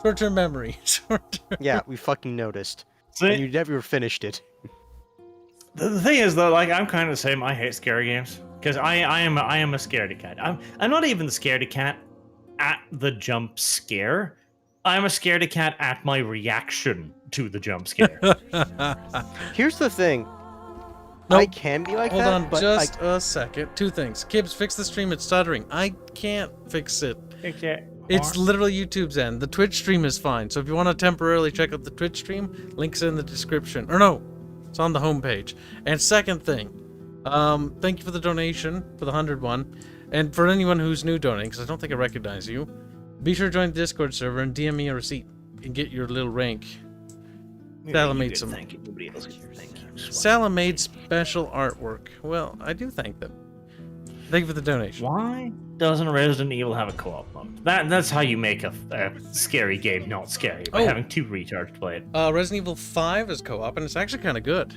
Short-term memory. Short-term. Yeah, we fucking noticed. See? And you never finished it. The thing is, though, like, I'm kind of the same. I hate scary games. Because I am a scaredy cat. I'm not even the scaredy cat at the jump scare. I'm a scaredy cat at my reaction to the jump scare. Here's the thing. Nope. I can be like Hold that, on but just a second. 2 things. Kibs, fix the stream. It's stuttering. I can't fix it. It's literally YouTube's end. The Twitch stream is fine. So if you want to temporarily check out the Twitch stream, links in the description. Or no, it's on the homepage. And second thing, thank you for the donation for the 100 one. And for anyone who's new donating, because I don't think I recognize you, be sure to join the Discord server and DM me a receipt and get your little rank. Salah made some. Thank you. Nobody else can thank you. Salah made special artwork. Well, I do thank them. Thank you for the donation. Why doesn't Resident Evil have a co-op mode? That's how you make a scary game not scary, by Oh. having 2 retards play it. Resident Evil 5 is co-op, and it's actually kind of good.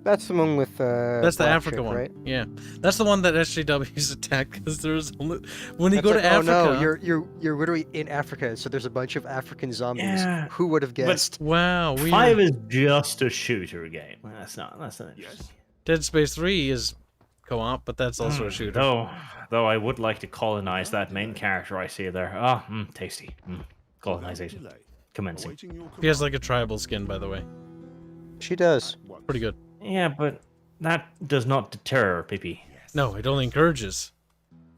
that's the one with That's the Black Africa chick, one. right? Yeah, that's the one that SJW's attacked because there's only when you That's go like, to Africa. Oh no, you're literally in Africa, so there's a bunch of African zombies. Yeah, Who would have guessed? Wow, weird. 5 is just a shooter game. That's not interesting. Dead Space 3 is co-op, but that's also a shooter. Though I would like to colonize that main character I see there. Ah, tasty. Colonization. Commencing. Awaiting your He has like a tribal skin, by the way. She does. command. Pretty good. Yeah, but that does not deter Pippi. No, it only encourages.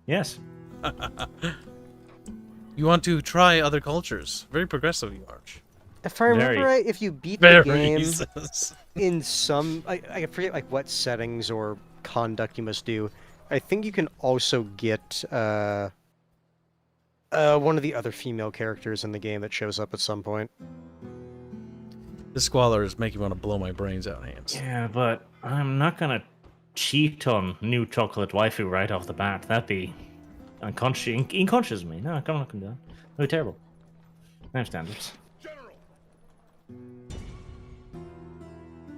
Yes. You want to try other cultures. Very progressive, you Arch. If I remember Very. right, if you beat Very. the game he says. in some, I forget like what settings or conduct you must do. I think you can also get One of the other female characters in the game that shows up at some point. The squalor is making me want to blow my brains out, Hans. Yeah, but I'm not gonna cheat on new chocolate waifu right off the bat. That'd be unconscious of me. No, I'm not gonna do that. That'd be terrible. I have standards. General,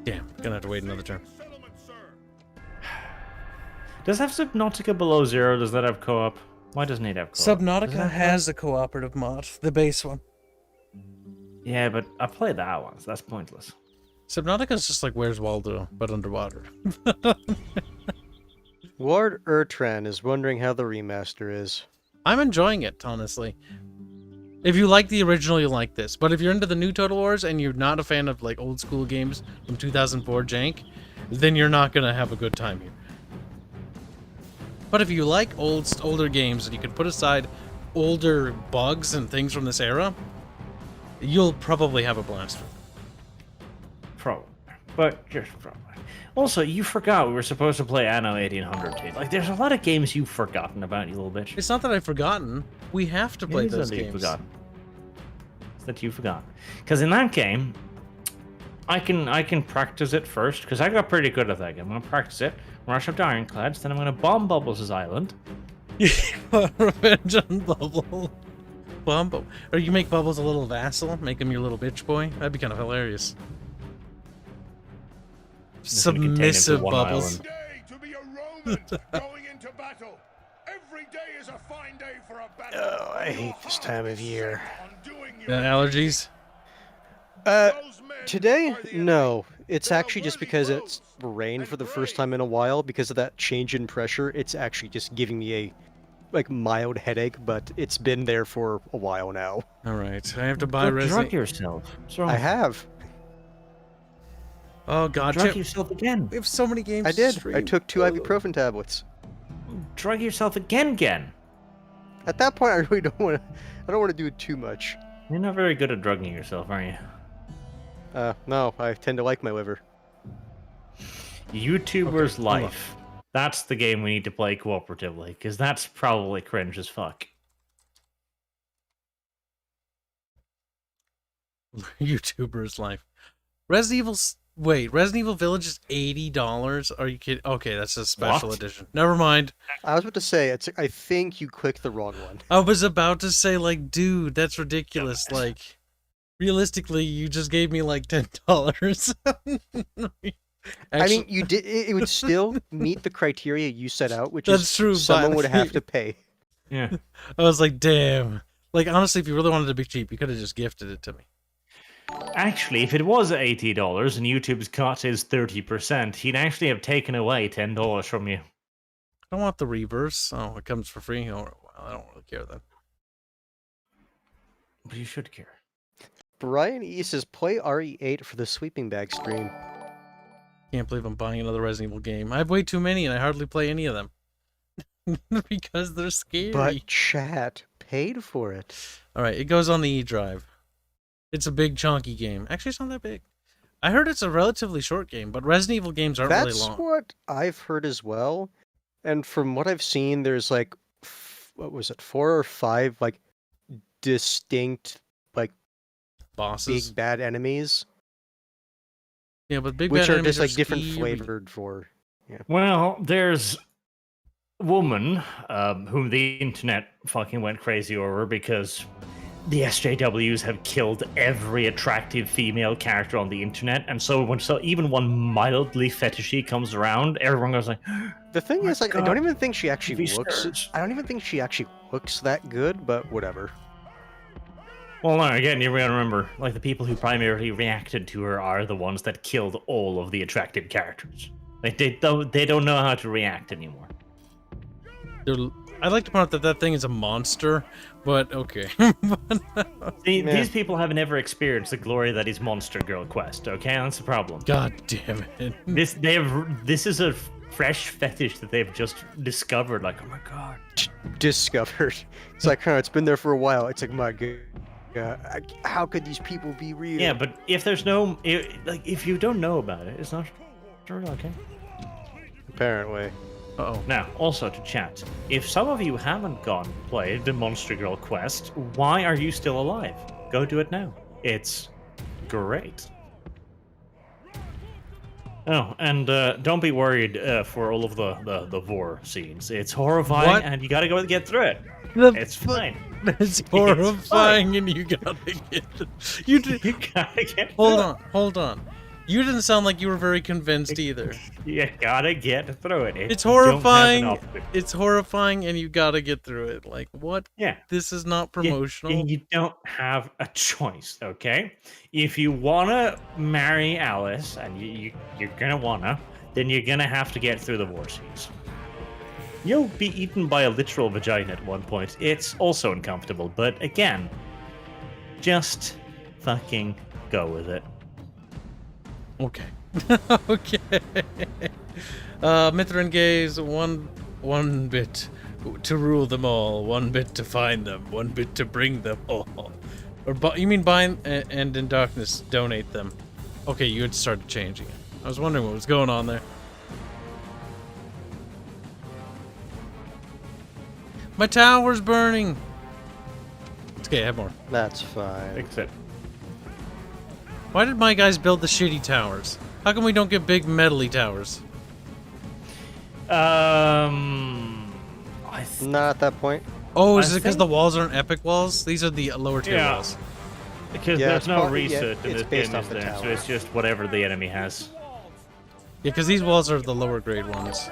Damn, gonna have to wait another turn. settlement, sir. Does have Subnautica below zero? Does that have co-op? Why doesn't it have co-op? Subnautica has a cooperative mod, the base one. Yeah, but I played that one, so that's pointless. Subnautica is just like Where's Waldo, but underwater. Lord Ertran is wondering how the remaster is. I'm enjoying it, honestly. If you like the original, you'll like this. But if you're into the new Total Wars and you're not a fan of like old school games from 2004 jank, then you're not gonna have a good time here. But if you like older games and you can put aside older bugs and things from this era, you'll probably have a blast with it. Probably. But just probably. Also, you forgot we were supposed to play Anno 1800 too. Like, there's a lot of games you've forgotten about, you little bitch. It's not that I've forgotten. We have to play It is those that you've games. forgotten. It's that you forgot. Because in that game, I can practice it first, because I got pretty good at that game. I'm going to practice it, rush up to Ironclads, then I'm going to bomb Bubbles' island. Revenge on Bubble. Bumble. Or you make Bubbles a little vassal, make him your little bitch boy. That'd be kind of hilarious. This would contain him to Submissive one Bubbles. island. Day to be a Roman going into battle. Every day is a fine day for a battle. Oh, I hate this time of year. On doing your Allergies? Those men Today? are the No. It's They are actually just worthy because foes it's rained and for the first brave. time in a while. Because of that change in pressure, it's actually just giving me a mild headache, but it's been there for a while now. Alright, I have to buy Drug Resident... yourself. What's wrong? I have. Oh god, Drug Chip. yourself again. We have so many games I to did. I stream. took 2 ibuprofen tablets. Drug yourself again. At that point, I really don't want to. I don't want to do too much. You're not very good at drugging yourself, are you? No, I tend to like my liver. YouTuber's hold on. Life. That's the game we need to play cooperatively, because that's probably cringe as fuck. YouTuber's life. Resident Evil... Wait, Resident Evil Village is $80? Are you kidding? Okay, that's a special What? edition. Never mind. I was about to say, I think you clicked the wrong one. I was about to say, like, dude, that's ridiculous. Like, realistically, you just gave me, like, $10. I mean, you did. It would still meet the criteria you set out, which That's is true, someone but- would have to pay. Yeah. I was like, damn. Like, honestly, if you really wanted to be cheap, you could have just gifted it to me. Actually, if it was $80 and YouTube's cut is 30%, he'd actually have taken away $10 from you. I don't want the reverse. Oh, it comes for free? Oh, well, I don't really care then. But you should care. Brian E says, play RE8 for the sweeping bag stream. Can't believe I'm buying another Resident Evil game. I have way too many and I hardly play any of them. Because they're scary. But chat paid for it. Alright, it goes on the E drive. It's a big chunky game. Actually, it's not that big. I heard it's a relatively short game, but Resident Evil games aren't That's really long. what I've heard as well. And from what I've seen, there's like, what was it, 4 or 5 like distinct Bosses. big bad enemies, Yeah, but big which bad are enemies just like different scary. flavored for. Well, there's a woman whom the internet fucking went crazy over because the SJWs have killed every attractive female character on the internet, and so even one mildly fetishy comes around, everyone goes like, The thing my is, like, I God. don't even think she actually These looks. nerds. I don't even think she actually looks that good, but whatever. well, no, again, you gotta remember, like, the people who primarily reacted to her are the ones that killed all of the attractive characters. Like, they don't know how to react anymore. I'd like to point out that that thing is a monster, but okay. These people have never experienced the glory that is Monster Girl Quest, okay? That's the problem. God damn it. This is a fresh fetish that they've just discovered, like, oh my god. Discovered. It's like, it's been there for a while. It's like, my god, how could these people be real? Yeah, but if there's no, if you don't know about it, it's not sure, okay? Apparently. Uh-oh. Now, also to chat, if some of you haven't gone and played the Monster Girl quest, why are you still alive? Go do it now. It's great. Oh, and don't be worried for all of the vor scenes. It's horrifying, What? and you gotta go and get through it. It's fine. It's horrifying, and you gotta get. You did. You gotta get through it. Hold on. You didn't sound like you were very convinced either. You gotta get through it. It's You don't have horrifying. an option. It's horrifying, and you gotta get through it. Like what? Yeah. This is not promotional. You don't have a choice, okay? If you wanna marry Alice, and you're gonna wanna, then you're gonna have to get through the war scenes. You'll be eaten by a literal vagina at one point. It's also uncomfortable, but again, just fucking go with it. Okay. Okay. Mithrin Gaze, one bit to rule them all, one bit to find them, one bit to bring them all. Or you mean bind and in darkness donate them? Okay, you had started changing it. I was wondering what was going on there. My tower's burning. It's okay, I have more. That's fine. Except Why did my guys build the shitty towers? How come we don't get big metally towers? I Not at that point. Oh, is I it because think- the walls aren't epic walls? These are the lower tier Yeah. walls. because Yeah, there's it's no probably- yeah, reset in it's this based game, off is the there? So tower. it's just whatever the enemy has. Yeah, because these walls are the lower grade ones.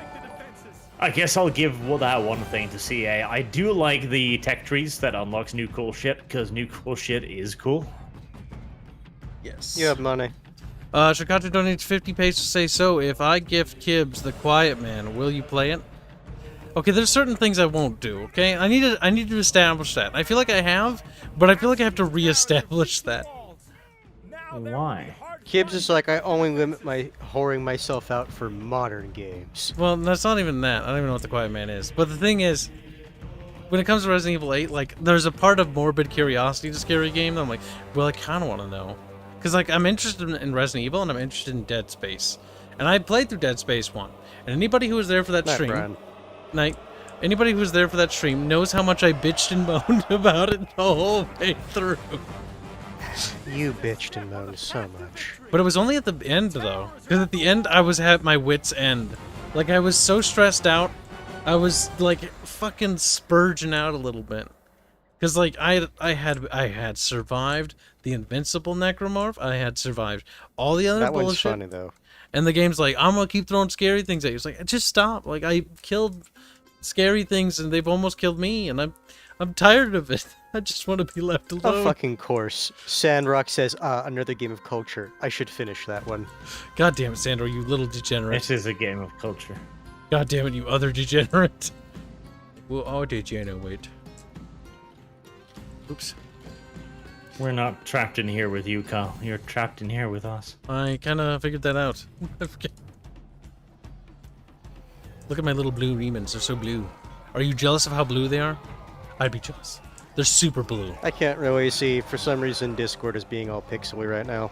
I guess I'll give that one thing to CA. I do like the tech trees that unlocks new cool shit, because new cool shit is cool. Yes. You have money. Shikatu donates 50 pesos to say, so if I gift Kibs the Quiet Man, will you play it? Okay, there's certain things I won't do, okay? I need to establish that. I feel like I have, but I feel like I have to reestablish that. Why? Kibs is like, I only limit my whoring myself out for modern games. Well, that's not even that. I don't even know what the Quiet Man is. But the thing is, when it comes to Resident Evil 8, like, there's a part of morbid curiosity to scary game that I'm like, well, I kind of want to know. Because, like, I'm interested in Resident Evil, and I'm interested in Dead Space. And I played through Dead Space 1. And anybody who was there for that Night, stream... Brian. Night. Anybody who was there for that stream knows how much I bitched and moaned about it the whole way through. You bitched and moaned so much. But it was only at the end, though. Because at the end, I was at my wit's end. Like, I was so stressed out. I was, like, fucking spurging out a little bit. Because, like, I had survived the Invincible Necromorph. I had survived all the other That one's bullshit. funny, though. And the game's like, I'm gonna keep throwing scary things at you. It's like, just stop. Like, I killed scary things, and they've almost killed me, and I'm tired of it. I just want to be left alone. Of fucking course. Sandrock says, another game of culture. I should finish that one. God damn it, Sandro, you little degenerate. This is a game of culture. God damn it, you other degenerate. Well, all degenerate. Oops. We're not trapped in here with you, Kyle. You're trapped in here with us. I kind of figured that out. I forget. Look at my little blue Remans. They're so blue. Are you jealous of how blue they are? I'd be jealous. They're super blue. I can't really see. For some reason, Discord is being all pixely right now.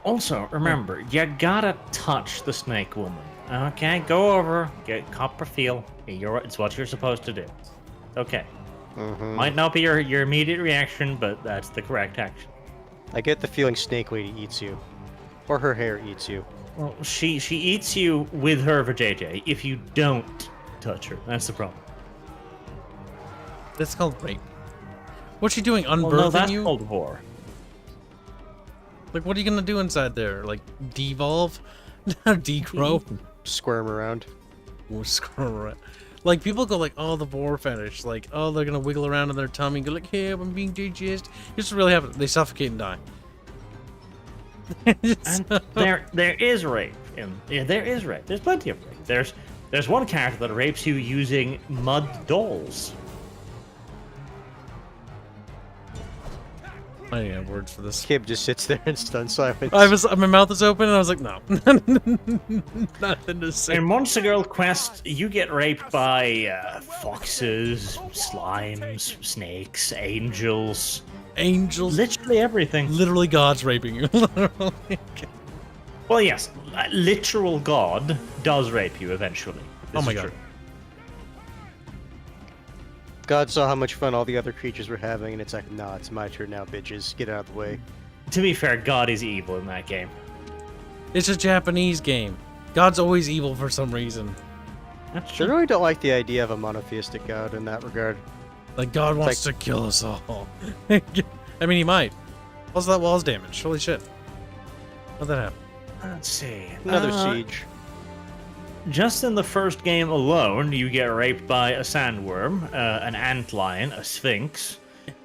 Also, remember, you gotta touch the snake woman. Okay, go over, get copper feel. It's what you're supposed to do. Okay. Might not be your immediate reaction, but that's the correct action. I get the feeling Snake Lady eats you. Or her hair eats you. Well, she eats you with her vajayjay if you don't touch her. That's the problem. That's called rape. What's she doing? Unbirthing Well, no, that's you? called war. Like, what are you gonna do inside there? Like, devolve? Degrow? Squirm around. Or screw around. Like, people go like, oh, the vor fetish. Like, oh, they're gonna wiggle around in their tummy and go like, hey, I'm being digest. This really happens. They suffocate and die. And there is rape. There is rape. There's plenty of rape. There's one character that rapes you using mud dolls. I don't have words for this. Kib just sits there in stunned silence. My mouth is open and I was like, no. Nothing to say. In Monster Girl Quest, you get raped by foxes, slimes, snakes, angels. Angels. Literally everything. Literally God's raping you. Literally. Well, yes, literal God does rape you eventually. Oh This my is god. true. God saw how much fun all the other creatures were having, and it's like, nah, it's my turn now, bitches. Get out of the way. To be fair, God is evil in that game. It's a Japanese game. God's always evil for some reason. That's I true. really don't like the idea of a monotheistic God in that regard. Like, God wants to kill us all. I mean, he might. What's that wall's damage? Holy shit. How'd that happen? Let's see. Another siege. Just in the first game alone, you get raped by a sandworm, an antlion, a sphinx,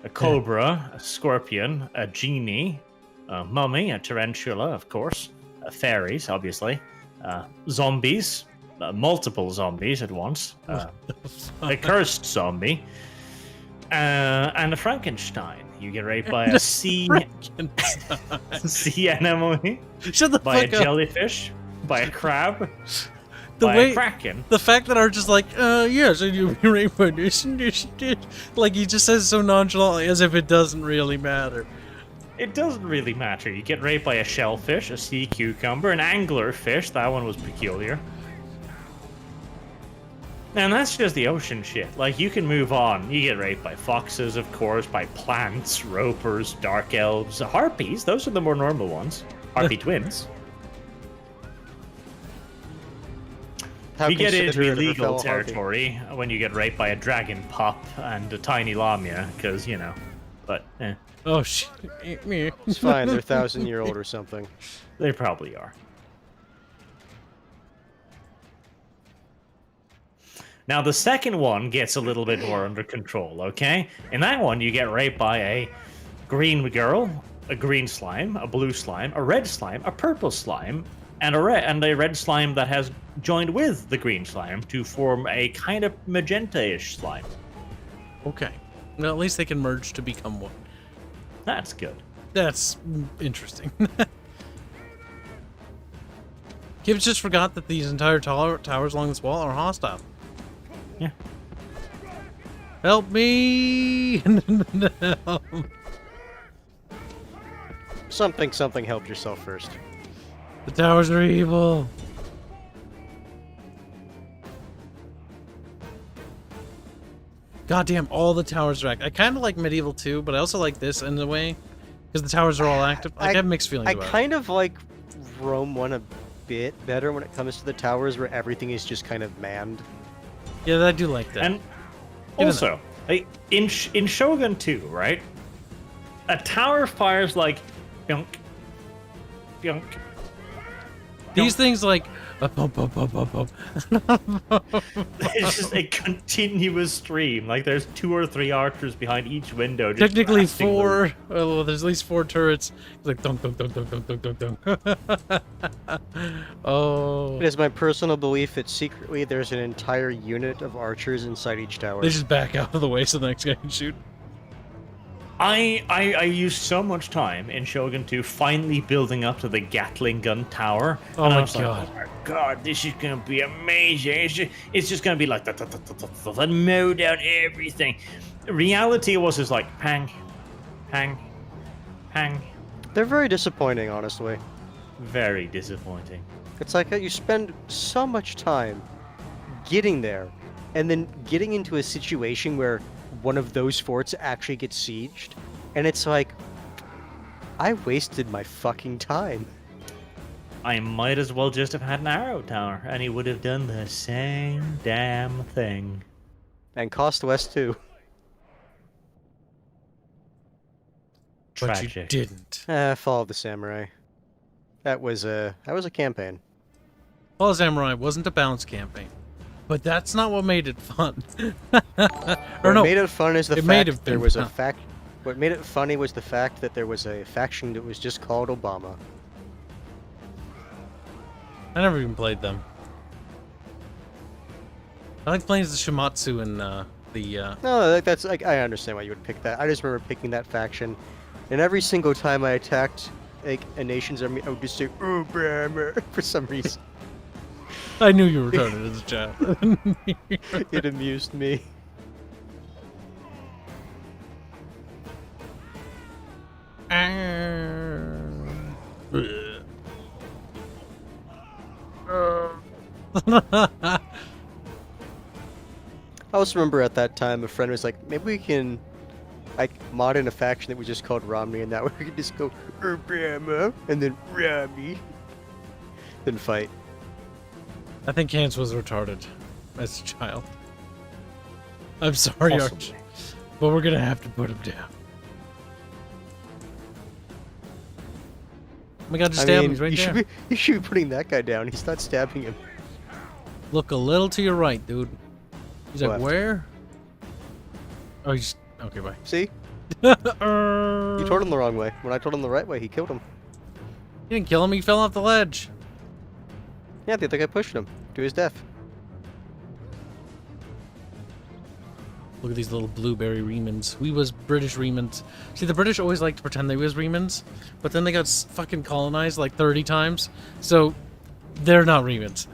a cobra, a scorpion, a genie, a mummy, a tarantula, of course, fairies, obviously, zombies, multiple zombies at once, a cursed zombie, and a Frankenstein. You get raped by a sea anemone, Shut the by a fuck up. jellyfish, by a crab, The by way- a kraken. The fact that Arch is like, yes, I do be raped by this and this and this. Like, he just says so nonchalantly as if it doesn't really matter. It doesn't really matter. You get raped by a shellfish, a sea cucumber, an anglerfish. That one was peculiar. And that's just the ocean shit. Like, you can move on. You get raped by foxes, of course, by plants, ropers, dark elves, harpies. Those are the more normal ones. Harpy twins. How You get into considerate of a illegal fellow harpy. territory when you get raped by a dragon pup and a tiny lamia, because, you know. But, Oh, shit. It's fine, they're 1,000-year-old or something. they probably are. Now, the second one gets a little bit more under control, okay? In that one, you get raped by a green girl, a green slime, a blue slime, a red slime, a purple slime, and a red slime that has joined with the green slime to form a kind of magenta-ish slime. Okay. Well, at least they can merge to become one. That's good. That's interesting. Kibs just forgot that these entire towers along this wall are hostile. Yeah. Help me! No. Something, help yourself first. The towers are evil. Goddamn, all the towers are active. I kind of like Medieval 2, but I also like this in a way, because the towers are all active. Like, I have mixed feelings I about it. kind of like Rome 1 a bit better when it comes to the towers, where everything is just kind of manned. Yeah, I do like that. And Give it also, like, in Shogun 2, right? A tower fires like bunk, bunk. These things like bump, bump, bump, bump, bump. It's just a continuous stream. Like, there's 2 or 3 archers behind each window. Just Technically blasting 4. Well, there's at least 4 turrets. It's like dunk, dunk, dunk, dunk, dunk, dunk, dunk, dunk. Oh. It is my personal belief that secretly there's an entire unit of archers inside each tower. They just back out of the way so the next guy can shoot. I used so much time in Shogun 2 finally building up to the Gatling gun tower. Oh and I my was like, god. oh my god, this is gonna be amazing. It's just gonna be like and mow down everything. Reality was just like pang, pang, pang. They're very disappointing, honestly. Very disappointing. It's like you spend so much time getting there, and then getting into a situation where one of those forts actually gets sieged, and it's like, I wasted my fucking time. I might as well just have had an arrow tower, and he would have done the same damn thing. And cost less too. But you Tragic. didn't. Fall of the Samurai. That was a campaign. Well, Samurai wasn't a balance campaign. But that's not what made it fun. What made it fun is the it made fact it there been was a fun. fact. What made it funny was the fact that there was a faction that was just called Obama. I never even played them. I like playing as the Shimatsu and the. No, that's like, I understand why you would pick that. I just remember picking that faction, and every single time I attacked like a nation's army, I would just say Obama for some reason. I knew you were retarded as a child. It amused me. I also remember at that time a friend was like, maybe we can like mod in a faction that we just called Romney, and that way we could just go Obama and then Romney, then fight. I think Hans was retarded as a child. I'm sorry, Possibly. Arch, but we're gonna have to put him down. Oh my god, just stab him, he's right there. You should be putting that guy down. He's not stabbing him. Look a little to your right, dude. He's like, Left. where? Oh, he's... Okay, bye. See? You told him the wrong way. When I told him the right way, he killed him. He didn't kill him, he fell off the ledge. Yeah, the other guy pushed him to his death. Look at these little blueberry Remans. We was British Remans. See, the British always like to pretend they was Remans, but then they got fucking colonized like 30 times, so they're not Remans.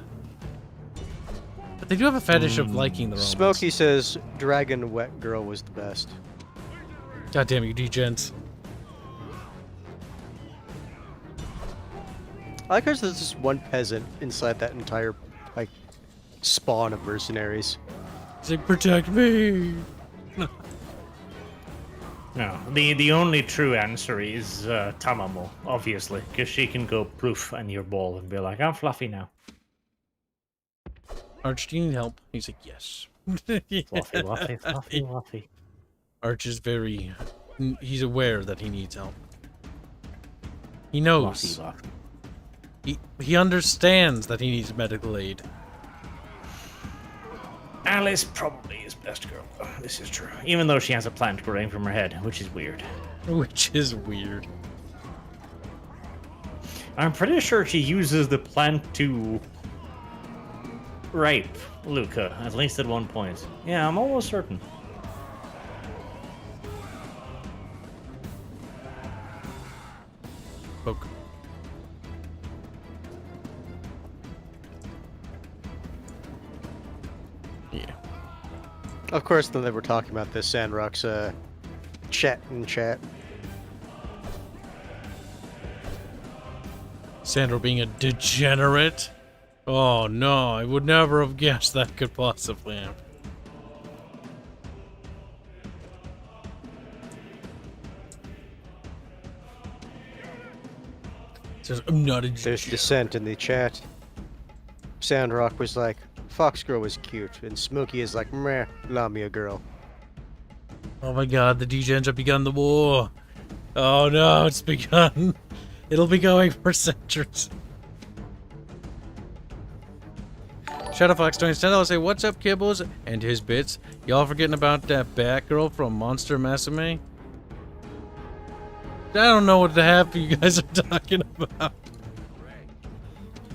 But they do have a fetish of liking the Romans. Smokey says Dragon Wet Girl was the best. God damn you, degens. I like how there's just one peasant inside that entire, like, spawn of mercenaries. He's like, protect me! No, the only true answer is Tamamo, obviously, because she can go proof on your ball and be like, I'm fluffy now. Arch, do you need help? He's like, yes. Fluffy, fluffy, fluffy, fluffy. Arch is very... He's aware that he needs help. He knows. Fluffy, fluffy. He understands that he needs medical aid. Alice probably is best girl. This is true. Even though she has a plant growing from her head, which is weird. Which is weird. I'm pretty sure she uses the plant to rape Luca, at least at one point. Yeah, I'm almost certain. Poke. Yeah. Of course, then they were talking about this Sandrock's chat and chat. Sandro being a degenerate? Oh no, I would never have guessed that could possibly happen. Says, I'm not a There's degenerate. dissent in the chat. Sandrock was like, Fox Girl was cute, and Smokey is like, meh, Lamia girl. Oh my god, the degens have begun the war. Oh no, it's begun. It'll be going for centuries. Shadowfox 2010, I'll say, what's up, Kibbles? And his bits. Y'all forgetting about that Batgirl from Monster Massacre? I don't know what the half of you guys are talking about.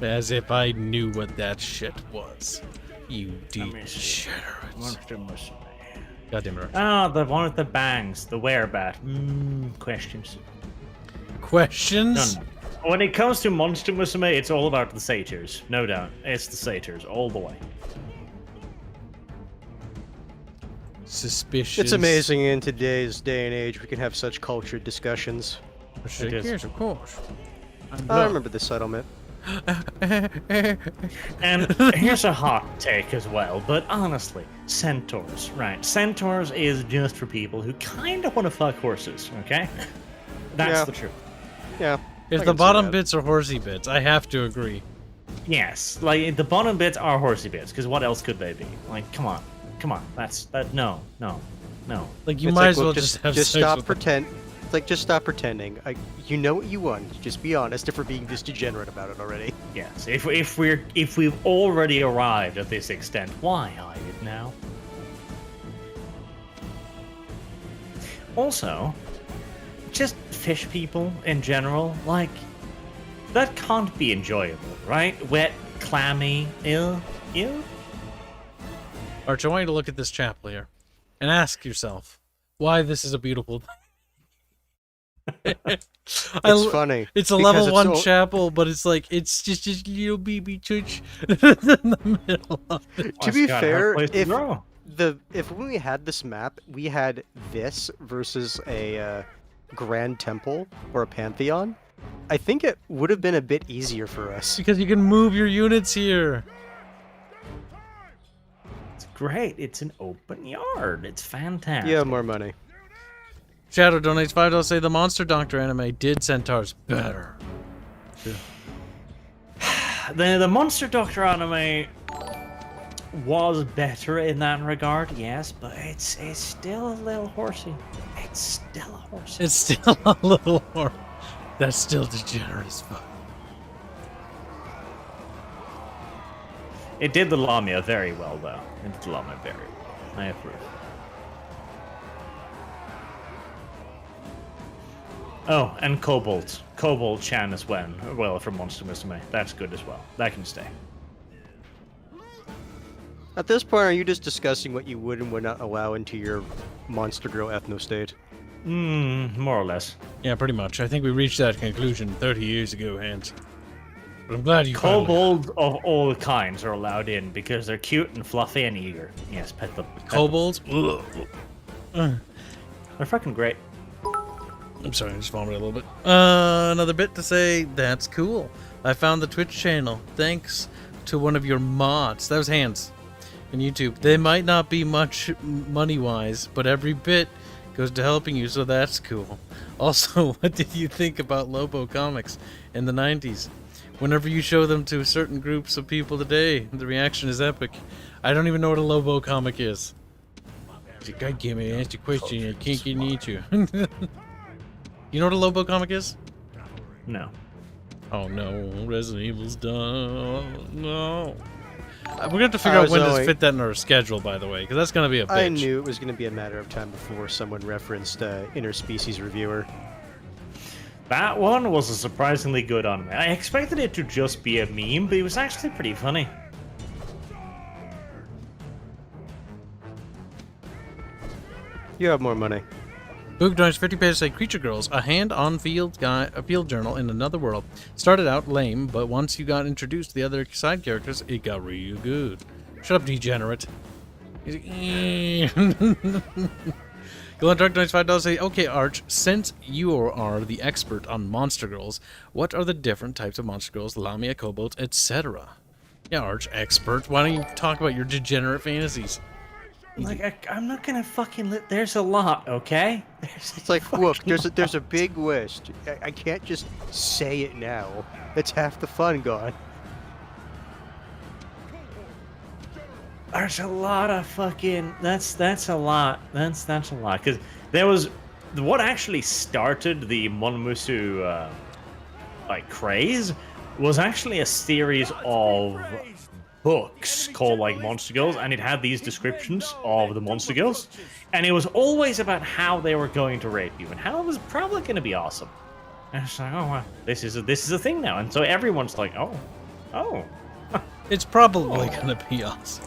As if I knew what that shit was. You degenerates. God damn it. Ah, the one with the bangs, the werebat. Questions. Questions? None. When it comes to Monster Musume, it's all about the satyrs. No doubt. It's the satyrs, all the way. Suspicious. It's amazing in today's day and age we can have such cultured discussions. Shake It is. ears, of course. I remember the settlement. And here's a hot take as well, but honestly, centaurs, right? Centaurs is just for people who kind of want to fuck horses, okay? That's Yeah. the truth. Yeah. If I the can see bottom that. bits are horsey bits, I have to agree. Yes, like the bottom bits are horsey bits, because what else could they be? Like, come on, no. Like, you It's might like, as well look, just have just sex stop with them. pretend. It's like, just stop pretending. You know what you want. Just be honest if we're being this degenerate about it already. Yes, if we've already arrived at this extent, why hide it now? Also, just fish people in general, like, that can't be enjoyable, right? Wet, clammy, ew. Arch, I want you to look at this chapel here and ask yourself why this is a beautiful thing. It's funny. It's a because level it's 1 so- chapel, but it's like, it's just a little baby church in the middle of it. To be It's got her fair, place to grow. if when we had this map, we had this versus a grand temple or a pantheon, I think it would have been a bit easier for us. Because you can move your units here. great. It's an open yard. It's fantastic. You have more money. Shadow donates $5 say the Monster Doctor anime did Centaurs better. The Monster Doctor anime was better in that regard, yes, but it's still a little horsey. It's still a horsey. It's still a little more. That's still degenerate as fuck. It did the Lamia very well, though. It did the Lamia very well. I approve. Oh, and Cobalt. Cobalt Chan as well from Monster Musume. That's good as well. That can stay. At this point, are you just discussing what you would and would not allow into your Monster Girl ethno-state? More or less. Yeah, pretty much. I think we reached that conclusion 30 years ago, Hans. But I'm glad you finally- Kobolds of all kinds are allowed in because they're cute and fluffy and eager. Yes, pet them. Pet them. Kobolds? They're fucking great. I'm sorry, I just vomited a little bit. Another bit to say, that's cool. I found the Twitch channel. Thanks to one of your mods. That was Hans. On YouTube. They might not be much money-wise, but every bit goes to helping you, so that's cool. Also, what did you think about Lobo comics in the 90s? Whenever you show them to certain groups of people today, the reaction is epic. I don't even know what a Lobo comic is. God give me ask you a question, I can't get into you. You know what a Lobo comic is? No. Oh no, Resident Evil's done. No. We're gonna have to figure out when to Zoe. fit that in our schedule, by the way, because that's gonna be a bitch. I knew it was going to be a matter of time before someone referenced Interspecies Reviewer. That one was a surprisingly good anime. I expected it to just be a meme, but it was actually pretty funny. You have more money. Boog joins 50 pages say Creature Girls, a hand-on field journal in another world. Started out lame, but once you got introduced to the other side characters, it got real good. Shut up, degenerate. He's like, Go on Dark Knights $5 say, okay, Arch, since you are the expert on Monster Girls, what are the different types of Monster Girls, Lamia, Kobolds, etc.? Yeah, Arch, expert. Why don't you talk about your degenerate fantasies? Like, I'm not gonna fucking there's a lot, okay? It's like, look, there's a big list. I can't just say it now. It's half the fun gone. There's a lot of fucking. That's a lot. That's a lot. Because there was what actually started the Monmusu craze was actually a series of books called like Monster Girls, and it had these descriptions of the Monster Girls, and it was always about how they were going to rape you and how it was probably going to be awesome. And it's like, oh wow, this is a thing now, and so everyone's like, oh, It's probably gonna be awesome.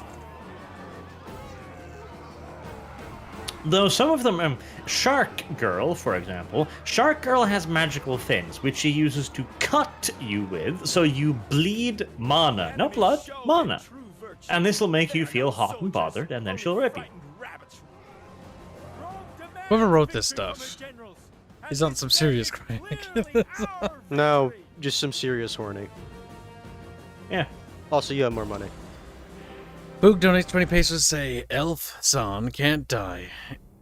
Though some of them, Shark Girl, for example, Shark Girl has magical fins, which she uses to cut you with, so you bleed mana. Not blood, mana. And this will make you feel hot and bothered, and then she'll rip you. Whoever wrote this stuff is on some serious crack. No, just some serious horny. Yeah. Also, you have more money. Boog donates 20 pesos say, Elf-san can't die.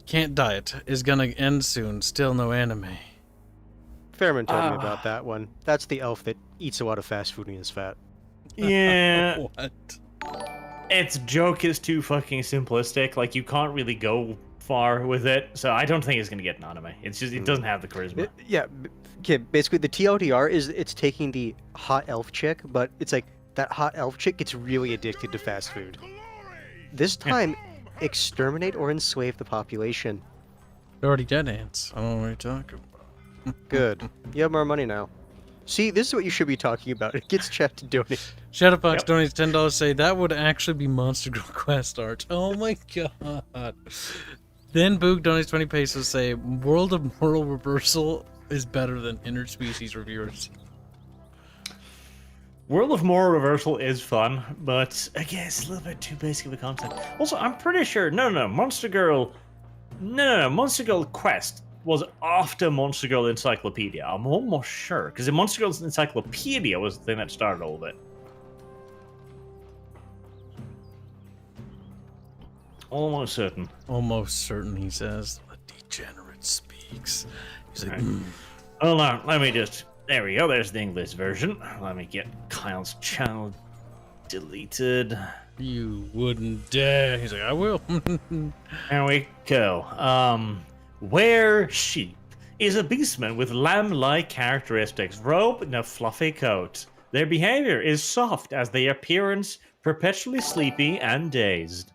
Can't diet. Is gonna end soon. Still no anime. Fairman told me about that one. That's the elf that eats a lot of fast food and is fat. Yeah. What? Its joke is too fucking simplistic. Like, you can't really go far with it, so I don't think it's gonna get an anime. It's just, it doesn't have the charisma. Basically, the TLDR is it's taking the hot elf chick, but it's like that hot elf chick gets really addicted to fast food. This time, exterminate or enslave the population. They're already dead ants. I don't know what you're talking about. Good. You have more money now. See, this is what you should be talking about. It gets chat to donate. Shadowfox donates $10 say, that would actually be Monster Girl Quest art. Oh my god. Then Boog donates 20 pesos say, World of Moral Reversal is better than Interspecies Reviewers. World of Moral Reversal is fun, but again, it's a little bit too basic of a concept. Also, I'm pretty sure, Monster Girl Quest was after Monster Girl Encyclopedia. I'm almost sure, because the Monster Girl Encyclopedia was the thing that started all of it. Almost certain. Almost certain, he says. The degenerate speaks. He's like, Hold on, let me just... There we go, there's the English version. Let me get Kyle's channel deleted. you wouldn't dare. He's like, I will. There we go. Were sheep is a beastman with lamb-like characteristics, robed in a fluffy coat. Their behavior is soft as their appearance perpetually sleepy and dazed.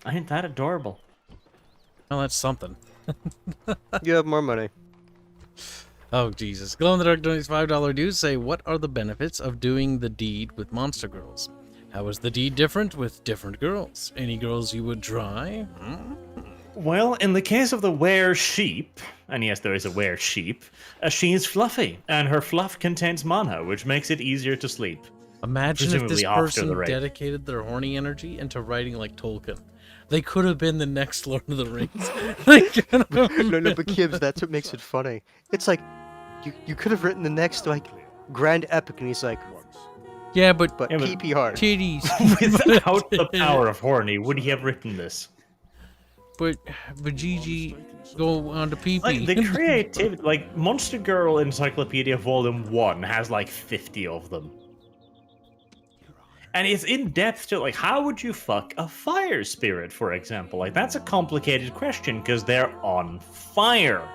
Ain't that adorable? Well, that's something. You have more money. Oh, Jesus. Glow in the Dark donates $5 dues. Say, what are the benefits of doing the deed with monster girls? How is the deed different with different girls? Any girls you would try? Well, in the case of the were sheep, and yes, there is a were sheep, she is fluffy, and her fluff contains mana, which makes it easier to sleep. Imagine if this Presumably after person the raid. dedicated their horny energy into writing like Tolkien. They could have been the next Lord of the Rings. They could have No, but Kibs, that's what makes it funny. It's like, you could have written the next, like, grand epic, and he's like, yeah, but but Yeah, but- PP hard. titties. Without the power of horny, would he have written this? But Gigi go on to PP. Like, the creativity, like, Monster Girl Encyclopedia Volume 1 has like 50 of them. And it's in depth to, like, how would you fuck a fire spirit, for example? Like, that's a complicated question because they're on fire.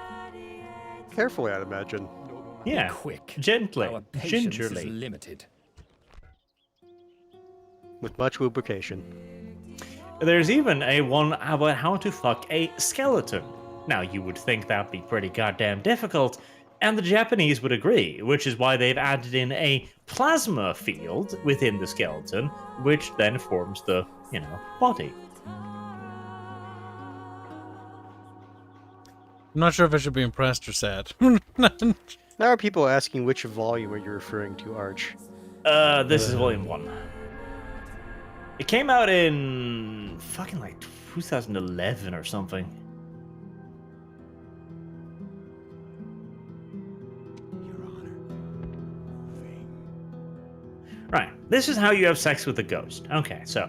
Carefully, I'd imagine. Yeah, Quick. gently, Our patience is gingerly. limited. With much lubrication. There's even a one about how to fuck a skeleton. Now, you would think that'd be pretty goddamn difficult, and the Japanese would agree, which is why they've added in a plasma field within the skeleton, which then forms the, body. I'm not sure if I should be impressed or sad. Now are people asking which volume are you referring to, Arch? This is Volume 1. It came out in fucking like 2011 or something. Your Honor. Right, this is how you have sex with a ghost. Okay, so.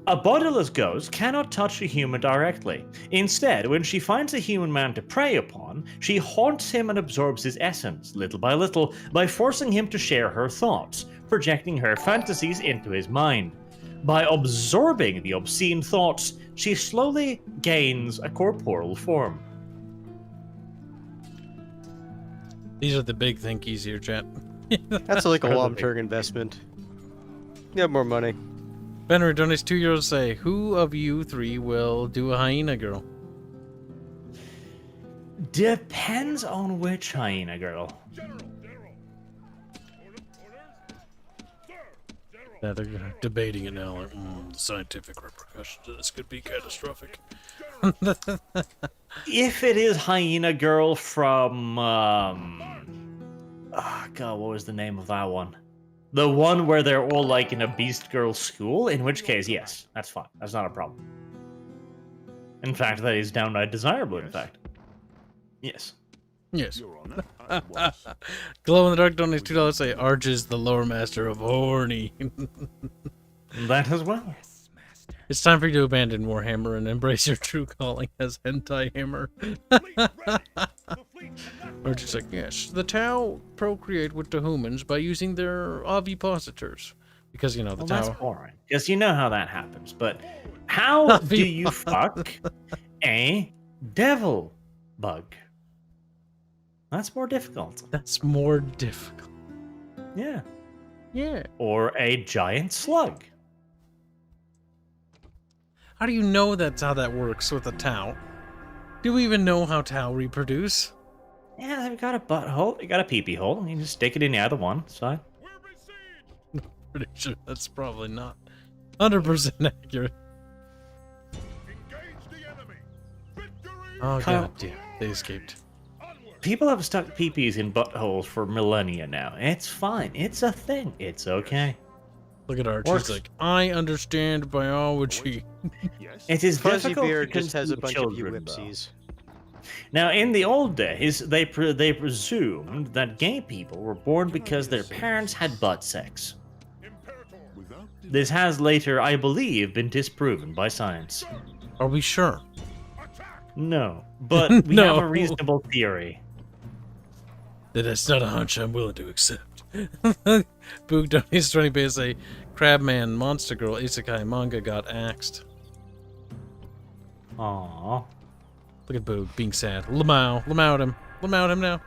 A bodiless ghost cannot touch a human directly. Instead, when she finds a human man to prey upon, she haunts him and absorbs his essence, little by forcing him to share her thoughts, projecting her fantasies into his mind. By absorbing the obscene thoughts, she slowly gains a corporeal form. These are the big thinkies here, chat. That's like a Probably. long-term investment. You have more money. Benner donates €2. Say, who of you three will do a hyena girl? Depends on which hyena girl. Yeah, they're debating it now. Like, the scientific repercussions of this could be catastrophic. If it is hyena girl from, God, what was the name of that one? The one where they're all like in a beast girl school, in which case, yes, that's fine. That's not a problem. In fact, that is downright desirable, in fact. Yes. Yes. Your Honor, I was. Glow in the Dark donates $2. Say, Arch is the lore master of horny. That as well. It's time for you to abandon Warhammer and embrace your true calling as Hentai Hammer. Or just like, yes, the Tau procreate with the humans by using their ovipositors. Because, the Well, Tau... that's boring. Because you know how that happens. But how do you fuck a devil bug? That's more difficult. That's more difficult. Yeah. Yeah. Or a giant slug. How do you know that's how that works with a Tau? Do we even know how Tau reproduce? Yeah, they've got a butthole. They got a pee-pee hole. You can just stick it in the other one. It's fine. Pretty sure that's probably not 100% accurate. Engage the enemy. Victory! Oh, Kyle- god damn. They escaped. People have stuck pee-pees in buttholes for millennia now. It's fine. It's a thing. It's okay. Look at Arch. Works. He's like, I understand biology. Yes. It is Fuzzy difficult Beard to just has a conceive bunch of children, though. ellipses. Now, in the old days, they presumed that gay people were born because their parents had butt sex. Imperator! Without This has later, I believe, been disproven by science. Are we sure? No, but we No. have a reasonable theory. That's not a hunch I'm willing to accept. Boog donates 20 base. A Crabman Monster Girl Isekai manga got axed. Aww. Look at Boog being sad. Lamau him. Lamau him now.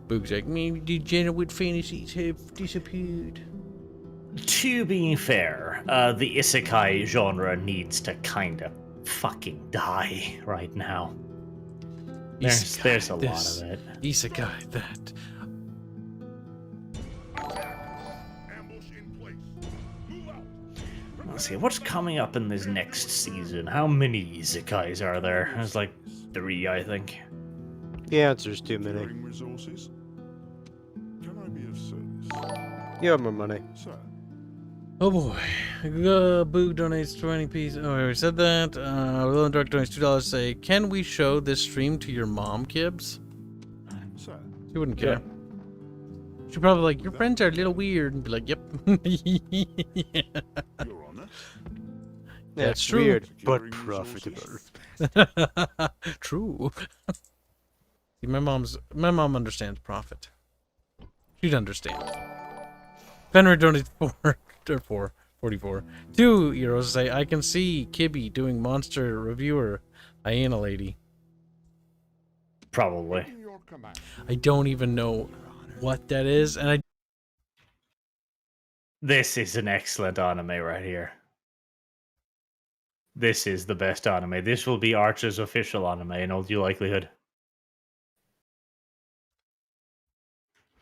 Boog's like, maybe degenerate fantasies have disappeared. To be fair, the isekai genre needs to kind of fucking die right now. There's a lot of it. Isekai that. Ambush in place. Move out. Let's see, what's coming up in this next season? How many isekais are there? There's like 3, I think. The answer's too many. Bring resources. Can I be of service? You have more money. Sir. Oh boy. Boog donates 20 pieces. Oh, I already said that. Will and Dark donates $2. Say, can we show this stream to your mom, Kibs? Sir. She wouldn't care. She'd probably like, your friends are a little weird. And be like, yep. Yeah. Your Honor. That's true. Weird, but Securing profitable. resources. True. See, my mom understands profit. She'd understand. Fenrir donated 44. 2 euros. Say, I can see Kibby doing monster reviewer hyena lady. Probably. In your command. I don't even know what that is, and I. This is an excellent anime right here. This is the best anime. This will be Archer's official anime in all due likelihood.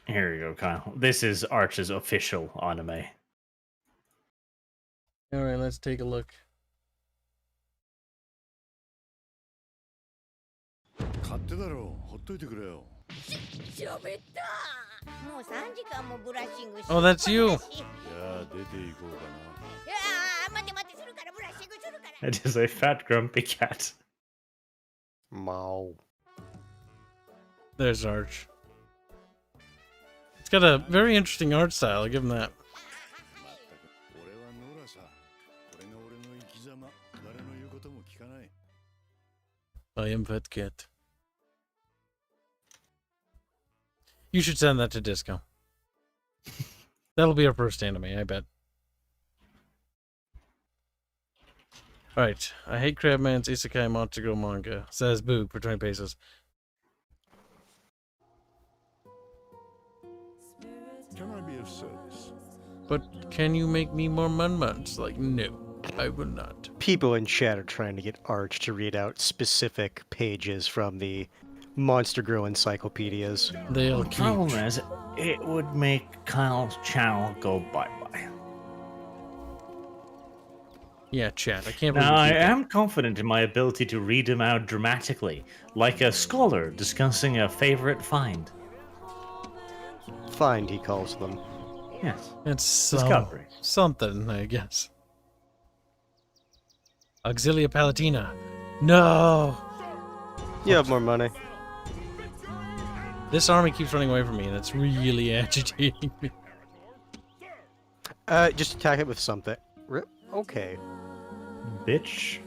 Here you go, Kyle. This is Archer's official anime. All right, let's take a look. 勝手だろう。ほっといてくれよ。喋ったもう3時間もブラッシングして Oh, that's you. いや出ていこうかいやー待って待ってするからブラッシングするから It is a fat, grumpy cat. Mao. There's Arch. It's got a very interesting art style. I'll give him that. な。まったく俺はノラさ。これが俺の生き様。誰の言うことも聞かない。 I am Fat Cat. You should send that to Disco. That'll be our first anime, I bet. Alright, I hate Crabman's Isekai Monster Girl manga, says Boog for 20 pesos. Can I be of service? But can you make me more mun-muns? Like, no, I will not. People in chat are trying to get Arch to read out specific pages from the Monster Girl encyclopedias. They'll The keep. problem is, it would make Kyle's channel go bye-bye. Yeah, chat. I can't believe Now, I you did that. am confident in my ability to read them out dramatically, like a scholar discussing a favorite find. Find, he calls them. Yes. It's Discovery. something, I guess. Auxilia Palatina. No! You have more money. This army keeps running away from me, and it's really agitating me. Just attack it with something. Okay. Bitch.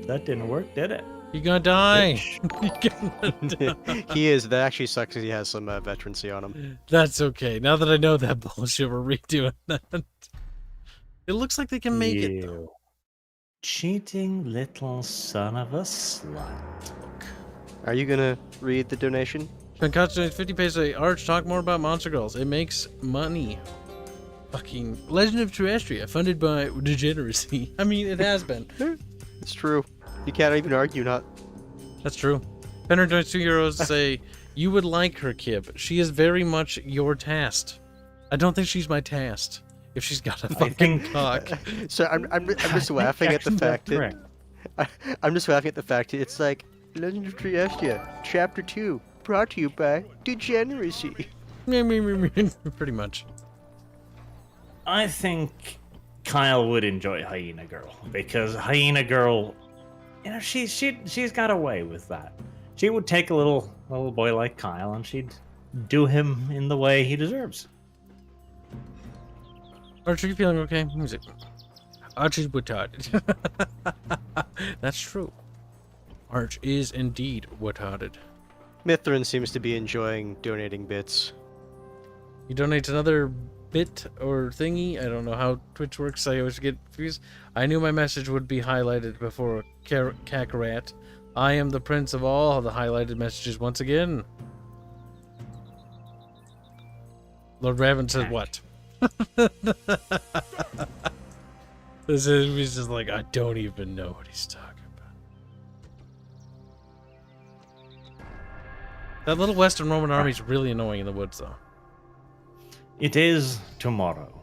That didn't work, did it? You're gonna die! Bitch. You're gonna die. He is. That actually sucks because he has some veterancy on him. That's okay. Now that I know that bullshit, we're redoing that. It looks like they can make it, though. You cheating little son of a slut. Are you gonna read the donation? Concoction 50 pesos. Arch, talk more about Monster Girls. It makes money. Fucking Legend of Terrestria, funded by degeneracy. I mean, it has been. It's true. You can't even argue not. That's true. Penner donates 2 euros to say, you would like her, Kib. She is very much your task. I don't think she's my task. If she's got a fucking cock. So I'm just laughing at the fact that I'm just laughing at the fact that it's like Legend of Triestia, Chapter 2, brought to you by Degeneracy. Pretty much. I think Kyle would enjoy Hyena Girl because Hyena Girl, you know, she's got a way with that. She would take a little boy like Kyle and she'd do him in the way he deserves. Arch, are you feeling okay? Music. Arch is retarded. That's true. Arch is indeed retarded. Mithrin seems to be enjoying donating bits. You donate another bit or thingy. I don't know how Twitch works. I always get confused. I knew my message would be highlighted before Kakarot. I am the prince of all the highlighted messages once again. Lord Raven said what? This is he's just like, I don't even know what he's talking about. That little Western Roman army's really annoying in the woods, though. It is tomorrow.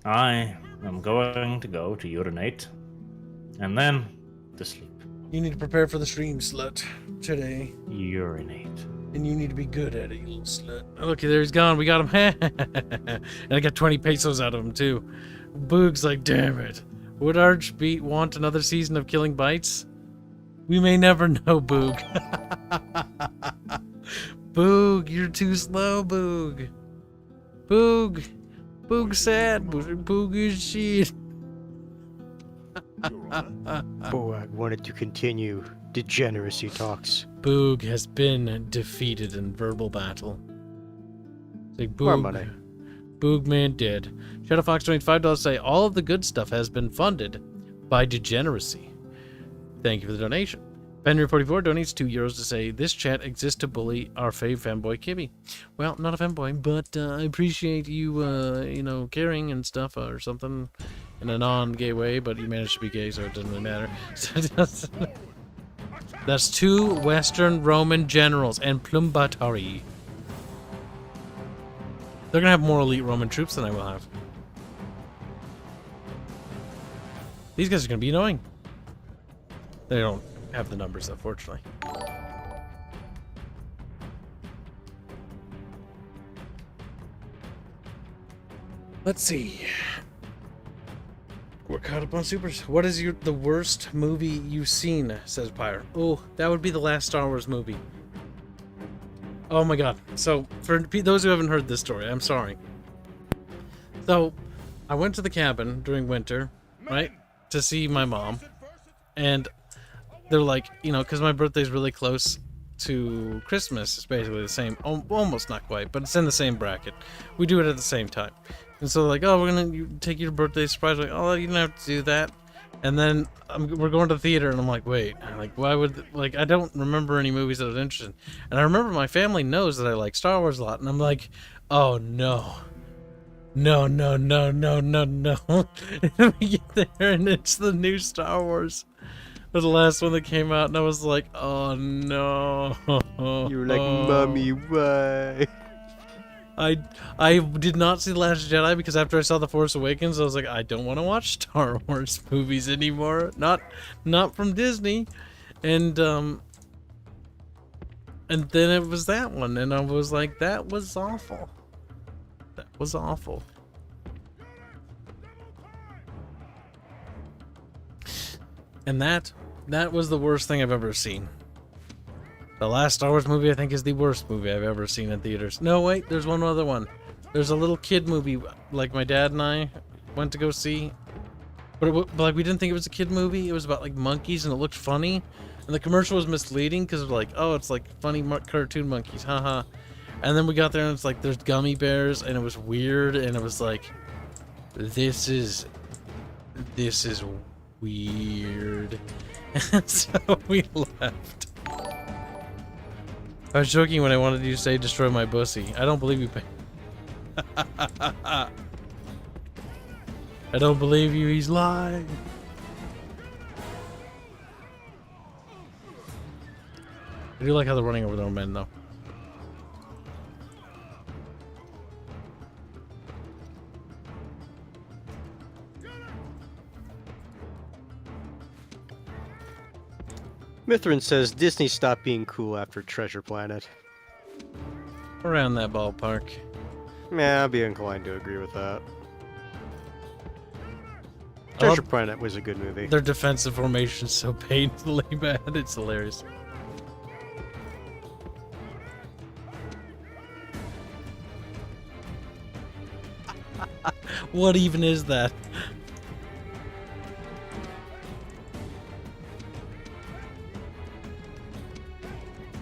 I am going to go to urinate, and then to sleep. You need to prepare for the stream, slut, today. Urinate. And you need to be good at it, you little slut. Okay, there he's gone. We got him. And I got 20 pesos out of him, too. Boog's like, damn it. Would Arch want another season of Killing Bites? We may never know, Boog. Boog, you're too slow, Boog. Boog. Boog sad. Boog is shit. Boag wanted to continue degeneracy talks. Boog has been defeated in verbal battle. It's like, More Boog. money. Boogman dead. Shadow Fox donates $5 to say all of the good stuff has been funded by degeneracy. Thank you for the donation. Benry44 donates €2 to say this chat exists to bully our fave fanboy Kibby. Well, not a fanboy, but I appreciate you, caring and stuff or something in a non-gay way, but you managed to be gay, so it doesn't really matter. That's 2 Western Roman generals and Plumbatari. They're gonna have more elite Roman troops than I will have. These guys are gonna be annoying. They don't have the numbers, unfortunately. Let's see. We're caught up on supers. What is the worst movie you've seen? Says Pyre. Oh, that would be the last Star Wars movie. Oh my god. So, for those who haven't heard this story, I'm sorry. So, I went to the cabin during winter, right, to see my mom. And they're like, because my birthday's really close to Christmas. It's basically the same, almost not quite, but it's in the same bracket. We do it at the same time. And so like, oh, we're going to take your birthday surprise. Like, oh, you don't have to do that. And then we're going to the theater, and I'm like, wait, why would, I don't remember any movies that I was interested in. And I remember my family knows that I like Star Wars a lot, and I'm like, oh, no. No. And we get there, and it's the new Star Wars. It was the last one that came out, and I was like, oh, no. You were like, Mommy, why? I did not see The Last Jedi because after I saw The Force Awakens, I was like, I don't want to watch Star Wars movies anymore. Not from Disney. And then it was that one, and I was like, that was awful. That was awful. And that was the worst thing I've ever seen. The last Star Wars movie, I think, is the worst movie I've ever seen in theaters. No, wait, there's one other one. There's a little kid movie, like my dad and I went to go see. But we didn't think it was a kid movie. It was about, monkeys, and it looked funny. And the commercial was misleading, because it's funny cartoon monkeys, haha. And then we got there, and it's like, there's gummy bears, and it was weird, and it was like, this is weird. And so we left. I was joking when I wanted you to say destroy my pussy. I don't believe you. I don't believe you. He's lying. I do like how they're running over their men, though. Mithrin says Disney stopped being cool after Treasure Planet. Around that ballpark. Yeah, I'd be inclined to agree with that. Treasure Planet was a good movie. Their defensive formation's so painfully bad. It's hilarious. What even is that?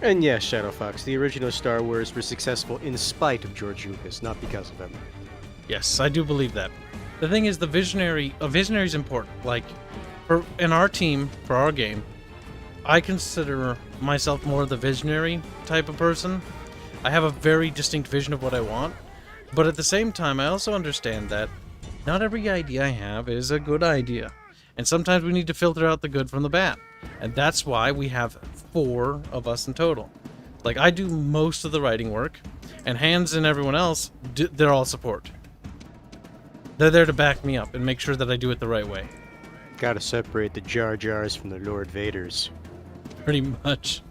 And yes, Shadow Fox, the original Star Wars were successful in spite of George Lucas, not because of him. Yes, I do believe that. The thing is, a visionary is important. Like, in our team, for our game, I consider myself more the visionary type of person. I have a very distinct vision of what I want, but at the same time, I also understand that not every idea I have is a good idea. And sometimes we need to filter out the good from the bad. And that's why we have 4 of us in total. Like, I do most of the writing work, and Hans and everyone else, they're all support. They're there to back me up and make sure that I do it the right way. Gotta separate the Jar Jars from the Lord Vaders. Pretty much.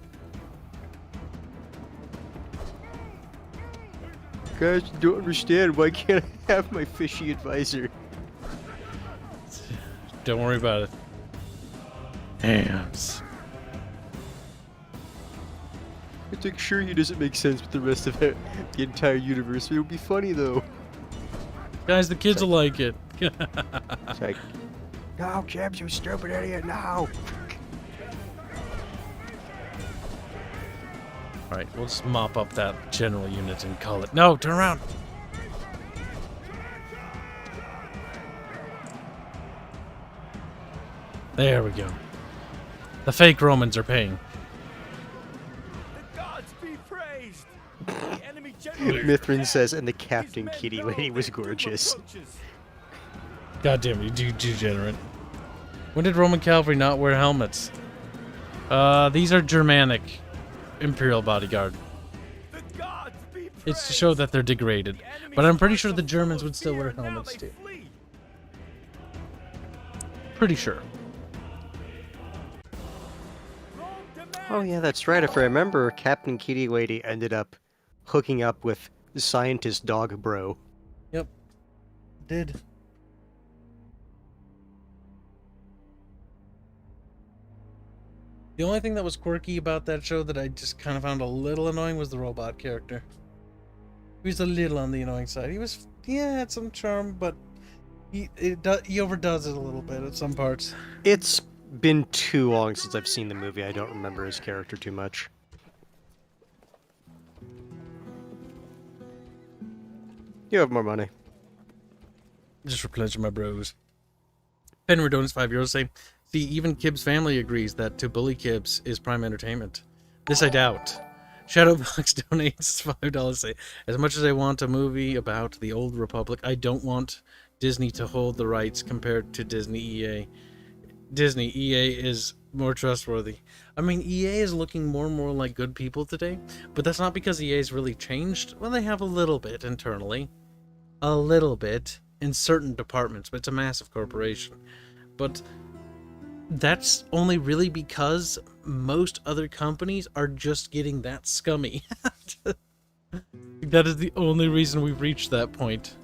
Guys, you don't understand. Why can't I have my fishy advisor? Don't worry about it. Hams. I think sure he doesn't make sense with the rest of the entire universe. It would be funny though. Guys, the kids will like it. It's like, no, Kibs, you stupid idiot, no! Alright, we'll just mop up that general unit and call it. No, turn around! There we go. The fake Romans are paying. The gods be praised. The enemy general Mithrin says, and the Captain Kitty lady was gorgeous. God damn it, you degenerate. When did Roman cavalry not wear helmets? These are Germanic Imperial bodyguard. The gods be It's to show that they're degraded. But I'm pretty sure the Germans would still wear helmets too. Pretty sure. Oh yeah, that's right. If I remember, Captain Kitty lady ended up hooking up with scientist dog bro. Yep. Did. The only thing that was quirky about that show that I just kind of found a little annoying was the robot character. He was a little on the annoying side. He was, yeah, had some charm, but he overdoes it a little bit at some parts. It's been too long since I've seen the movie. I don't remember his character too much. You have more money. Just replenishing my bros. Penry donates €5. Say, see, even Kibs' family agrees that to bully Kibs is prime entertainment. This I doubt. Shadowbox donates $5. Say, as much as I want a movie about the old Republic, I don't want Disney to hold the rights compared to Disney EA. Disney EA is more trustworthy. I mean, EA is looking more and more like good people today, but that's not because EA's really changed. Well, they have a little bit internally. A little bit in certain departments, but it's a massive corporation. But that's only really because most other companies are just getting that scummy. That is the only reason we've reached that point.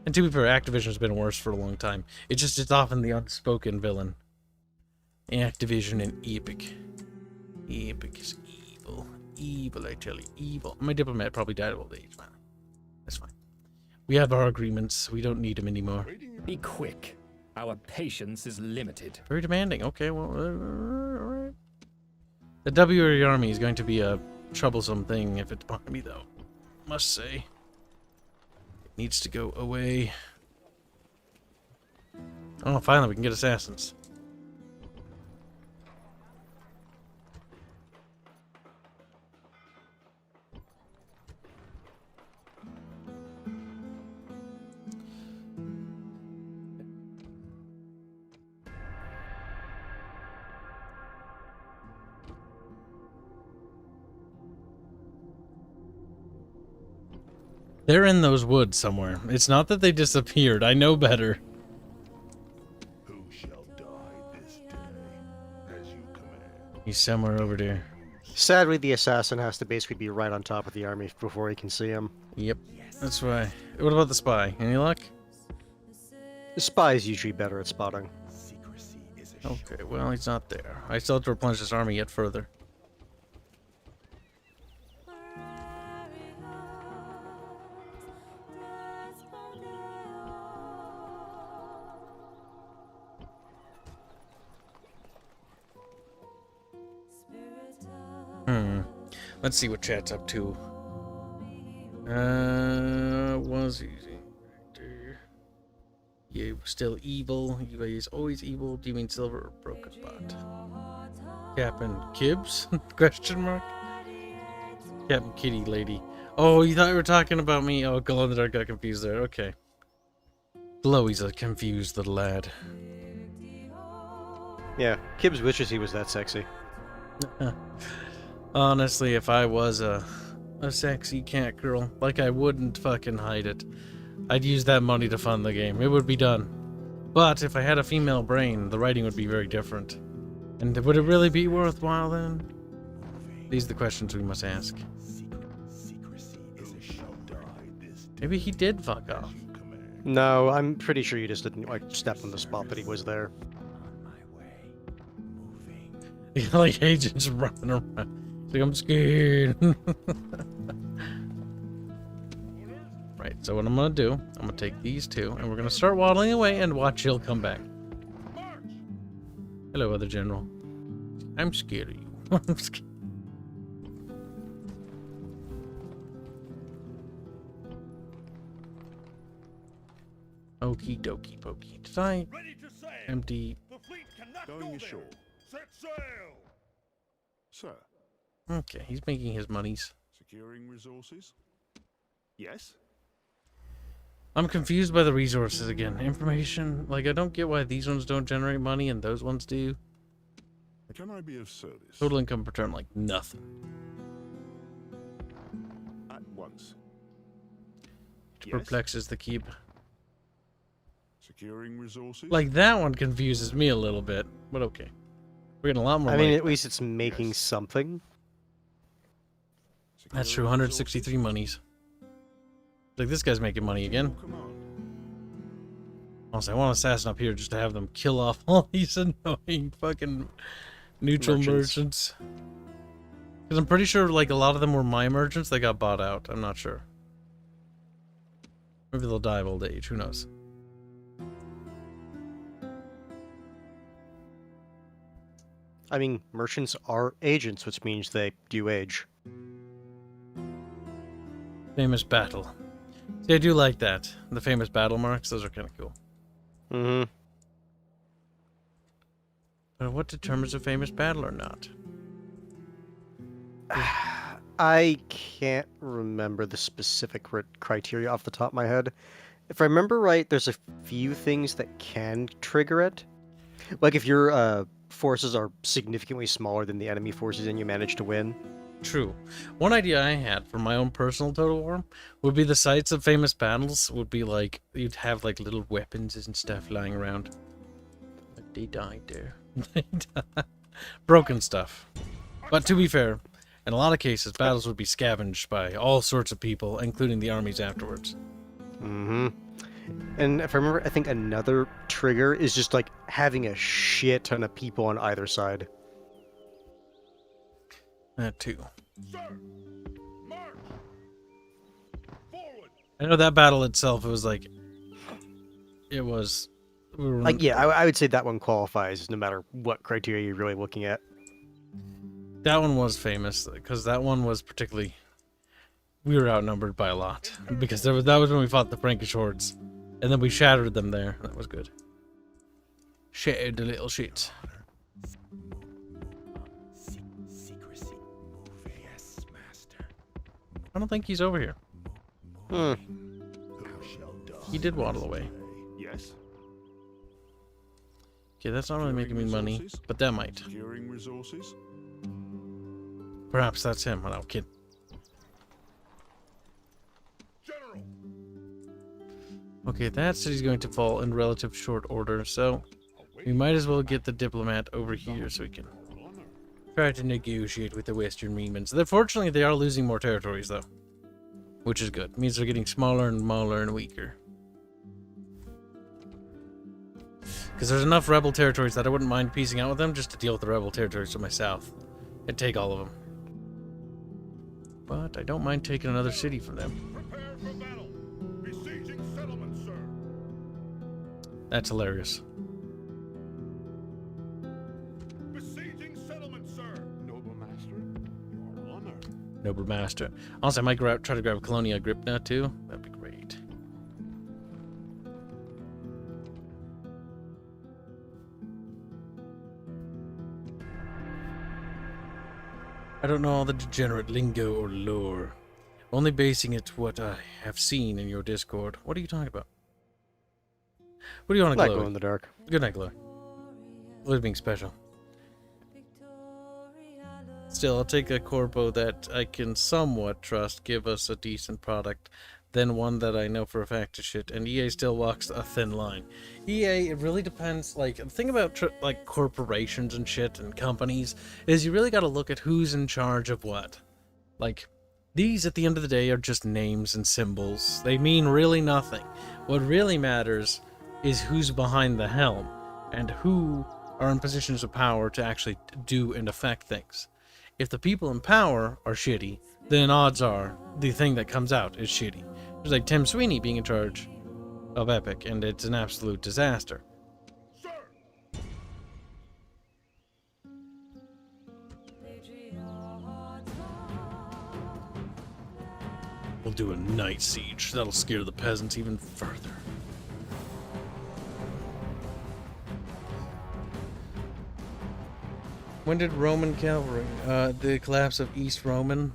And to be fair, Activision's been worse for a long time. It's often the unspoken villain. Activision and Epic. Epic is evil. Evil, I tell you. Evil. My diplomat probably died of old age, man. That's fine. We have our agreements. We don't need them anymore. Be quick. Our patience is limited. Very demanding. Okay, well, alright. The WRE army is going to be a troublesome thing if it's behind me, though. Must say. It needs to go away. Oh, finally, we can get assassins. They're in those woods somewhere. It's not that they disappeared. I know better. Who shall die this day, as you command? He's somewhere over there. Sadly, the assassin has to basically be right on top of the army before he can see him. Yep, that's why. What about the spy? Any luck? The spy is usually better at spotting. Secrecy is a Okay, well, he's not there. I still have to replenish this army yet further. Let's see what chat's up to. Was he you still evil? You is always evil. Do you mean silver or broken bot? Captain Kibs? Question mark. Captain Kitty Lady. Oh, you thought you were talking about me? Oh, Glow in the Dark got confused there. Okay. Glowy's a confused little lad. Yeah, Kibs wishes he was that sexy. Honestly, if I was a sexy cat girl, like I wouldn't fucking hide it. I'd use that money to fund the game. It would be done. But if I had a female brain, the writing would be very different. And would it really be worthwhile then? These are the questions we must ask. Maybe he did fuck off. No, I'm pretty sure you just didn't like step on the spot that he was there. Like agents running around. Like, I'm scared. Right, so what I'm gonna do, I'm gonna take these two, and we're gonna start waddling away and watch he'll come back. Hello, other general. I'm scared of you. I'm scared. Okie dokie pokey. Did I empty? The fleet cannot Going go ashore. there. Set sail. Sir, Okay, he's making his monies. securing resources? Yes? I'm confused by the resources again. Information, like I don't get why these ones don't generate money and those ones do. Can I be of service? Total income per turn, like nothing. At once. Which perplexes the keep. Securing resources? Like that one confuses me a little bit, but okay. We're getting a lot more I money. mean, at least it's making something. That's true, 163 monies. Like this guy's making money again. Honestly, I want an assassin up here just to have them kill off all these annoying fucking neutral merchants. Because I'm pretty sure like a lot of them were my merchants that got bought out. I'm not sure. Maybe they'll die of old age. Who knows? I mean, merchants are agents, which means they do age. Famous battle. See, I do like that. The famous battle marks, those are kind of cool. Mm-hmm. But what determines a famous battle or not? I can't remember the specific criteria off the top of my head. If I remember right, there's a few things that can trigger it. Like if your forces are significantly smaller than the enemy forces and you manage to win. True. One idea I had for my own personal Total War would be the sites of famous battles would be like, you'd have like little weapons and stuff lying around. But they died there. They died. Broken stuff. But to be fair, in a lot of cases, battles would be scavenged by all sorts of people, including the armies afterwards. Mm-hmm. And if I remember, I think another trigger is just like having a shit ton of people on either side. That too. Sir, march. Forward. I know that battle itself, it was like... It was... Like, yeah, I would say that one qualifies no matter what criteria you're really looking at. That one was famous, because that one was particularly... We were outnumbered by a lot. Because that was when we fought the Frankish hordes. And then we shattered them there. That was good. Shattered the little shits. Secrecy. Move. Yes, master. I don't think he's over here. Hmm. He did waddle away. Yes. Okay, that's not really making me money, but that might. Securing resources? Perhaps that's him. No, kid. General. Okay, that city's going to fall in relative short order, so we might as well get the diplomat over here so we can try to negotiate with the Western Remans. Fortunately, they are losing more territories, though, which is good. It means they're getting smaller and smaller and weaker. Because there's enough rebel territories that I wouldn't mind piecing out with them just to deal with the rebel territories to my south and take all of them. But I don't mind taking another city from them. Prepare for battle. Besieging settlements, sir. That's hilarious. Besieging settlements, sir. Noble master, your No Remastered. Also, I might try to grab Colonia Grip now too. That'd be great. I don't know all the degenerate lingo or lore. Only basing it to what I have seen in your Discord. What are you talking about? What do you want to glow? Glow in the dark. Good night, Glow. Living special. Still, I'll take a corpo that I can somewhat trust give us a decent product than one that I know for a fact is shit, and EA still walks a thin line. EA, it really depends. Like, the thing about like corporations and shit and companies is you really got to look at who's in charge of what. Like, these at the end of the day are just names and symbols. They mean really nothing. What really matters is who's behind the helm and who are in positions of power to actually do and affect things. If the people in power are shitty, then odds are the thing that comes out is shitty. There's like Tim Sweeney being in charge of Epic, and it's an absolute disaster. We'll do a night siege. That'll scare the peasants even further. When did Roman cavalry? The collapse of East Roman.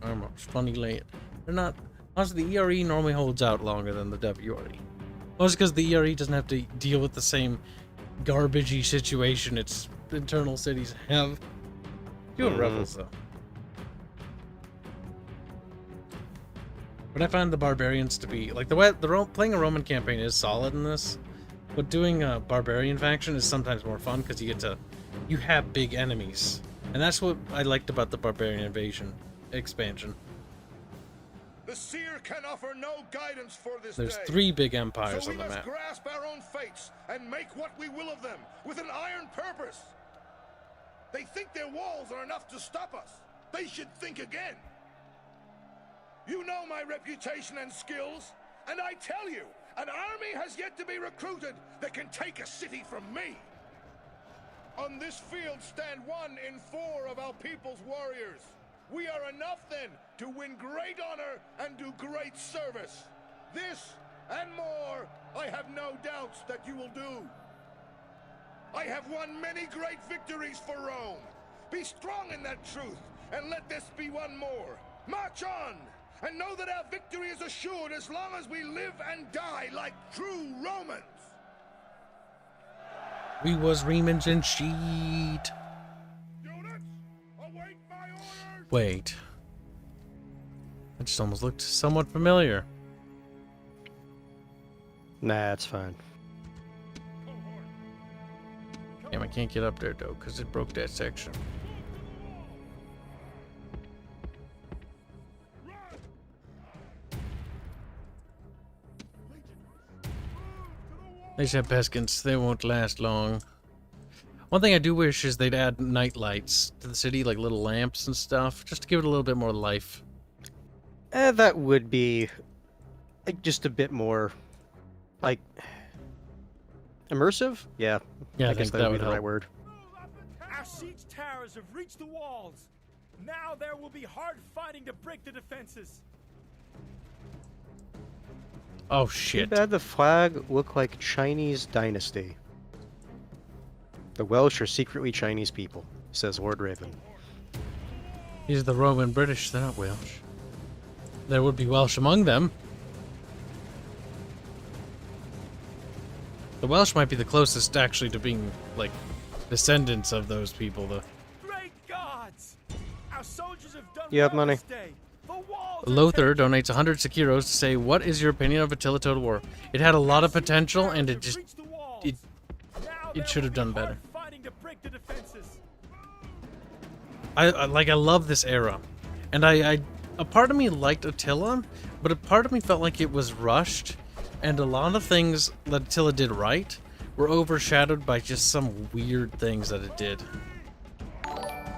Armor, funny layout. They're not. Honestly, the ERE normally holds out longer than the WRE. Mostly because the ERE doesn't have to deal with the same garbagey situation its internal cities have. Doing rebels though. But I find the barbarians to be like playing a Roman campaign is solid in this, but doing a barbarian faction is sometimes more fun because you have big enemies, and that's what I liked about the barbarian invasion expansion. The seer can offer no guidance for this There's day. 3 big empires So on the we must map. grasp our own fates and make what we will of them with an iron purpose. They think their walls are enough to stop us. They should think again. You know my reputation and skills, and I tell you, an army has yet to be recruited that can take a city from me. On this field stand 1 in 4 of our people's warriors. We are enough then to win great honor and do great service. This and more, I have no doubts that you will do. I have won many great victories for Rome. Be strong in that truth, and let this be one more. March on, and know that our victory is assured as long as we live and die like true Romans. We was Remans and sheet. Units, await my orders. Wait. That just almost looked somewhat familiar. Nah, it's fine. Damn, I can't get up there though, because it broke that section. They have Peskins, they won't last long. One thing I do wish is they'd add night lights to the city, like little lamps and stuff, just to give it a little bit more life. That would be like just a bit more, like, immersive? Yeah. Yeah, I guess that would be the right word. Our siege towers have reached the walls. Now there will be hard fighting to break the defenses. Oh Too shit. bad the flag looked like Chinese dynasty. The Welsh are secretly Chinese people, says Lord Raven. These are the Roman British, they're not Welsh. There would be Welsh among them. The Welsh might be the closest actually to being like descendants of those people though. Great gods! Our soldiers have done You have well money. this day. The walls are Lothar taken. donates 100 Sekiros to say, what is your opinion of Attila Total War? It had a lot of potential and it just it should have done better. I love this era. And I a part of me liked Attila, but a part of me felt like it was rushed, and a lot of things that Attila did right were overshadowed by just some weird things that it did.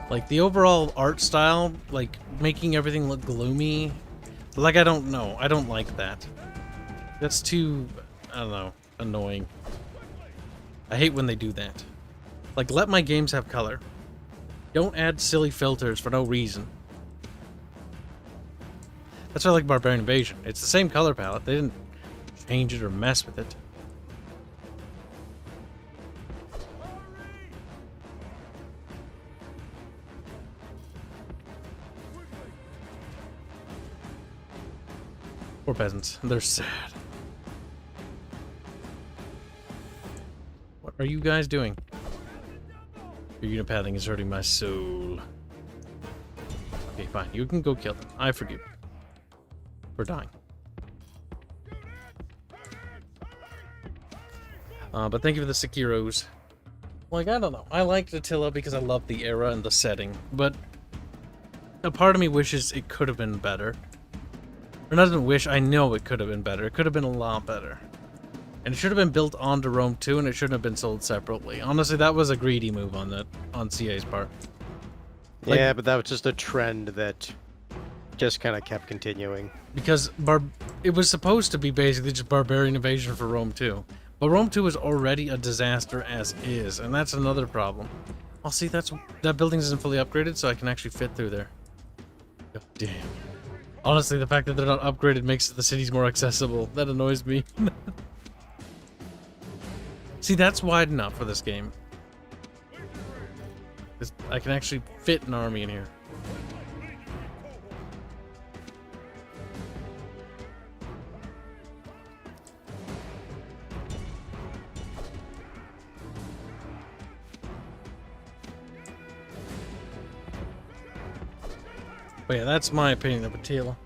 Like the overall art style, like making everything look gloomy. Like I don't know. I don't like that. That's too, I don't know, annoying. I hate when they do that. Like let my games have color. Don't add silly filters for no reason. That's why I like Barbarian Invasion. It's the same color palette. They didn't change it or mess with it. Poor peasants. They're sad. What are you guys doing? Your unipathing is hurting my soul. Okay, fine. You can go kill them. I forgive you. For dying. But thank you for the Sekiros. Like, I don't know. I liked Attila because I love the era and the setting. But a part of me wishes it could have been better. Or doesn't wish, I know it could have been better. It could have been a lot better. And it should have been built onto Rome 2, and it shouldn't have been sold separately. Honestly, that was a greedy move on CA's part. Like, yeah, but that was just a trend that just kind of kept continuing. Because it was supposed to be basically just Barbarian Invasion for Rome 2. But Rome 2 is already a disaster as is, and that's another problem. Oh, see, that building isn't fully upgraded, so I can actually fit through there. God damn. Honestly, the fact that they're not upgraded makes the cities more accessible. That annoys me. See, that's wide enough for this game. I can actually fit an army in here. But yeah, that's my opinion of Attila.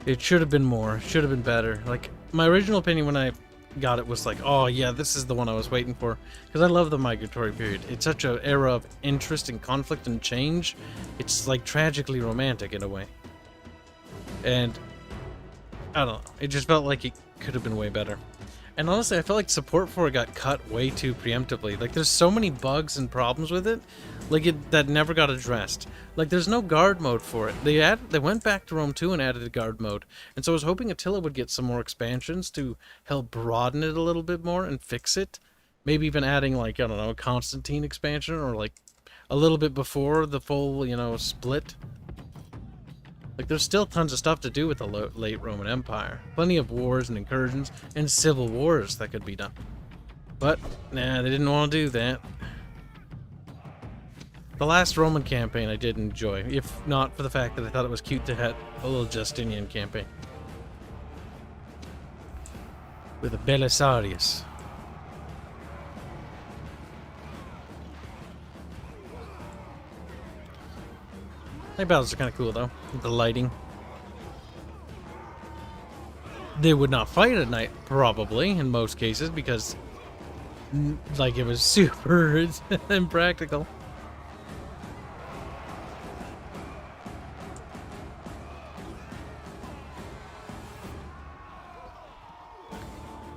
It should have been more. It should have been better. Like, my original opinion when I got it was like, oh yeah, this is the one I was waiting for. Because I love the migratory period. It's such an era of interest and conflict and change. It's like tragically romantic in a way. And I don't know. It just felt like it could have been way better. And honestly, I felt like support for it got cut way too preemptively. Like, there's so many bugs and problems with it, that never got addressed. Like, there's no guard mode for it. They went back to Rome 2 and added a guard mode. And so I was hoping Attila would get some more expansions to help broaden it a little bit more and fix it. Maybe even adding, like, I don't know, a Constantine expansion, or like a little bit before the full, split. Like, there's still tons of stuff to do with the late Roman Empire. Plenty of wars and incursions and civil wars that could be done. But, nah, they didn't want to do that. The last Roman campaign I did enjoy, if not for the fact that I thought it was cute to have a little Justinian campaign. With a Belisarius. Night battles are kind of cool, though, with the lighting. They would not fight at night, probably, in most cases, because, like, it was super impractical.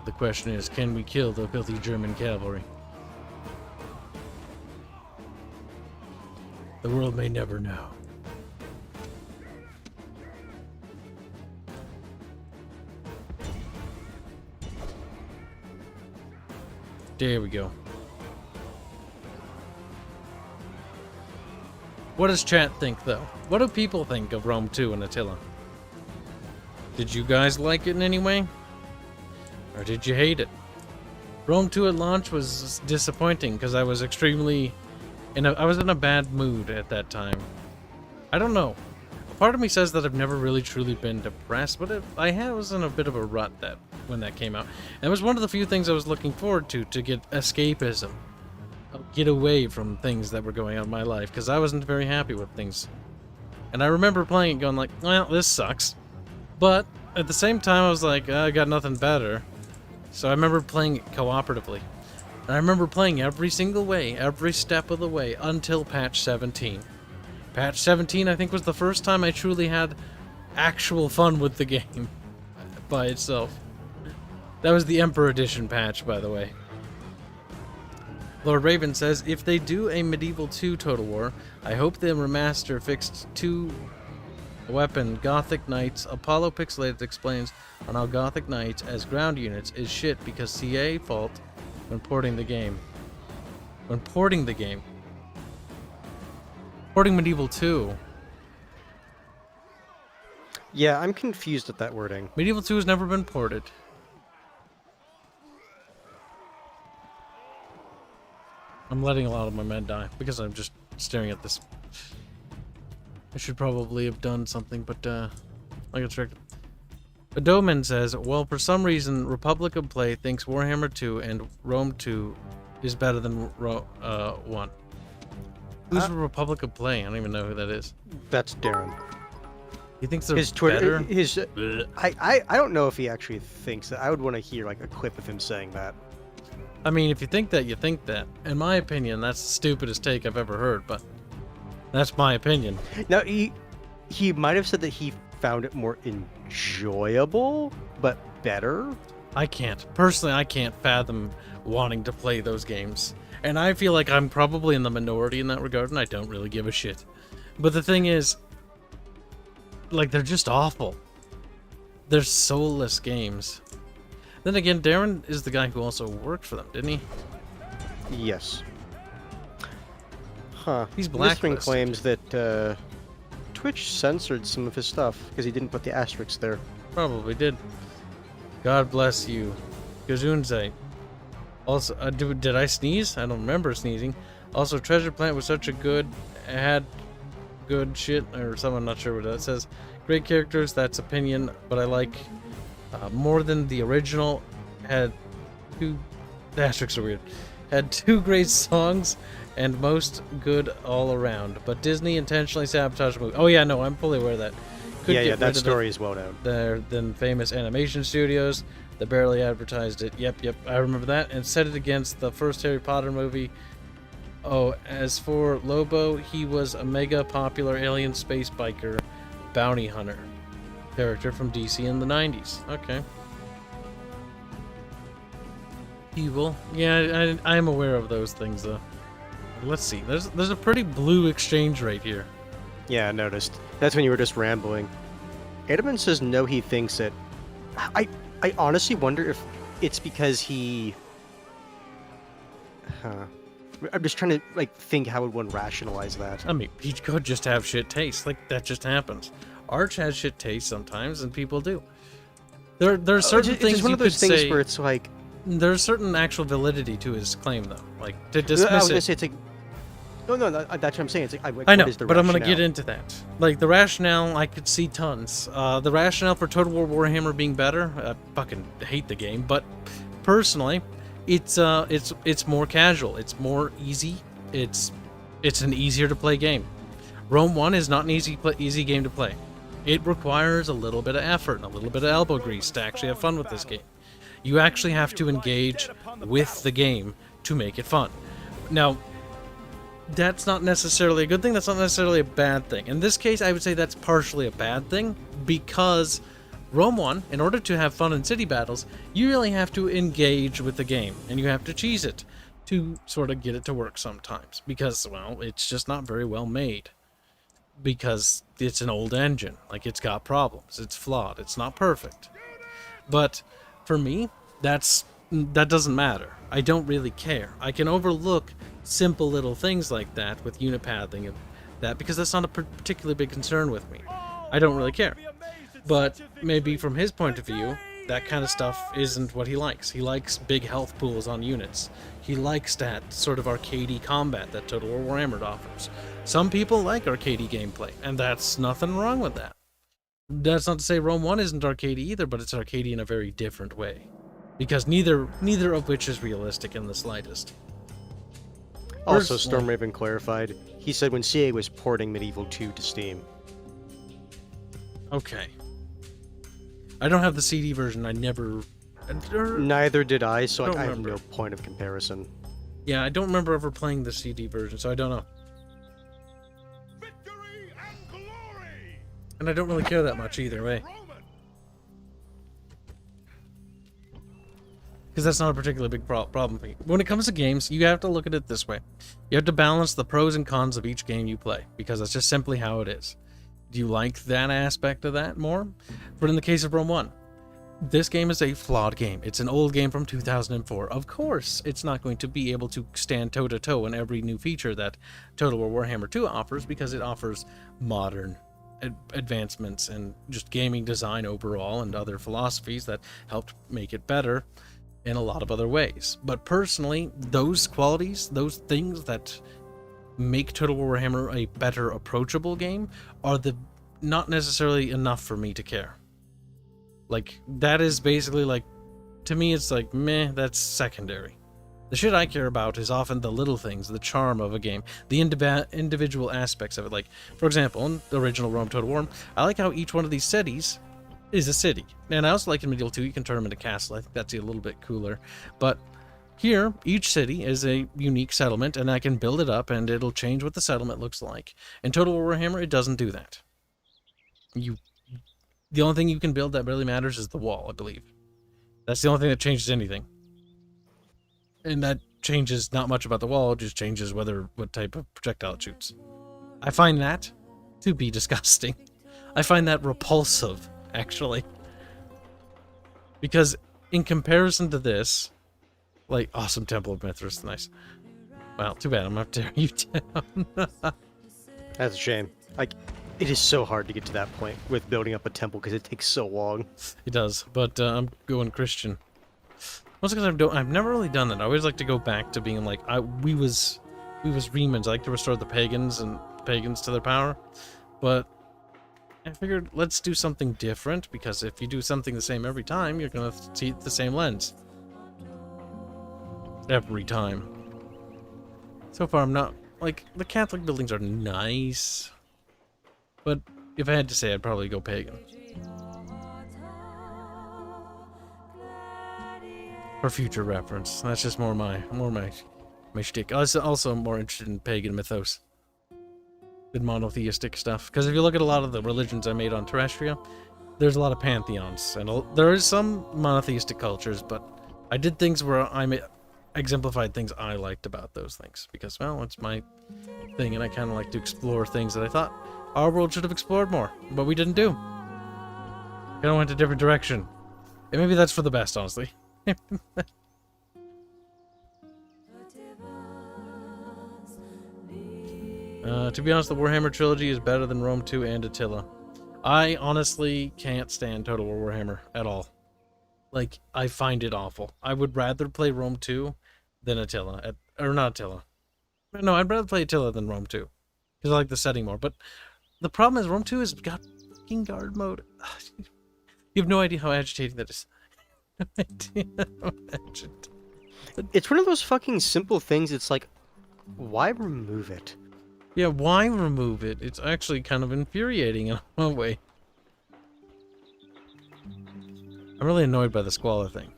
The question is, can we kill the filthy German cavalry? The world may never know. There we go. What does chat think, though? What do people think of Rome 2 and Attila? Did you guys like it in any way? Or did you hate it? Rome 2 at launch was disappointing because I was extremely... I was in a bad mood at that time. I don't know. A part of me says that I've never really truly been depressed, but I was in a bit of a rut when that came out. And it was one of the few things I was looking forward to get escapism. Get away from things that were going on in my life, because I wasn't very happy with things. And I remember playing it going like, well, this sucks. But at the same time, I was like, I got nothing better. So I remember playing it cooperatively. And I remember playing every single way, every step of the way, until patch 17. Patch 17, I think, was the first time I truly had actual fun with the game by itself. That was the Emperor Edition patch, by the way. Lord Raven says, if they do a Medieval 2 Total War, I hope the remaster fixed 2 weapon Gothic Knights. Apollo Pixelated explains on how Gothic Knights as ground units is shit because CA fault when porting the game. Porting Medieval 2. Yeah, I'm confused at that wording. Medieval 2 has never been ported. I'm letting a lot of my men die because I'm just staring at this. I should probably have done something, but I got distracted. Adoman says, well, for some reason, Republic of Play thinks Warhammer 2 and Rome 2 is better than 1. Who's Republic of Play? I don't even know who that is. That's Darren. He thinks they're His Twitter, better? I don't know if he actually thinks that. I would want to hear like a clip of him saying that. I mean, if you think that, you think that. In my opinion, that's the stupidest take I've ever heard, but that's my opinion. Now, he might have said that he found it more enjoyable, but better. I can't. Personally, I can't fathom wanting to play those games. And I feel like I'm probably in the minority in that regard, and I don't really give a shit. But the thing is, like, they're just awful. They're soulless games. Then again, Darren is the guy who also worked for them, didn't he? Yes. Huh. He's LiveStream blacklisted. claims that Twitch censored some of his stuff because he didn't put the asterisks there. Probably did. God bless you. Gazunze. Also, did I sneeze? I don't remember sneezing. Also, Treasure Planet was such a had good shit, or something, I'm not sure what that says. Great characters, that's opinion, but I like more than the original. Had the asterisks are weird. Had 2 great songs, and most good all around. But Disney intentionally sabotaged the movie. Oh yeah, no, I'm fully aware of that. Yeah, that story is well known. Their then famous animation studios that barely advertised it. Yep, I remember that. And set it against the first Harry Potter movie. Oh, as for Lobo, he was a mega popular alien space biker bounty hunter character from DC in the 90s. Okay. Evil. Yeah, I am aware of those things though. Let's see. There's a pretty blue exchange rate here. Yeah, I noticed. That's when you were just rambling. Edelman says no, he thinks it. I honestly wonder if it's because he... I'm just trying to like think how would one rationalize that. I mean, he could just have shit taste. Like, that just happens. Arch has shit taste sometimes, and people do. There are certain things it's one you of those could things say, where it's like... There's certain actual validity to his claim, though. Like, to I was dismiss gonna it. say it's like... No, that's what I'm saying. It's like, I know, what is the but I'm gonna rationale? get into that. Like, the rationale, I could see tons. The rationale for Total War Warhammer being better, I fucking hate the game, but personally, it's more casual. It's more easy. It's an easier to play game. Rome 1 is not an easy game to play. It requires a little bit of effort and a little bit of elbow grease to actually have fun with this game. You actually have to engage with the game to make it fun. Now, that's not necessarily a good thing, that's not necessarily a bad thing. In this case, I would say that's partially a bad thing, because Rome 1, in order to have fun in city battles, you really have to engage with the game, and you have to cheese it to sort of get it to work sometimes, because, well, it's just not very well made. Because it's an old engine, like, it's got problems, it's flawed, it's not perfect. But for me, that doesn't matter. I don't really care. I can overlook simple little things like that with unit pathing and that, because that's not a particularly big concern with me. I don't really care. But maybe from his point of view, that kind of stuff isn't what he likes. He likes big health pools on units. He likes that sort of arcadey combat that Total War Warhammer offers. Some people like arcadey gameplay, and that's nothing wrong with that. That's not to say Rome 1 isn't arcadey either, but it's arcadey in a very different way. Because neither of which is realistic in the slightest. Also, Stormraven clarified. He said when CA was porting Medieval 2 to Steam. Okay. I don't have the CD version. I never... Neither did I, so Don't I have remember. no point of comparison. Yeah, I don't remember ever playing the CD version, so I don't know. Victory and glory! And I don't really care that much either way. Roman! Because that's not a particularly big problem for me. When it comes to games, you have to look at it this way. You have to balance the pros and cons of each game you play, because that's just simply how it is. Do you like that aspect of that more? But in the case of Rome 1, this game is a flawed game. It's an old game from 2004. Of course, it's not going to be able to stand toe-to-toe in every new feature that Total War Warhammer 2 offers, because it offers modern advancements and just gaming design overall and other philosophies that helped make it better in a lot of other ways. But personally, those qualities, those things that make Total War Warhammer a better approachable game are not necessarily enough for me to care. Like, that is basically like, to me it's like, meh, that's secondary. The shit I care about is often the little things, the charm of a game, the individual aspects of it. Like, for example, in the original Rome Total War, I like how each one of these cities is a city. And I also like in Medieval 2, you can turn them into castle. I think that's a little bit cooler. But here, each city is a unique settlement, and I can build it up, and it'll change what the settlement looks like. In Total War Warhammer, it doesn't do that. The only thing you can build that really matters is the wall, I believe. That's the only thing that changes anything. And that changes not much about the wall, it just changes what type of projectile it shoots. I find that to be disgusting. I find that repulsive, actually. Because in comparison to this, like, awesome Temple of Mithras, nice. Well, too bad I'm not tearing you down. That's a shame. Like, it is so hard to get to that point with building up a temple because it takes so long. It does, but I'm going Christian. Mostly because I've never really done that. I always like to go back to being like, we was Remans. I like to restore the pagans to their power. But I figured, let's do something different, because if you do something the same every time, you're going to see it the same lens. Every time. So far, I'm not... Like, the Catholic buildings are nice. But if I had to say, I'd probably go pagan. For future reference. That's just more my shtick. I was also more interested in pagan mythos than monotheistic stuff. Because if you look at a lot of the religions I made on Terrestria, there's a lot of pantheons. And there is some monotheistic cultures, but I did things where I exemplified things I liked about those things. Because, well, it's my thing, and I kind of like to explore things that I thought our world should have explored more, but we didn't do. Kind of went a different direction. And maybe that's for the best, honestly. To be honest, the Warhammer trilogy is better than Rome 2 and Attila. I honestly can't stand Total War Warhammer at all. Like, I find it awful. I would rather play Rome 2 than Attila. Or not Attila. No, I'd rather play Attila than Rome 2. Because I like the setting more. But the problem is Rome 2 has got fucking guard mode. You have no idea how agitating that is. It's one of those fucking simple things. It's like, why remove it? Yeah, why remove it? It's actually kind of infuriating in a way. I'm really annoyed by the squalor thing.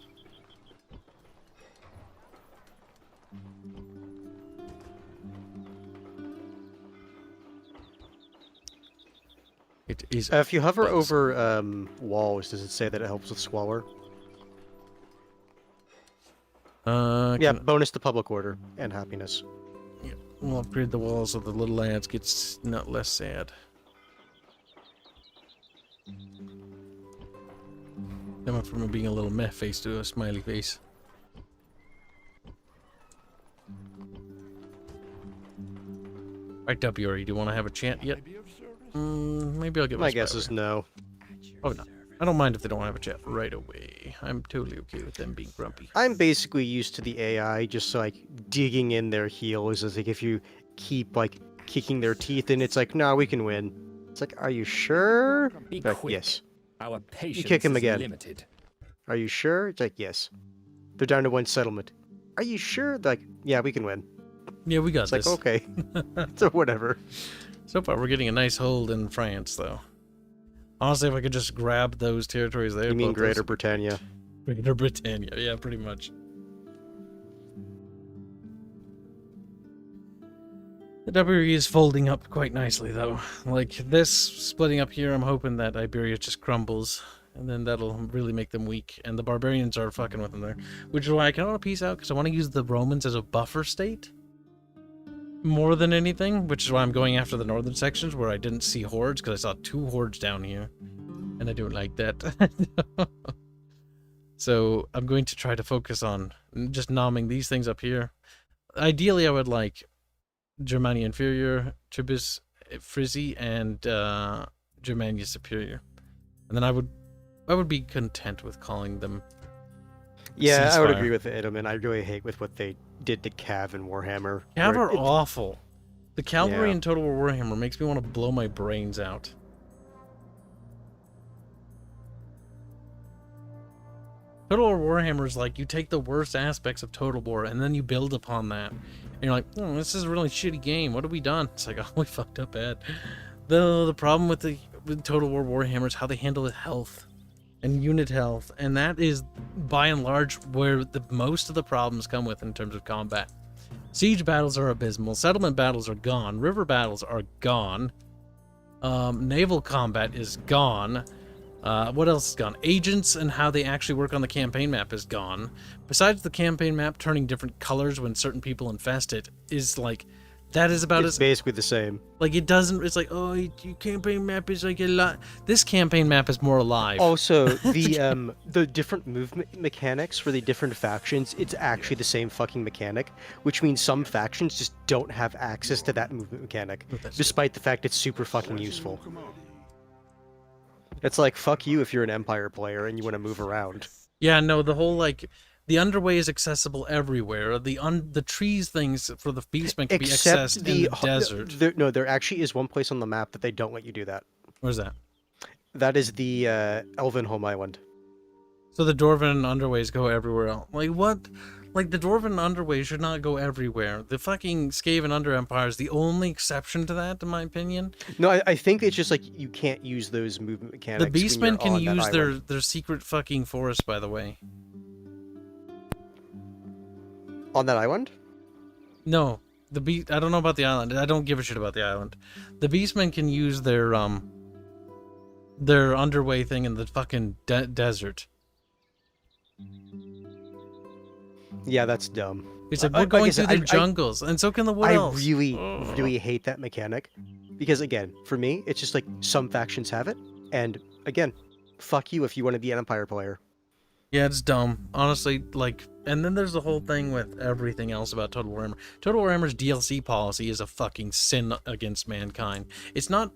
It is. If you hover over walls, does it say that it helps with squalor? Yeah, bonus to public order and happiness. Yeah, we'll upgrade the walls so the little lads gets not less sad. They went from being a little meh face to a smiley face. Right, WRE, do you want to have a chat yet? Maybe I'll get my guess is no. Probably not. I don't mind if they don't have a chat right away. I'm totally okay with them being grumpy. I'm basically used to the AI just like digging in their heels. As like if you keep like kicking their teeth in, it's like, no, we can win. It's like, are you sure? Be like, quick. yes. Our patience You kick him is again. limited. Are you sure? It's like, yes. They're down to one settlement. Are you sure? They're like, yeah, we can win. Yeah, we got It's this. like, okay. So whatever. So far, we're getting a nice hold in France, though. Honestly, if I could just grab those territories there. You mean both Greater those- Britannia? Greater Britannia, yeah, pretty much. The WE is folding up quite nicely, though. Like, this splitting up here, I'm hoping that Iberia just crumbles, and then that'll really make them weak, and the barbarians are fucking with them there. Which is why I kind of want to peace out, because I want to use the Romans as a buffer state. More than anything, which is why I'm going after the northern sections, where I didn't see hordes, because I saw 2 hordes down here, and I don't like that. So, I'm going to try to focus on just nomming these things up here. Ideally, I would like Germania Inferior, Tribus Frizzy, and Germania Superior. And then I would be content with calling them Yeah, I would Ceasefire. agree with Adam, and I really hate with what they did to Cav and Warhammer. Cav where are awful. The cavalry Yeah. in Total War Warhammer makes me want to blow my brains out. Total War Warhammer is like you take the worst aspects of Total War and then you build upon that. And you're like, oh, this is a really shitty game. What have we done? It's like, oh, we fucked up bad. The problem with Total War Warhammer is how they handle health and unit health, and that is by and large where the most of the problems come with in terms of combat. Siege battles are abysmal. Settlement battles are gone. River battles are gone. Naval combat is gone. What else is gone? Agents and how they actually work on the campaign map is gone. Besides the campaign map turning different colors when certain people infest it, is like, that is about it's as basically the same. like it doesn't. It's like, oh, your campaign map is like a lot. This campaign map is more alive. Also, the different movement mechanics for the different factions, it's actually the same fucking mechanic, which means some factions just don't have access to that movement mechanic, despite the fact it's super fucking useful. It's like, fuck you if you're an Empire player and you want to move around. Yeah, no, the whole like the underway is accessible everywhere. The trees things for the beastmen can be accessed in the desert. There actually is one place on the map that they don't let you do that. Where's that? That is the Elven Home Island. So the Dwarven underways go everywhere else. Like what? Like the Dwarven underways should not go everywhere. The fucking Skaven Under Empire is the only exception to that, in my opinion. No, I think it's just like you can't use those movement mechanics. The beastmen can on that use island. their secret fucking forest, by the way. On that island? No, I don't know about the island. I don't give a shit about the island. The beastmen can use their underway thing in the fucking desert. Yeah, that's dumb. It's like we're going I said, through the jungles, and so can the wood elves. I really hate that mechanic. Because again, for me, it's just like some factions have it, and again, fuck you if you want to be an Empire player. Yeah, it's dumb. Honestly, like, and then there's the whole thing with everything else about Total Warhammer. Total Warhammer's DLC policy is a fucking sin against mankind. It's not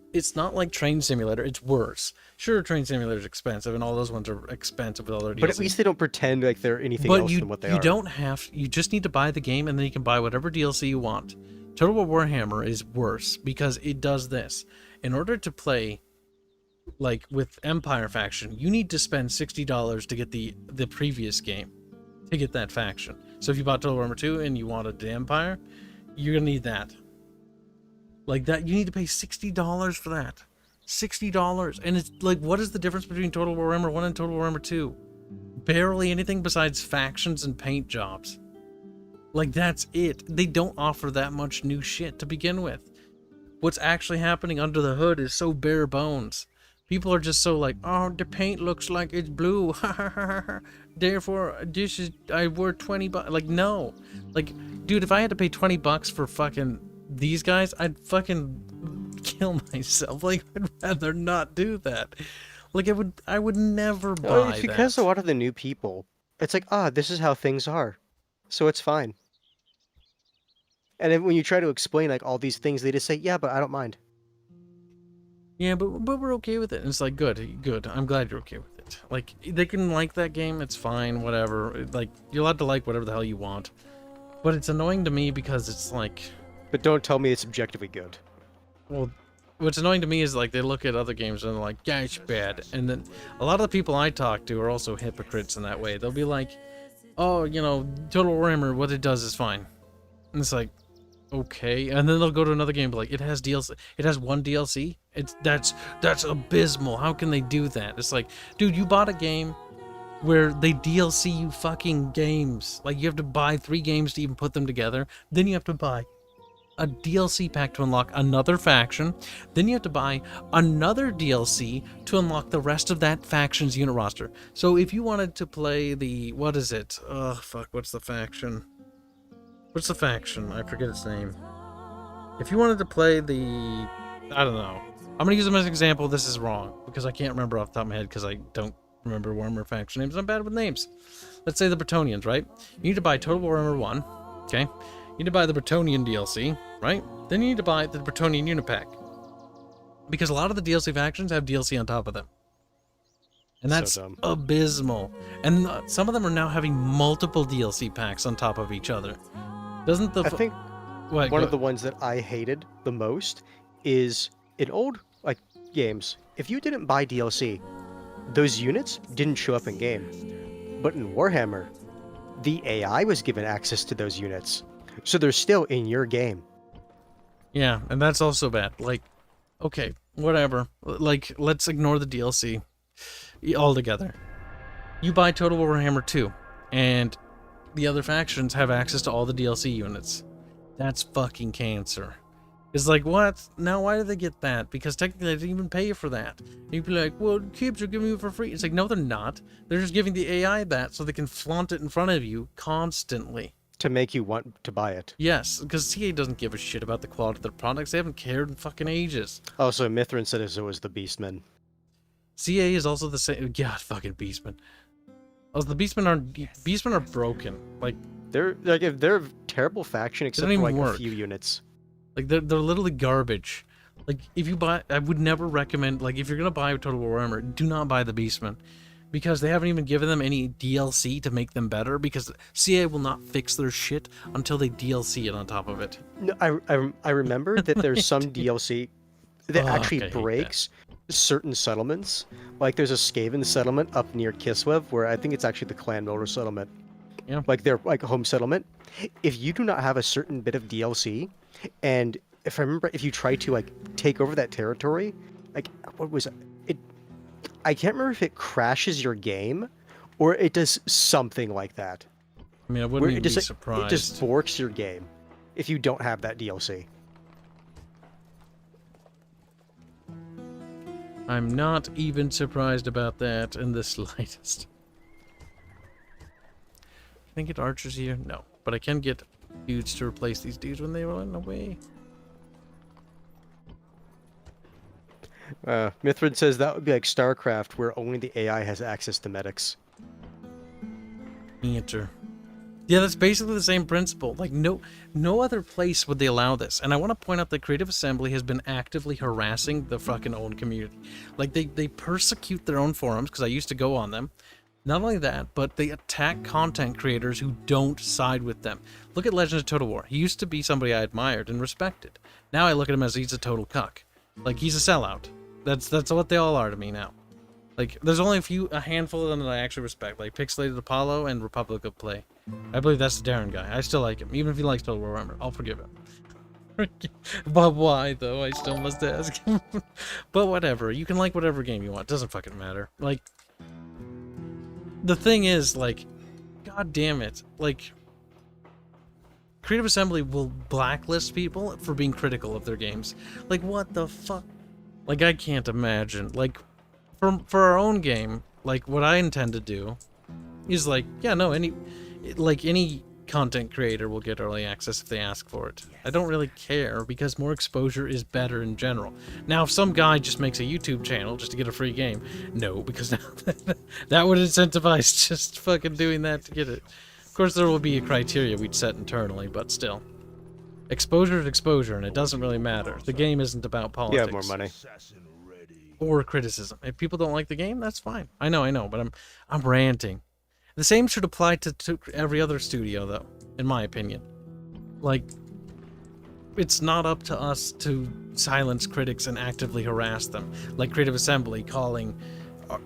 like Train Simulator, it's worse. Sure, Train Simulator's expensive, and all those ones are expensive with all their DLC. But at least they don't pretend like they're anything else than what they are. You don't have, you just need to buy the game, and then you can buy whatever DLC you want. Total War Warhammer is worse, because it does this. In order to play like with Empire faction, you need to spend $60 to get the previous game to get that faction. So if you bought Total Warhammer 2 and you wanted the Empire, you're gonna need that. Like that, you need to pay $60 for that. $60, and it's like, what is the difference between Total Warhammer 1 and Total Warhammer 2? Barely anything besides factions and paint jobs. Like that's it. They don't offer that much new shit to begin with. What's actually happening under the hood is so bare bones. People are just so like, oh, the paint looks like it's blue. Therefore, this is, I worth $20. Like, no. Like, dude, if I had to pay $20 for fucking these guys, I'd fucking kill myself. Like, I'd rather not do that. Like, I would never buy It's because a lot of the new people, it's like, this is how things are. So it's fine. And then when you try to explain like all these things, they just say, yeah, but I don't mind. Yeah, but we're okay with it. And it's like, good. I'm glad you're okay with it. Like, they can like that game, it's fine, whatever. Like, you're allowed to like whatever the hell you want. But it's annoying to me because it's like... But don't tell me it's objectively good. Well, what's annoying to me is like, they look at other games and they're like, yeah, it's bad. And then a lot of the people I talk to are also hypocrites in that way. They'll be like, oh, you know, Total Warhammer, what it does is fine. And it's like, okay. And then they'll go to another game and be like, it has DLC. It has one DLC? That's abysmal. How can they do that? It's like, dude, you bought a game where they DLC you fucking games. Like, you have to buy 3 games to even put them together. Then you have to buy a DLC pack to unlock another faction. Then you have to buy another DLC to unlock the rest of that faction's unit roster. So if you wanted to play the, what is it? Oh, fuck, what's the faction? What's the faction? I forget its name. If you wanted to play the, I don't know. I'm going to use them as an example. This is wrong because I can't remember off the top of my head because I don't remember Warhammer faction names. I'm bad with names. Let's say the Bretonians, right? You need to buy Total Warhammer 1, okay? You need to buy the Bretonian DLC, right? Then you need to buy the Bretonian unit pack. Because a lot of the DLC factions have DLC on top of them. And that's So dumb. abysmal. And some of them are now having multiple DLC packs on top of each other. Doesn't the... I think What, one go- of the ones that I hated the most is in old like games. If you didn't buy DLC, those units didn't show up in game. But in Warhammer, the AI was given access to those units, so they're still in your game. Yeah, and that's also bad. Like, okay, whatever. Like, let's ignore the DLC altogether. You buy Total Warhammer 2, and the other factions have access to all the DLC units. That's fucking cancer. It's like, what? Now, why do they get that? Because technically, they didn't even pay you for that. You'd be like, well, Kibs are giving you for free. It's like, no, they're not. They're just giving the AI that so they can flaunt it in front of you constantly. To make you want to buy it. Yes, because CA doesn't give a shit about the quality of their products. They haven't cared in fucking ages. Also, Mithrin said it was the Beastmen. CA is also the same. God, fucking Beastmen. Also, the Beastmen are broken. Like They're a terrible faction except don't for even like work. a few units. they're literally garbage. Like if you buy, I would never recommend. Like if you're gonna buy Total Warhammer, do not buy the Beastmen, because they haven't even given them any DLC to make them better. Because CA will not fix their shit until they DLC it on top of it. No, I remember that there's some DLC that Fuck, I actually hate breaks certain settlements. Like there's a Skaven settlement up near Kislev where I think it's actually the Clan Builder settlement. Yeah. Like their like home settlement. If you do not have a certain bit of DLC, and if I remember, if you try to like take over that territory, like what was it? I can't remember if it crashes your game, or it does something like that. I mean, I Where wouldn't even it just be like, surprised. it just forks your game if you don't have that DLC. I'm not even surprised about that in the slightest. Can I get archers here? No. But I can get dudes to replace these dudes when they run away. Mithrin says that would be like StarCraft, where only the AI has access to medics. Enter. Yeah, that's basically the same principle. Like, no other place would they allow this. And I want to point out that Creative Assembly has been actively harassing the fucking own community. Like, they persecute their own forums, because I used to go on them. Not only that, but they attack content creators who don't side with them. Look at Legends of Total War. He used to be somebody I admired and respected. Now I look at him as he's a total cuck. Like, he's a sellout. That's what they all are to me now. Like, there's only a handful of them that I actually respect, like Pixelated Apollo and Republic of Play. I believe that's the Darren guy. I still like him, even if he likes Total War Warhammer. I'll forgive him. But why, though? I still must ask him. But whatever. You can like whatever game you want. Doesn't fucking matter. Like, the thing is, like, god damn it. Like, Creative Assembly will blacklist people for being critical of their games. Like, what the fuck? Like, I can't imagine. Like, for our own game, like, what I intend to do is, like, yeah, no, any content creator will get early access if they ask for it. I don't really care, because more exposure is better in general. Now, if some guy just makes a YouTube channel just to get a free game, no, because that would incentivize just fucking doing that to get it. Of course, there will be a criteria we'd set internally, but still. Exposure is exposure, and it doesn't really matter. The game isn't about You politics. have more money. Or criticism. If people don't like the game, that's fine. I know, but I'm ranting. The same should apply to every other studio, though, in my opinion. Like, it's not up to us to silence critics and actively harass them, like Creative Assembly calling,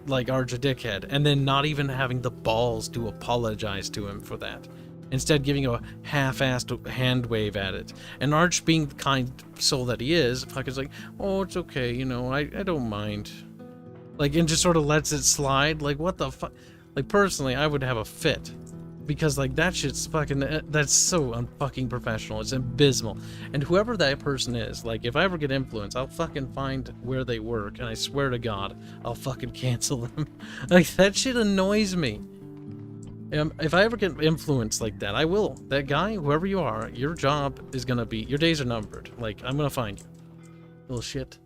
like, Arj a dickhead, and then not even having the balls to apologize to him for that. Instead, giving a half-assed hand wave at it. And Arch, being the kind soul that he is, fucking like, oh, it's okay, you know, I don't mind. Like, and just sort of lets it slide. Like, what the fuck? Like, personally, I would have a fit. Because, like, that shit's fucking, that's so unfucking professional. It's abysmal. And whoever that person is, like, if I ever get influence, I'll fucking find where they work. And I swear to God, I'll fucking cancel them. Like, that shit annoys me. If I ever get influence like that, I will. That guy, whoever you are, your job is gonna be, your days are numbered. Like, I'm gonna find you. Little shit.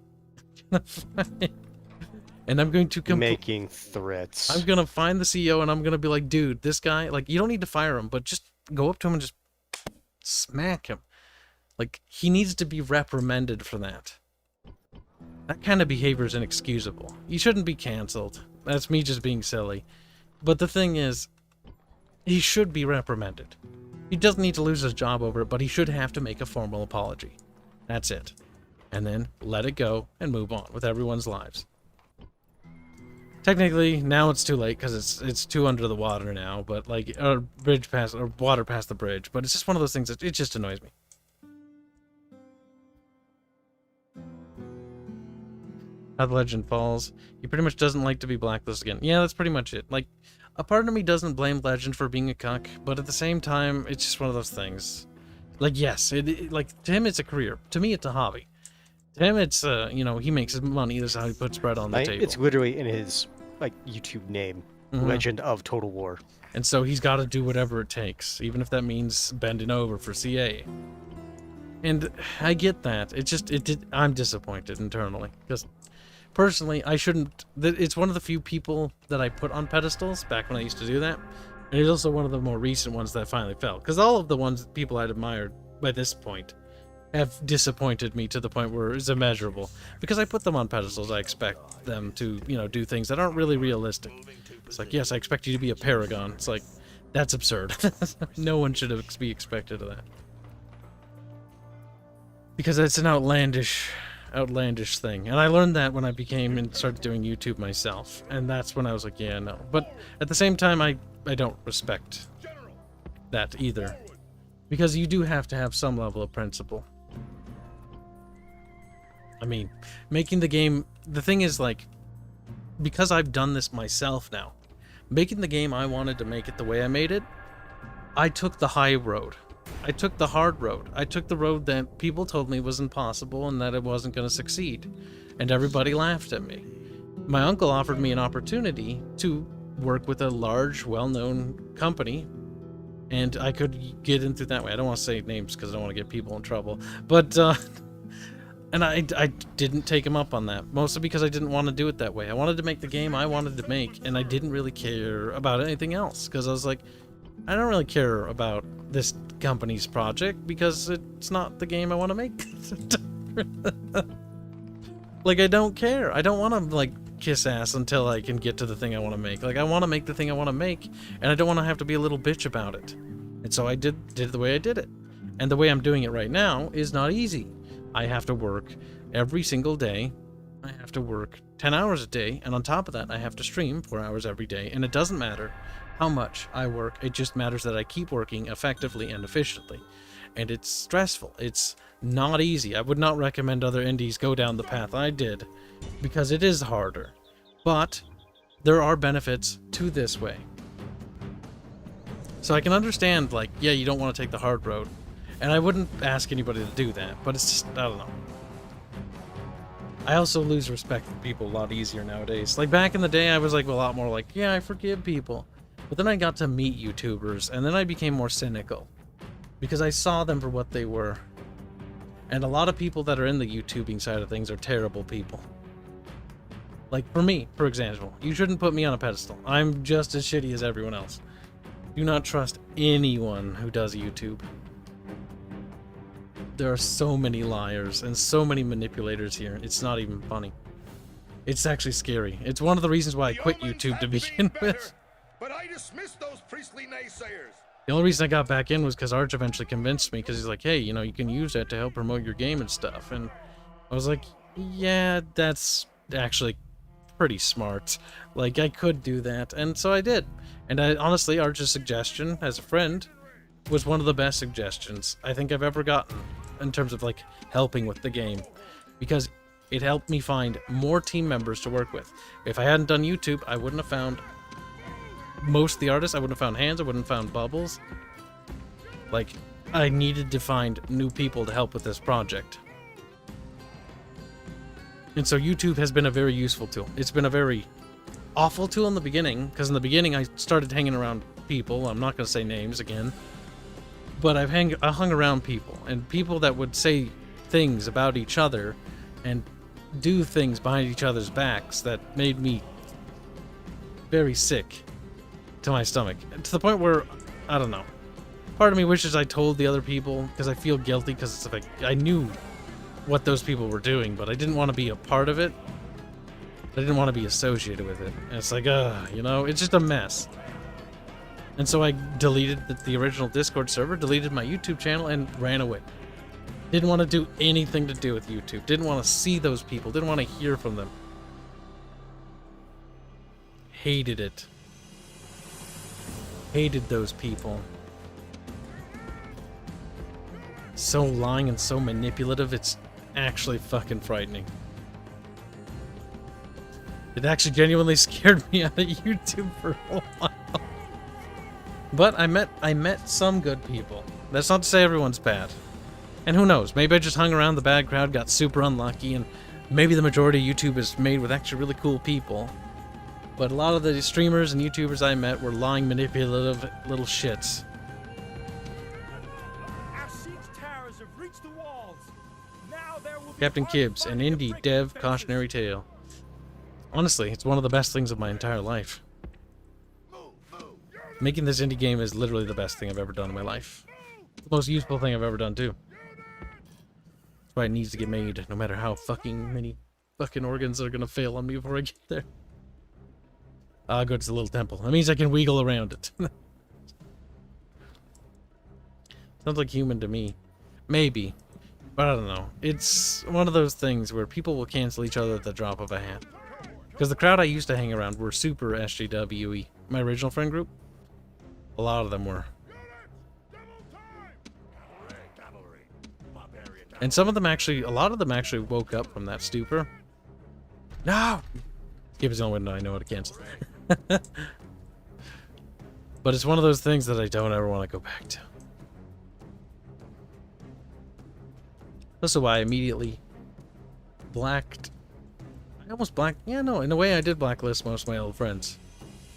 And I'm going to Making threats. I'm gonna find the CEO and I'm gonna be like, dude, this guy, like, you don't need to fire him, but just go up to him and just smack him. Like, he needs to be reprimanded for that. That kind of behavior is inexcusable. You shouldn't be canceled. That's me just being silly. But the thing is, he should be reprimanded. He doesn't need to lose his job over it, but he should have to make a formal apology. That's it. And then let it go and move on with everyone's lives. Technically, now it's too late because it's too under the water now, but like, water past the bridge. But it's just one of those things that it just annoys me. How the legend falls. He pretty much doesn't like to be blacklisted again. Yeah, that's pretty much it. Like, a part of me doesn't blame Legend for being a cuck, but at the same time, it's just one of those things. Like, yes, like, to him it's a career. To me, it's a hobby. To him, it's, you know, he makes his money. That's how he puts bread on the table. It's literally in his, like, YouTube name. Legend of Total War. And so he's got to do whatever it takes, even if that means bending over for CA. And I get that. I'm disappointed internally, because personally, I shouldn't. It's one of the few people that I put on pedestals back when I used to do that. And it's also one of the more recent ones that finally fell. Because all of the ones people I'd admired by this point have disappointed me to the point where it's immeasurable. Because I put them on pedestals, I expect them to, you know, do things that aren't really realistic. It's like, yes, I expect you to be a paragon. It's like, that's absurd. No one should be expected of that. Because it's an outlandish thing. And I learned that when I became and started doing YouTube myself. And that's when I was like, yeah, no. But at the same time, I don't respect that either. Because you do have to have some level of principle. I mean, making the game... The thing is, like, because I've done this myself now, making the game I wanted to make it the way I made it, I took the high road. I took the hard road. I took the road that people told me was impossible and that it wasn't going to succeed. And everybody laughed at me. My uncle offered me an opportunity to work with a large, well-known company, and I could get into that way. I don't want to say names because I don't want to get people in trouble. But, and I didn't take him up on that, mostly because I didn't want to do it that way. I wanted to make the game I wanted to make, and I didn't really care about anything else, because I was like, I don't really care about this company's project because it's not the game I want to make. Like, I don't care. I don't want to, like, kiss ass until I can get to the thing I want to make. Like, I want to make the thing I want to make, and I don't want to have to be a little bitch about it. And so I did it the way I did it. And the way I'm doing it right now is not easy. I have to work every single day. I have to work 10 hours a day, and on top of that, I have to stream 4 hours every day, and it doesn't matter how much I work. It just matters that I keep working effectively and efficiently. And it's stressful. It's not easy. I would not recommend other indies go down the path I did, because it is harder. But there are benefits to this way. So I can understand, like, yeah, you don't want to take the hard road. And I wouldn't ask anybody to do that, but it's just, I don't know. I also lose respect for people a lot easier nowadays. Like, back in the day, I was like a lot more like, yeah, I forgive people. But then I got to meet YouTubers, and then I became more cynical. Because I saw them for what they were. And a lot of people that are in the YouTubing side of things are terrible people. Like, for me, for example, you shouldn't put me on a pedestal. I'm just as shitty as everyone else. Do not trust anyone who does YouTube. There are so many liars and so many manipulators here. It's not even funny. It's actually scary. It's one of the reasons why I quit YouTube to begin with. But I dismissed those priestly naysayers. The only reason I got back in was because Arch eventually convinced me, because he's like, hey, you know, you can use that to help promote your game and stuff. And I was like, yeah, that's actually pretty smart. Like, I could do that. And so I did. And honestly, Arch's suggestion as a friend was one of the best suggestions I think I've ever gotten in terms of, like, helping with the game. Because it helped me find more team members to work with. If I hadn't done YouTube, I wouldn't have found most of the artists. I wouldn't have found Hands. I wouldn't have found Bubbles. Like, I needed to find new people to help with this project. And so YouTube has been a very useful tool. It's been a very awful tool in the beginning, because in the beginning I started hanging around people. I'm not going to say names again. But I hung around people, and people that would say things about each other and do things behind each other's backs that made me very sick to my stomach. To the point where, I don't know. Part of me wishes I told the other people, because I feel guilty, because it's like, I knew what those people were doing, but I didn't want to be a part of it. I didn't want to be associated with it. And it's like, you know, it's just a mess. And so I deleted the original Discord server, deleted my YouTube channel, and ran away. Didn't want to do anything to do with YouTube. Didn't want to see those people. Didn't want to hear from them. Hated it. Hated those people. So lying and so manipulative, it's actually fucking frightening. It actually genuinely scared me out of YouTube for a while. But I met some good people. That's not to say everyone's bad. And who knows, maybe I just hung around the bad crowd, got super unlucky, and maybe the majority of YouTube is made with actually really cool people. But a lot of the streamers and YouTubers I met were lying, manipulative little shits. Our siege towers have reached the walls. Now there will be Captain hard Kibs, an fighting to indie break dev defenses. cautionary tale. Honestly, it's one of the best things of my entire life. Making this indie game is literally the best thing I've ever done in my life. It's the most useful thing I've ever done, too. That's why it needs to get made, no matter how fucking many fucking organs are gonna fail on me before I get there. Ah, good, it's a little temple. That means I can wiggle around it. Sounds like human to me. Maybe. But I don't know. It's one of those things where people will cancel each other at the drop of a hat. Because the crowd I used to hang around were super SJWE. My original friend group, a lot of them were. And some of them actually, a lot of them actually woke up from that stupor. No! Kibs is the only one I know how to cancel. But it's one of those things that I don't ever want to go back to. That's why I immediately blacked. I almost blacked. Yeah, no, in a way I did blacklist most of my old friends.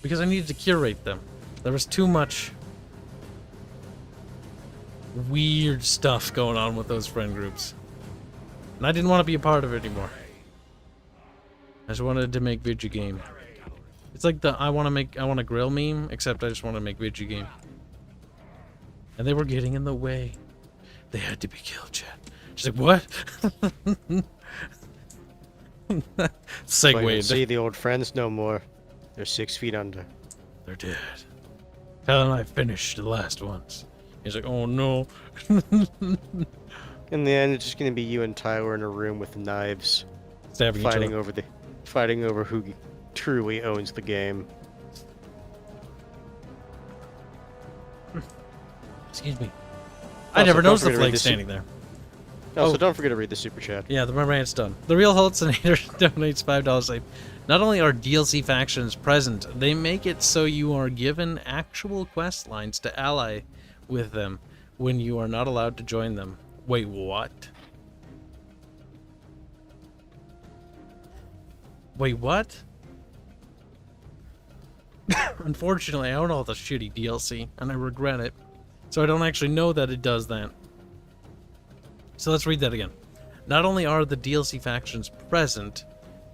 Because I needed to curate them. There was too much weird stuff going on with those friend groups. And I didn't want to be a part of it anymore. I just wanted to make video game. It's like the I want to grill meme, except I just want to make video game. And they were getting in the way. They had to be killed, Chad. She's like, what? Segue. See the old friends no more. They're 6 feet under. They're dead. Tell them I finished the last ones. He's like, oh no. In the end, it's just gonna be you and Tyler in a room with knives, Stabbing each fighting other. fighting over who truly owns the game. Excuse me. I Also, never don't noticed the forget to read flag the standing there. Also, Oh. don't forget to read the super chat. Yeah, my rant's done. The Real Holtzinator donates $5. Like, not only are DLC factions present, they make it so you are given actual quest lines to ally with them when you are not allowed to join them. Wait, what? Wait, what? Unfortunately, I own all the shitty DLC, and I regret it. So I don't actually know that it does that. So let's read that again. Not only are the DLC factions present,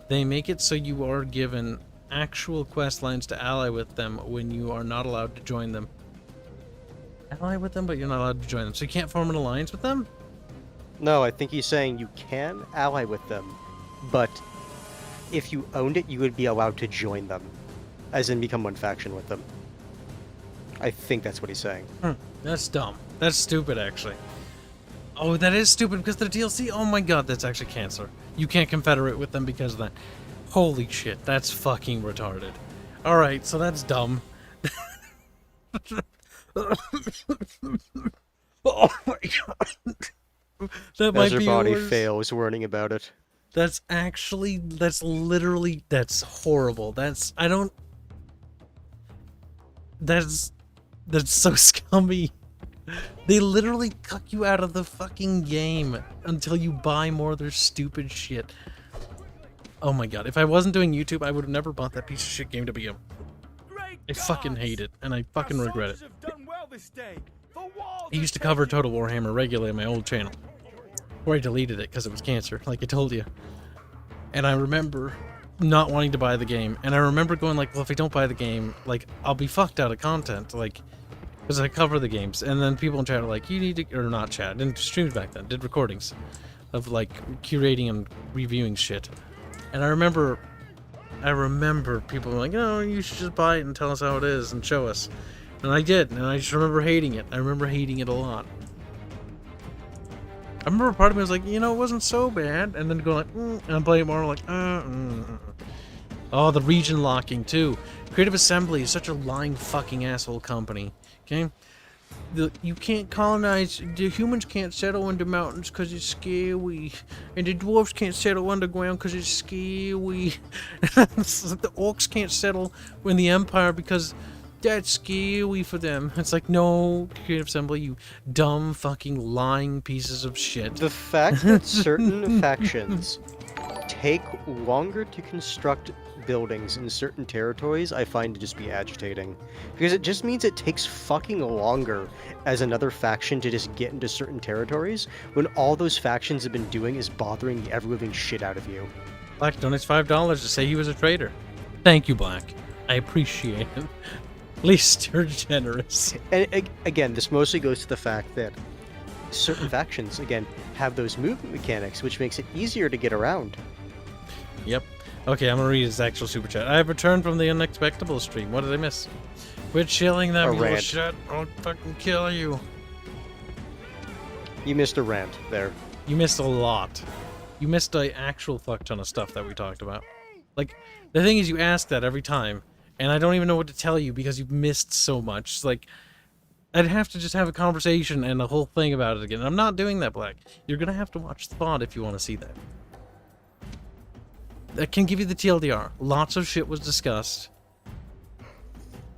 they make it so you are given actual quest lines to ally with them when you are not allowed to join them. Ally with them, but you're not allowed to join them. So you can't form an alliance with them? No, I think he's saying you can ally with them, but if you owned it, you would be allowed to join them, as in become one faction with them. I think that's what he's saying. That's dumb. That's stupid, actually. Oh, that is stupid because the DLC. Oh my god, that's actually cancer. You can't confederate with them because of that. Holy shit, that's fucking retarded. Alright, so that's dumb. Oh my god. That might As her be body worse. fails warning about it. That's actually, that's literally, that's horrible. That's, I don't, that's so scummy. They literally cuck you out of the fucking game until you buy more of their stupid shit. Oh my god, if I wasn't doing YouTube, I would have never bought that piece of shit game to begin. I fucking hate it, and I fucking regret it. I used to cover Total Warhammer regularly on my old channel. Before I deleted it because it was cancer, like I told you. And I remember not wanting to buy the game, and I remember going like, well, if I don't buy the game, like, I'll be fucked out of content, like, because I cover the games. And then people in chat are like, you need to, or not chat, didn't streams back then, did recordings. of like curating and reviewing shit. And I remember people were like, "Oh, you should just buy it and tell us how it is and show us." And I did, and I just remember hating it. I remember hating it a lot. I remember part of me was like, it wasn't so bad, and then going like, and I'm playing more like, Oh, the region locking too. Creative Assembly is such a lying fucking asshole company. Okay, you can't colonize. The humans can't settle into mountains because it's scary, and the dwarves can't settle underground because it's scary. The orcs can't settle in the Empire because that's scary for them. It's like, no, Creative Assembly, you dumb fucking lying pieces of shit. The fact that certain factions take longer to construct buildings in certain territories, I find to just be agitating. Because it just means it takes fucking longer as another faction to just get into certain territories, when all those factions have been doing is bothering the ever-living shit out of you. Black donates $5 to say he was a traitor. Thank you, Black. I appreciate it. At least you're generous. And again, this mostly goes to the fact that certain factions, again, have those movement mechanics, which makes it easier to get around. Yep. Okay, I'm gonna read his actual super chat. I have returned from the Unexpectable stream. What did I miss? Quit chilling them, A you little rant. shit. I'll fucking kill you. You missed a rant there. You missed a lot. You missed an actual fuck ton of stuff that we talked about. Like, the thing is, you ask that every time, and I don't even know what to tell you because you've missed so much. It's like, I'd have to just have a conversation and a whole thing about it again. And I'm not doing that, Black. You're gonna have to watch the VOD if you want to see that. I can give you the TLDR. Lots of shit was discussed,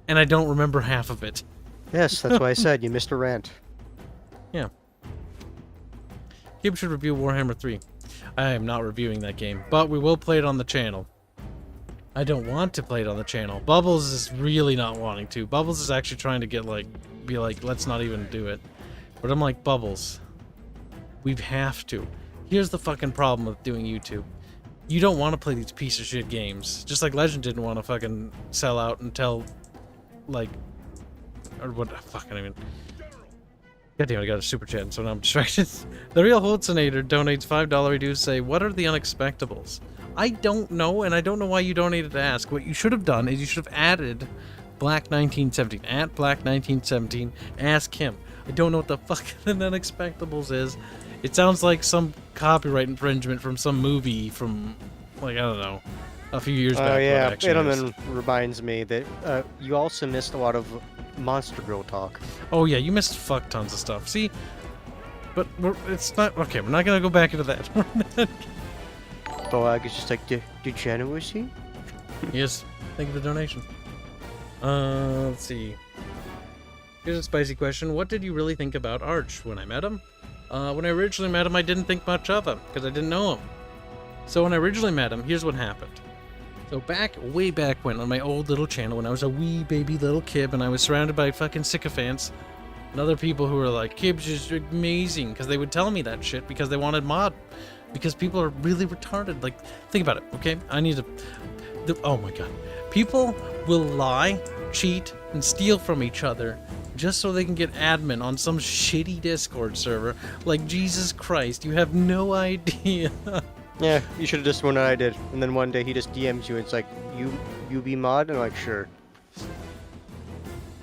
and I don't remember half of it. Yes, that's why I said you missed a rant. Yeah. Kibs should review Warhammer 3. I am not reviewing that game, but we will play it on the channel. I don't want to play it on the channel. Bubbles is really not wanting to. Bubbles is actually trying to be like, let's not even do it. But I'm like, Bubbles, we have to. Here's the fucking problem with doing YouTube. You don't want to play these piece of shit games. Just like Legend didn't want to fucking sell out and tell, like, or what, fuck, I don't even. God damn it, I got a super chat, so now I'm distracted. The Real Holtzinator donates $5 reduce say, what are the Unexpectables? I don't know, and I don't know why you donated to ask. What you should have done is you should have added Black1917, at Black1917, ask him. I don't know what the fuck an Unexpectables is. It sounds like some copyright infringement from some movie from, like, I don't know, a few years back. Oh yeah, Edelman reminds me that you also missed a lot of Monster Girl talk. Oh yeah, you missed fuck tons of stuff. See? But it's not, okay, we're not gonna go back into that. Oh, I guess just like degeneracy? Yes, thank you for the donation. Let's see. Here's a spicy question. What did you really think about Arch when I met him? When I originally met him, I didn't think much of him, because I didn't know him. So when I originally met him, here's what happened. So way back when, on my old little channel, when I was a wee baby little kid, and I was surrounded by fucking sycophants, and other people who were like, Kibs is amazing, because they would tell me that shit, because they wanted mod. Because people are really retarded. Like, think about it, okay? I need to... oh my god. People will lie, cheat, and steal from each other just so they can get admin on some shitty Discord server. Like, Jesus Christ, you have no idea. Yeah, you should have just done what I did. And then one day he just DMs you and it's like, you be mod? And I'm like, sure.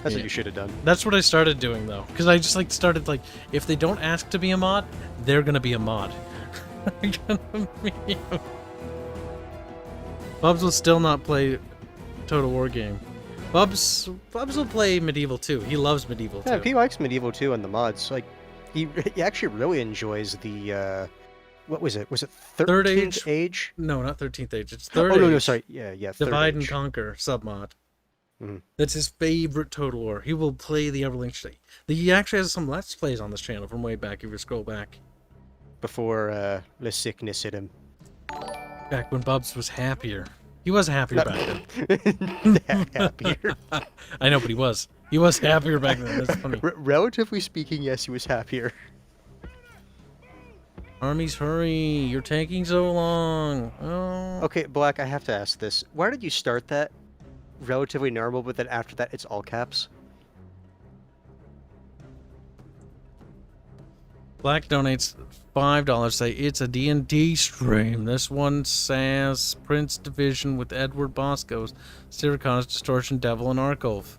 That's what you should have done. That's what I started doing, though. Because I just, like, started, like, if they don't ask to be a mod, they're gonna be a mod. Bubs will still not play Total War game. Bubs will play Medieval 2. He loves Medieval 2. Yeah, he likes Medieval 2 and the mods. Like, he actually really enjoys the, what was it? Was it 13th Age? No, not 13th Age. It's Third Age. Age. Oh, no, sorry. Yeah, Third Divide Age. and Conquer submod. Mm-hmm. That's his favorite Total War. He will play the Everlink State. He actually has some Let's Plays on this channel from way back, if you scroll back. Before the sickness hit him. Back when Bubs was happier. He was happier back then. Happier. I know, but he was. He was happier back then. That's funny. Relatively speaking, yes, he was happier. Armies, hurry. You're taking so long. Oh. Okay, Black, I have to ask this. Why did you start that relatively normal, but then after that it's all caps? Black donates $5. Say it's a D&D stream. This one says Prince Division with Edward Bosco's Syracuse, Distortion, Devil, and Arkolf.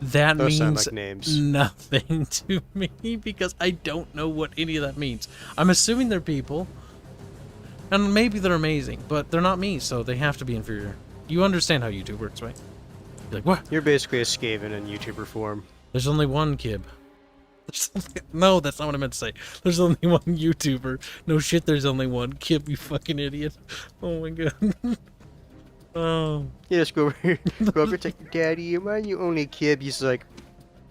That Those sound means like names. nothing to me because I don't know what any of that means. I'm assuming they're people, and maybe they're amazing, but they're not me, so they have to be inferior. You understand how YouTube works, right? You're like, what? You're basically a Skaven in YouTuber form. There's only one Kib. No, that's not what I meant to say. There's only one YouTuber. No shit, there's only one Kib, you fucking idiot. Oh my god. Oh. You just go over here. Go over to Daddy, am I the only kid? He's like,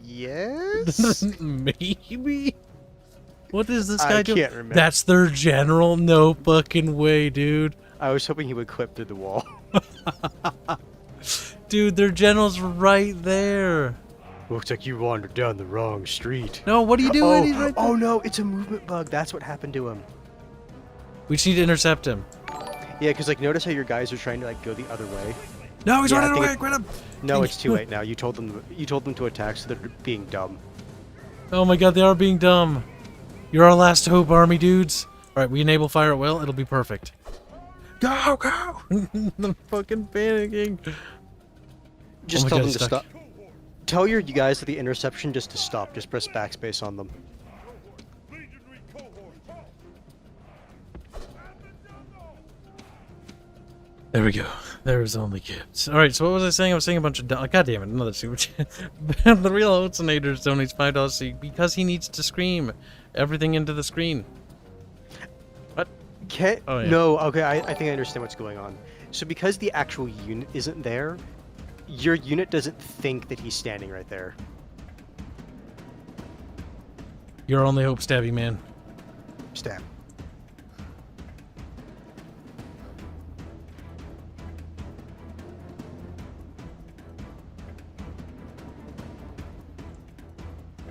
yes? Maybe? What is this guy doing? I can't remember. That's their general? No fucking way, dude. I was hoping he would clip through the wall. Dude, their general's right there. Looks like you wandered down the wrong street. No, what are you doing? He's right there. Oh no, it's a movement bug. That's what happened to him. We just need to intercept him. Yeah, because like notice how your guys are trying to like go the other way. No, he's Yeah, I running think away. it- Grab him. No, it's too late now. You told them to attack, so they're being dumb. Oh my god, they are being dumb. You're our last hope, army dudes. Alright, we enable fire at will. It'll be perfect. Go, go! I'm fucking panicking. Just Oh my tell God, them it's to stuck. stop. Tell you guys at the interception just to stop. Just press backspace on them. There we go. There's only kids. Alright, so what was I saying? I was saying a bunch of... God damn it, another super chat. The real Oceanator donates $5 because he needs to scream everything into the screen. What? Can't, Oh, yeah. No, okay, I think I understand what's going on. So because the actual unit isn't there, your unit doesn't think that he's standing right there. Your only hope, Stabby Man. Stab.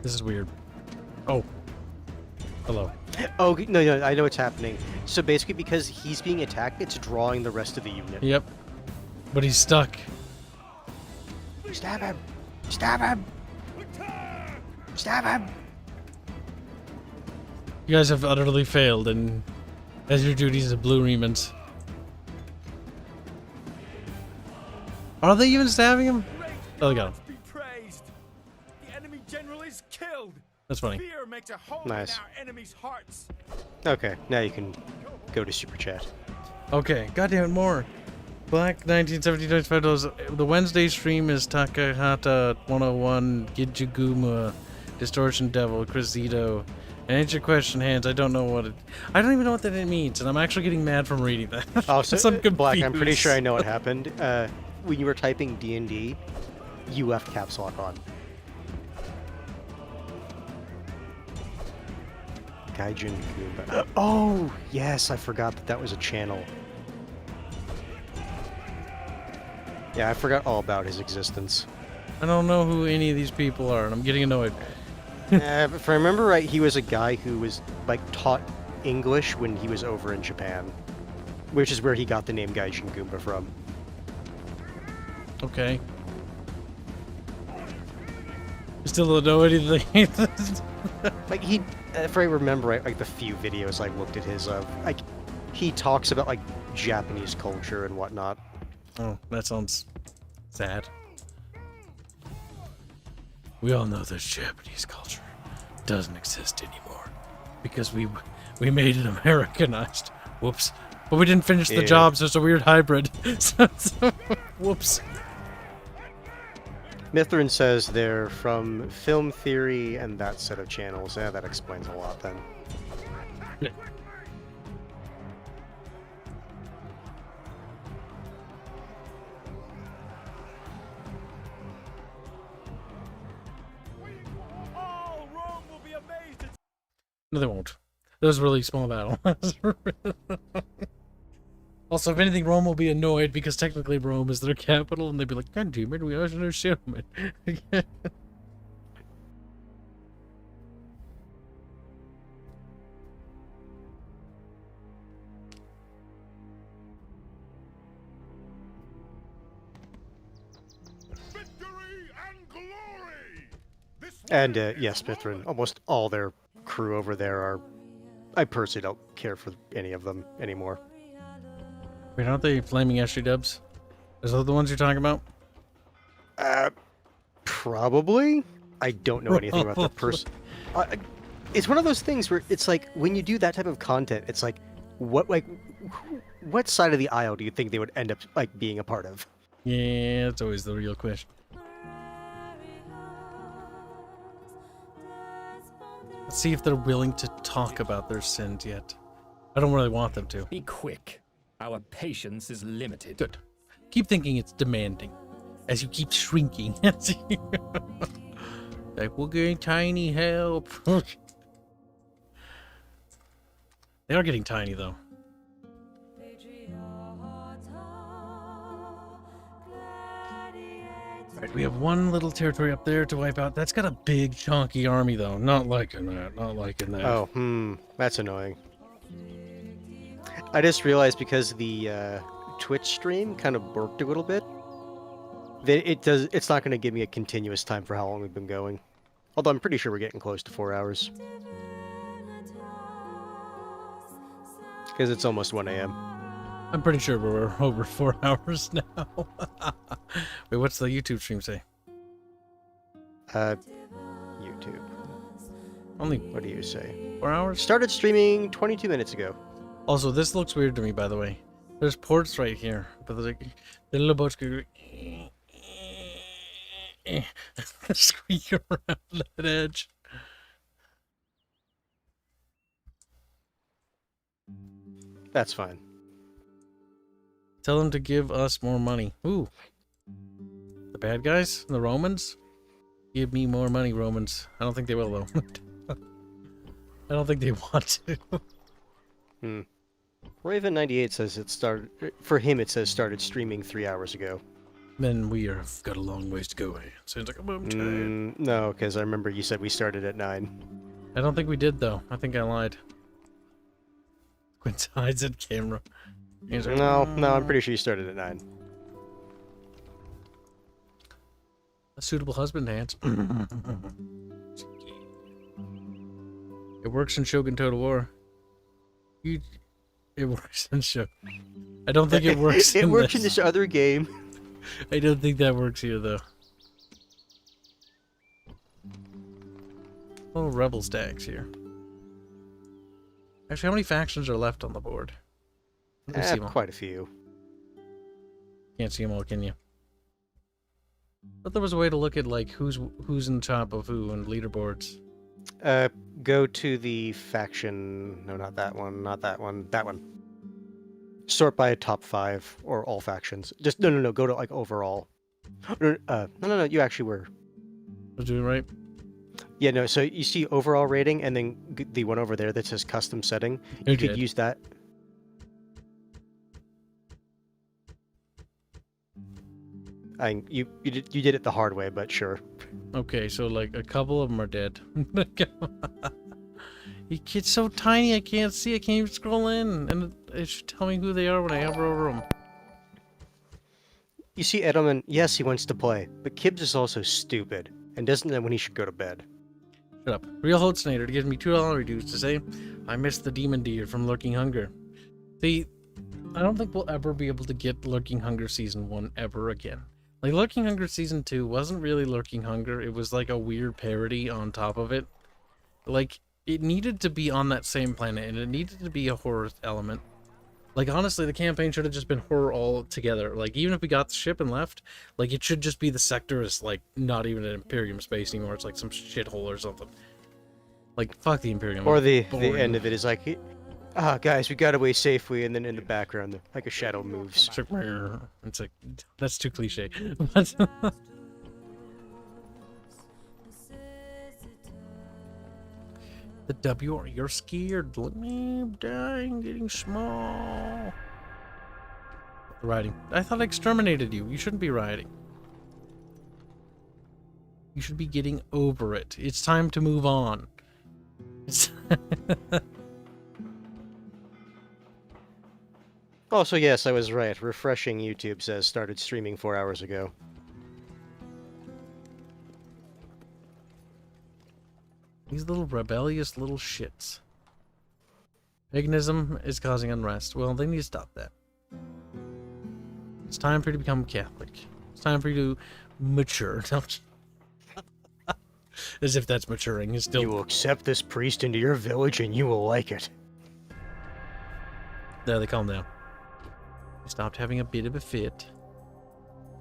This is weird. Oh. Hello. Oh, no, I know what's happening. So basically because he's being attacked, it's drawing the rest of the unit. Yep. But he's stuck. Stab him! Stab him! Stab him! You guys have utterly failed, and as your duties as Blue Remans. Are they even stabbing him? Oh, they got him. Be praised. The enemy general is killed. That's funny. Fear makes a hole Nice. in our enemies' hearts. Okay, now you can go to Super Chat. Okay, goddamn it, more. Black 1970 $25. The Wednesday stream is Takahata 101, Gijiguma, Distortion Devil, Chris Zito. And answer your question, Hands. I don't know what it. I don't even know what that means, and I'm actually getting mad from reading that. Oh, so I'm Black, I'm pretty confused. sure I know what happened. When you were typing D&D, you left caps lock on. Gaijin Goomba. Oh, yes, I forgot that that was a channel. Yeah, I forgot all about his existence. I don't know who any of these people are, and I'm getting annoyed. If I remember right, he was a guy who was like taught English when he was over in Japan, which is where he got the name Gaijin Goomba from. Okay. You still don't know anything. Like he, if I remember right, like the few videos I looked at his of, like he talks about like Japanese culture and whatnot. Oh, that sounds sad. We all know this Japanese culture doesn't exist anymore because we made it Americanized. Whoops. But we didn't finish the Yeah. job, so it's a weird hybrid. Whoops. Mithrin says they're from Film Theory and that set of channels. Yeah, that explains a lot then. All Rome will be amazed at No, they won't. That was a really small battle. Also, if anything, Rome will be annoyed because technically Rome is their capital, and they'd be like, God damn it, we always understand it. Victory and glory! This And yes, Mithrin, almost all their crew over there are... I personally don't care for any of them anymore. Wait, aren't they flaming SG dubs? Is those the ones you're talking about? Probably. I don't know anything about that person. It's one of those things where it's like, when you do that type of content, it's like, what side of the aisle do you think they would end up like being a part of? Yeah, that's always the real question. Let's see if they're willing to talk about their sins yet. I don't really want them to. Be quick. Our patience is limited. Good. Keep thinking it's demanding as you keep shrinking. Like, we're getting tiny help. They are getting tiny, though. Alright, we have one little territory up there to wipe out. That's got a big, chunky army, though. Not liking that. Not liking that. Oh, that's annoying. I just realized because the Twitch stream kind of worked a little bit, that it's not going to give me a continuous time for how long we've been going. Although I'm pretty sure we're getting close to 4 hours. Because it's almost 1 a.m. I'm pretty sure we're over 4 hours now. Wait, what's the YouTube stream say? YouTube. Only What do you say? 4 hours? Started streaming 22 minutes ago. Also, this looks weird to me, by the way. There's ports right here, but the little boats go squeak around that edge. That's fine. Tell them to give us more money. Ooh. The bad guys? The Romans? Give me more money, Romans. I don't think they will, though. I don't think they want to. Raven98 says it started... For him, it says started streaming 3 hours ago. Then we have got a long ways to go. Sounds like I'm tired. No, because I remember you said we started at 9. I don't think we did, though. I think I lied. Quint hides at camera. He's like, No, I'm pretty sure you started at 9. A suitable husband dance. It works in Shogun Total War. It works in Shogun. I don't think it works. It works in this other game. I don't think that works here, though. Little rebel stacks here. Actually, how many factions are left on the board? Let me see them all. Quite a few. Can't see them all, can you? But there was a way to look at like who's in top of who and leaderboards. Go to the faction. No, not that one. Not that one. That one. Sort by top 5 or all factions. Just no. Go to like overall. No. You actually were. Was doing right. Yeah, no. So you see overall rating, and then the one over there that says custom setting. You could use that. You did it the hard way, but sure. Okay, so like a couple of them are dead. It's so tiny I can't see. I can't even scroll in, and it should tell me who they are when I hover over them. You see Edelman, yes, he wants to play, but Kibs is also stupid and doesn't know when he should go to bed. Shut up. Real Holtznader gives me $2 reduced to say, I missed the demon deer from Lurking Hunger. See, I don't think we'll ever be able to get Lurking Hunger Season 1 ever again. Like, Lurking Hunger Season 2 wasn't really Lurking Hunger. It was like a weird parody on top of it. Like, it needed to be on that same planet, and it needed to be a horror element. Like, honestly, the campaign should have just been horror all together. Like, even if we got the ship and left, like, it should just be the sector is, like, not even an Imperium space anymore. It's like some shithole or something. Like, fuck the Imperium. Or the end of it is like, guys, we got away safely, and then in the background, like a shadow moves. It's like, that's too cliche. The W, you're scared. Look at me, I'm dying, getting small. Riding. I thought I exterminated you. You shouldn't be riding. You should be getting over it. It's time to move on. It's Also, yes, I was right. Refreshing YouTube says started streaming 4 hours ago. These little rebellious little shits. Paganism is causing unrest. Well, they need to stop that. It's time for you to become Catholic. It's time for you to mature. As if that's maturing. It's still... You will accept this priest into your village and you will like it. There, they calm down. They stopped having a bit of a fit.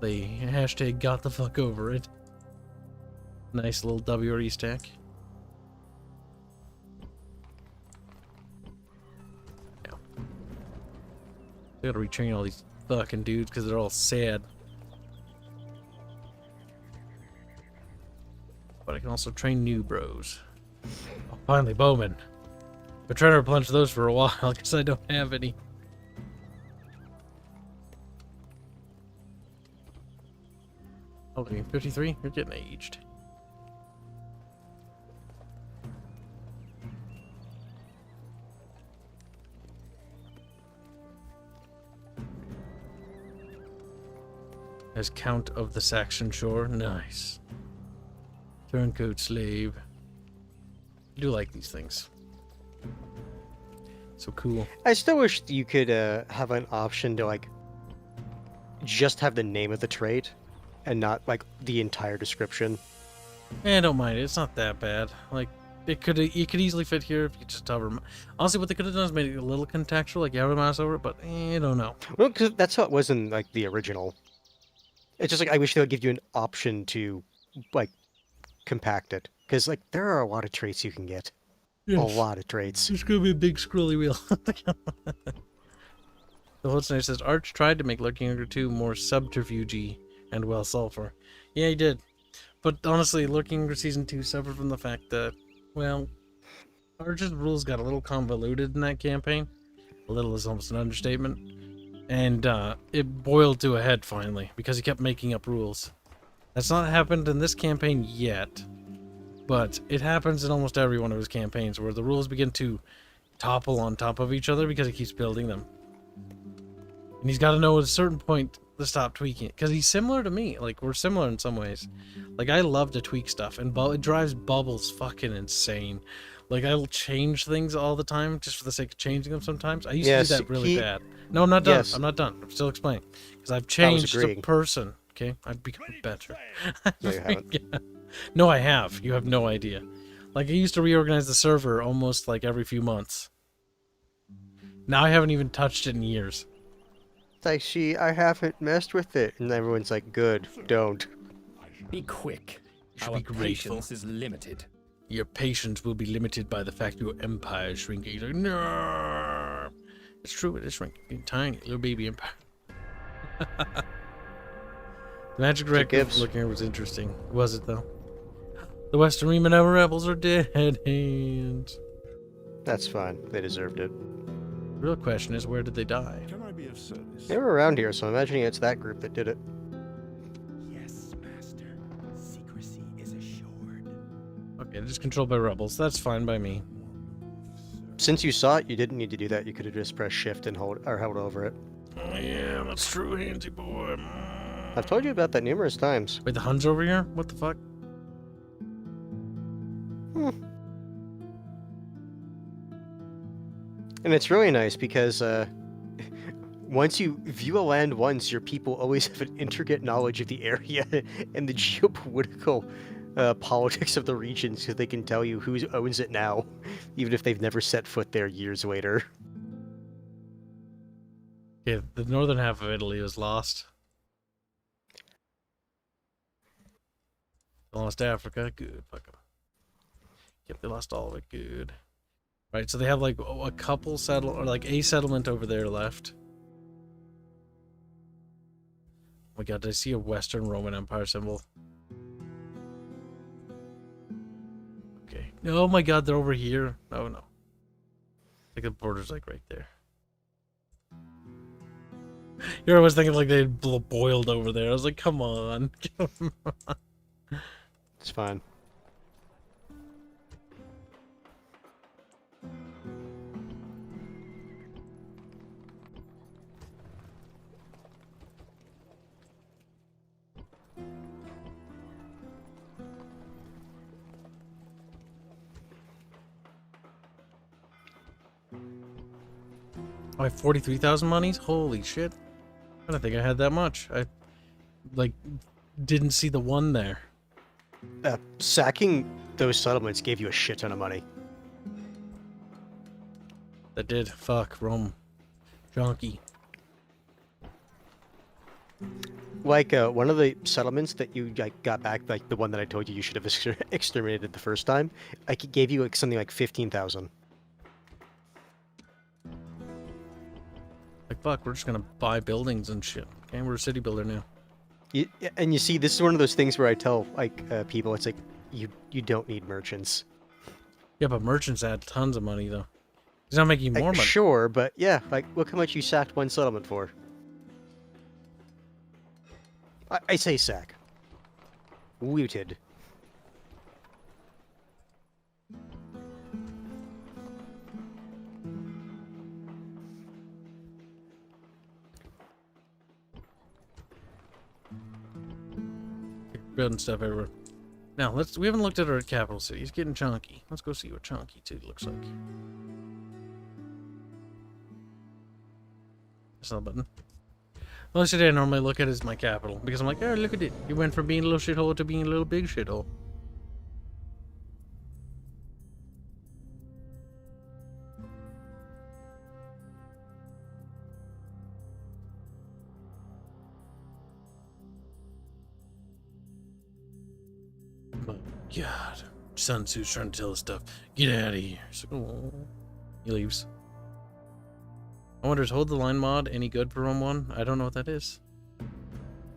They hashtag got the fuck over it. Nice little WRE stack. Yeah. They gotta retrain all these fucking dudes because they're all sad. But I can also train new bros. Oh, finally, bowmen. Been trying to replenish those for a while because I don't have any. Okay, 53? You're getting aged. As Count of the Saxon Shore. Nice. Turncoat slave. I do like these things. So cool. I still wish you could have an option to like just have the name of the trait and not like the entire description. I don't mind it. It's not that bad. Like it could easily fit here if you just hover. Honestly, what they could have done is made it a little contextual, like you have a mouse over it, but I don't know. Well, because that's how it was in like the original. It's just like I wish they would give you an option to like compact it, because like there are a lot of traits you can get. Yes. A lot of traits. There's gonna be a big scrolly wheel. The Holtzner says Arch tried to make Lurking Ogre 2 more subterfugey and well sulfur. Yeah, he did. But honestly, Lurking Ogre Season 2 suffered from the fact that, well, Arch's rules got a little convoluted in that campaign. A little is almost an understatement. And it boiled to a head finally, because he kept making up rules. That's not happened in this campaign yet. But it happens in almost every one of his campaigns where the rules begin to topple on top of each other because he keeps building them. And he's got to know at a certain point to stop tweaking it. Because he's similar to me. Like, we're similar in some ways. Like, I love to tweak stuff. And it drives Bubbles fucking insane. Like, I'll change things all the time just for the sake of changing them sometimes. I used to do that really bad. No, I'm not done. Yes. I'm not done. I'm still explaining. Because I've changed the person. Okay? I've become better. No, you haven't. Yeah. No, I have. You have no idea. Like, I used to reorganize the server almost like every few months. Now I haven't even touched it in years. It's like, see, I haven't messed with it. And everyone's like, good, don't. Be quick. You should Our be grateful. patience is limited. Your patience will be limited by the fact your empire is shrinking. He's like, no. It's true, it is shrinking. Tiny, little baby empire. The magic directive looking was interesting. Was it, though? The Western Reman rebels are dead hands. That's fine. They deserved it. The real question is, where did they die? Can I be of service? They were around here, so I'm imagining it's that group that did it. Yes, Master. Secrecy is assured. Okay, just controlled by rebels. That's fine by me. Since you saw it, you didn't need to do that. You could have just pressed shift and held over it. Oh, yeah, that's true, handsy boy. I've told you about that numerous times. Wait, the Huns over here? What the fuck? And it's really nice because once you view a land once, your people always have an intricate knowledge of the area and the geopolitical politics of the region, so they can tell you who owns it now, even if they've never set foot there years later. Yeah, the northern half of Italy was lost. They lost Africa. Good. Fuck them. Yep, they lost all of it. Good. Right, so they have like a couple or like a settlement over there left. Oh my god, did I see a Western Roman Empire symbol? Okay. Oh my god, they're over here. No, no. Like the border's like right there. You're always thinking like they boiled over there. I was like, come on. Come on. It's fine. Oh, I have 43,000 monies? Holy shit. I don't think I had that much. I, like, didn't see the one there. Sacking those settlements gave you a shit ton of money. That did. Fuck, Rome. Junkie. Like, one of the settlements that you got back, like the one that I told you you should have exterminated the first time, it gave you like something like 15,000. Like, fuck, we're just gonna buy buildings and shit. Okay, we're a city builder now. And you see, this is one of those things where I tell, like, people, it's like, you don't need merchants. Yeah, but merchants add tons of money, though. He's not making more money. Sure, but yeah, like, look how much you sacked one settlement for. I say sack. Looted. Building stuff everywhere. Now, we haven't looked at our capital city. It's getting chunky. Let's go see what chunky 2 looks like. That's not a button. The only city I normally look at is my capital, because I'm like, oh, look at it. You went from being a little shithole to being a little big shithole. Oh, God. Sun Tzu's trying to tell us stuff. Get out of here. So, oh. He leaves. I wonder, is Hold the Line mod any good for Rome 1? I don't know what that is.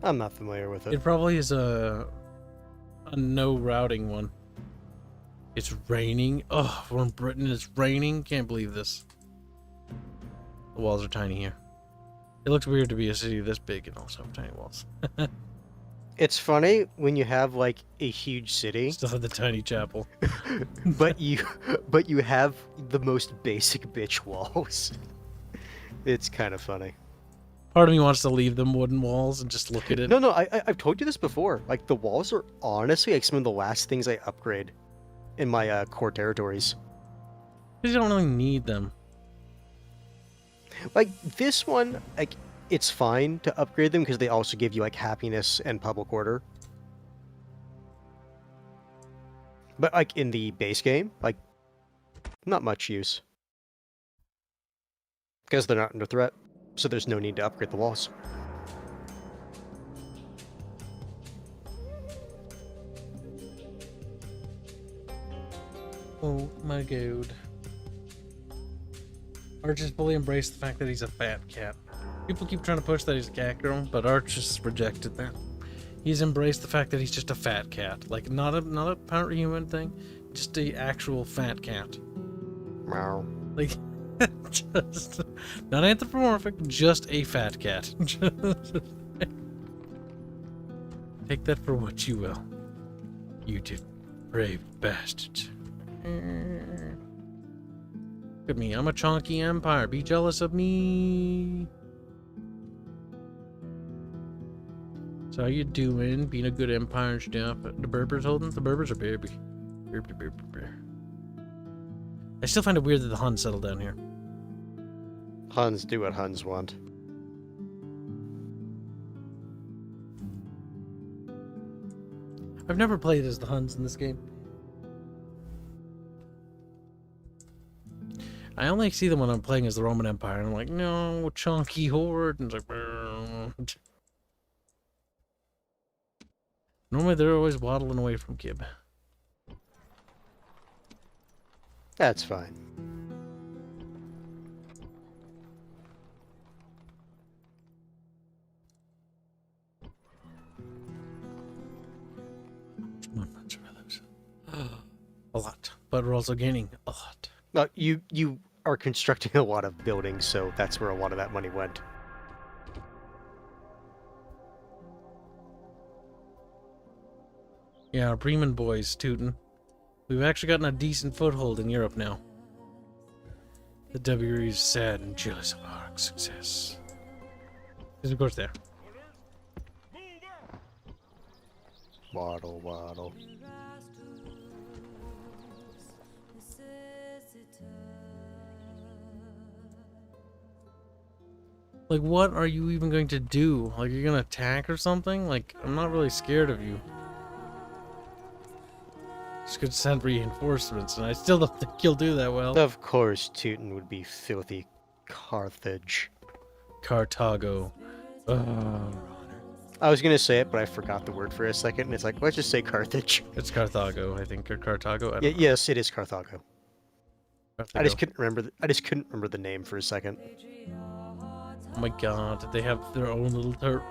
I'm not familiar with it. It probably is a no routing one. It's raining. Oh, we're in Britain. It's raining. Can't believe this. The walls are tiny here. It looks weird to be a city this big and also have tiny walls. It's funny when you have like a huge city, Still have the tiny chapel. but you have the most basic bitch walls. It's kind of funny. Part of me wants to leave them wooden walls and just look at it. No, I've told you this before. Like, the walls are honestly like some of the last things I upgrade in my core territories. You don't really need them. Like, this one, like, it's fine to upgrade them because they also give you like happiness and public order. But like in the base game, like, not much use. Because they're not under threat, so there's no need to upgrade the walls. Oh my god. Arch has fully embraced the fact that he's a fat cat. People keep trying to push that he's a cat girl, but Arch just rejected that. He's embraced the fact that he's just a fat cat. Like, not a part human thing, just a actual fat cat. Meow. Like, just not anthropomorphic, just a fat cat. Take that for what you will. You two brave bastards. Look at me, I'm a chonky empire. Be jealous of me. So how you doing? Being a good empire and stuff. The Berbers holding? The Berbers are baby. I still find it weird that the Huns settled down here. Huns do what Huns want. I've never played as the Huns in this game. I only see them when I'm playing as the Roman Empire, and I'm like, no, chunky horde, and it's like, normally they're always waddling away from Kib. That's fine. A lot, but we're also gaining a lot. No, you are constructing a lot of buildings, so that's where a lot of that money went. Yeah, our Bremen boys tootin'. We've actually gotten a decent foothold in Europe now. The WE is sad and jealous of our success. Because of course there. Waddle, waddle. Like, what are you even going to do? Like, you're gonna attack or something? Like, I'm not really scared of you. Just could send reinforcements, and I still don't think you'll do that well. Of course, Teuton would be filthy Carthage. Carthago. I was gonna say it, but I forgot the word for a second, and it's like, let's just say Carthage. It's Carthago, I think, or Carthago. I don't know. Yes, it is Carthago. I Carthago. just couldn't remember. I just couldn't remember the name for a second. Oh my god, they have their own little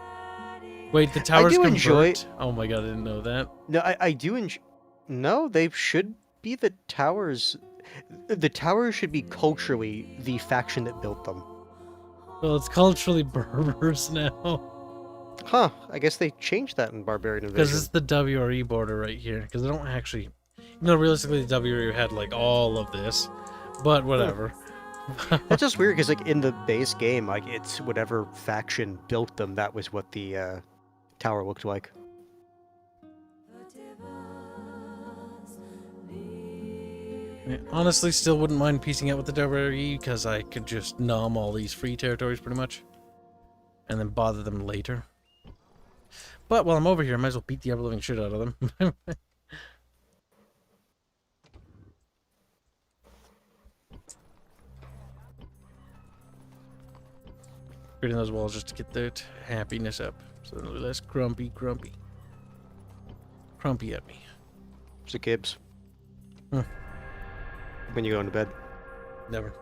Wait, the towers do convert? enjoy- Oh my god, I didn't know that. No, I do enjoy. No, they should be the towers. The towers should be culturally the faction that built them. Well, it's culturally Berbers now. Huh, I guess they changed that in Barbarian Because Invasion. it's the WRE border right here. Because they don't actually... realistically, the WRE had, like, all of this. But whatever. That's just weird, because, like, in the base game, like, it's whatever faction built them, that was what the tower looked like. I honestly still wouldn't mind piecing out with the WRE, because I could just nom all these free territories, pretty much. And then bother them later. But while I'm over here, I might as well beat the ever-living shit out of them. Creating those walls just to get that happiness up. So they're less grumpy at me. It's a Kibs. Hmm. When you go into bed. Never.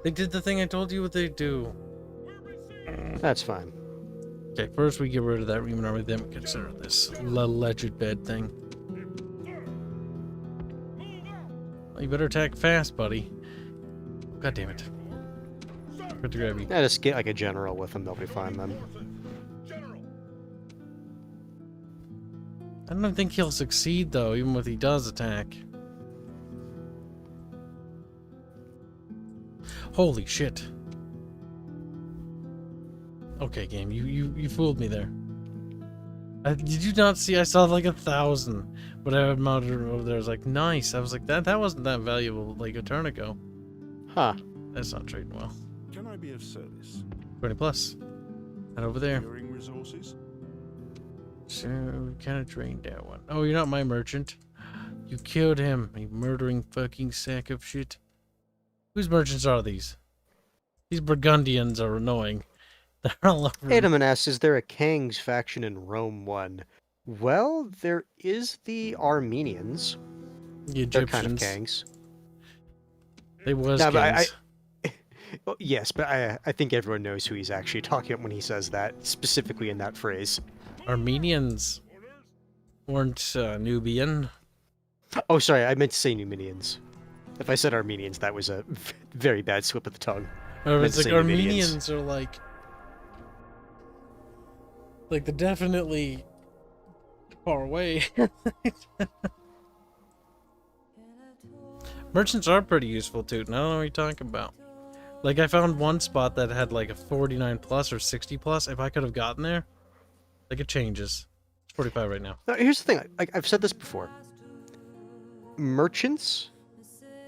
They did the thing I told you what they do. That's fine. Okay, first we get rid of that Reman army, then we consider this alleged bed thing. Well, you better attack fast, buddy. God damn it. Good to grab you. Yeah, just get like a general with them, they'll be fine then. I don't think he'll succeed though, even if he does attack. Holy shit. Okay, game, you fooled me there. Did you not see? I saw like 1,000, but I mounted over there. I was like, nice. I was like, that wasn't that valuable like a turn ago. Huh. That's not trading well. Can I be of service? 20 plus. And over there. Securing resources? So we kind of drained that one. Oh, you're not my merchant. You killed him, you murdering fucking sack of shit. Whose merchants are these? These Burgundians are annoying. They're all over. Adam asks, is there a Kang's faction in Rome 1? Well, there is the Armenians. The They're Egyptians. kind of Kangs. They was No, but kings. Well, yes, but I think everyone knows who he's actually talking about when he says that, specifically in that phrase. Armenians weren't Nubian. Oh, sorry, I meant to say Numidians. If I said Armenians, that was a very bad slip of the tongue. Or Meant it's to like say Numidians. Armenians are like they're definitely far away. Merchants are pretty useful too, and I don't know what you're talking about. Like I found one spot that had like a 49 plus or 60 plus. If I could have gotten there, like it changes. It's 45 right now. Now, here's the thing. I've said this before. Merchants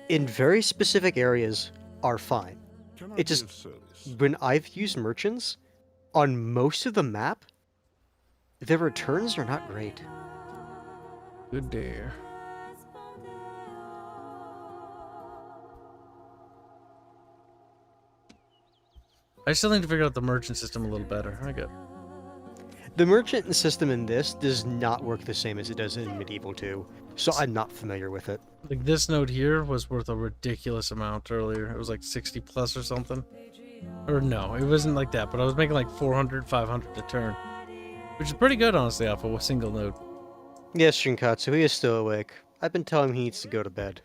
in very specific areas are fine. Can I It be just- of service? When I've used merchants, on most of the map, their returns are not great. Good dare. I still need to figure out the merchant system a little better. I got. The merchant system in this does not work the same as it does in Medieval 2, so I'm not familiar with it. Like this node here was worth a ridiculous amount earlier. It was like 60 plus or something. Or no, it wasn't like that, but I was making like 400, 500 a turn. Which is pretty good, honestly, off of a single node. Yes, Shinkatsu, he is still awake. I've been telling him he needs to go to bed.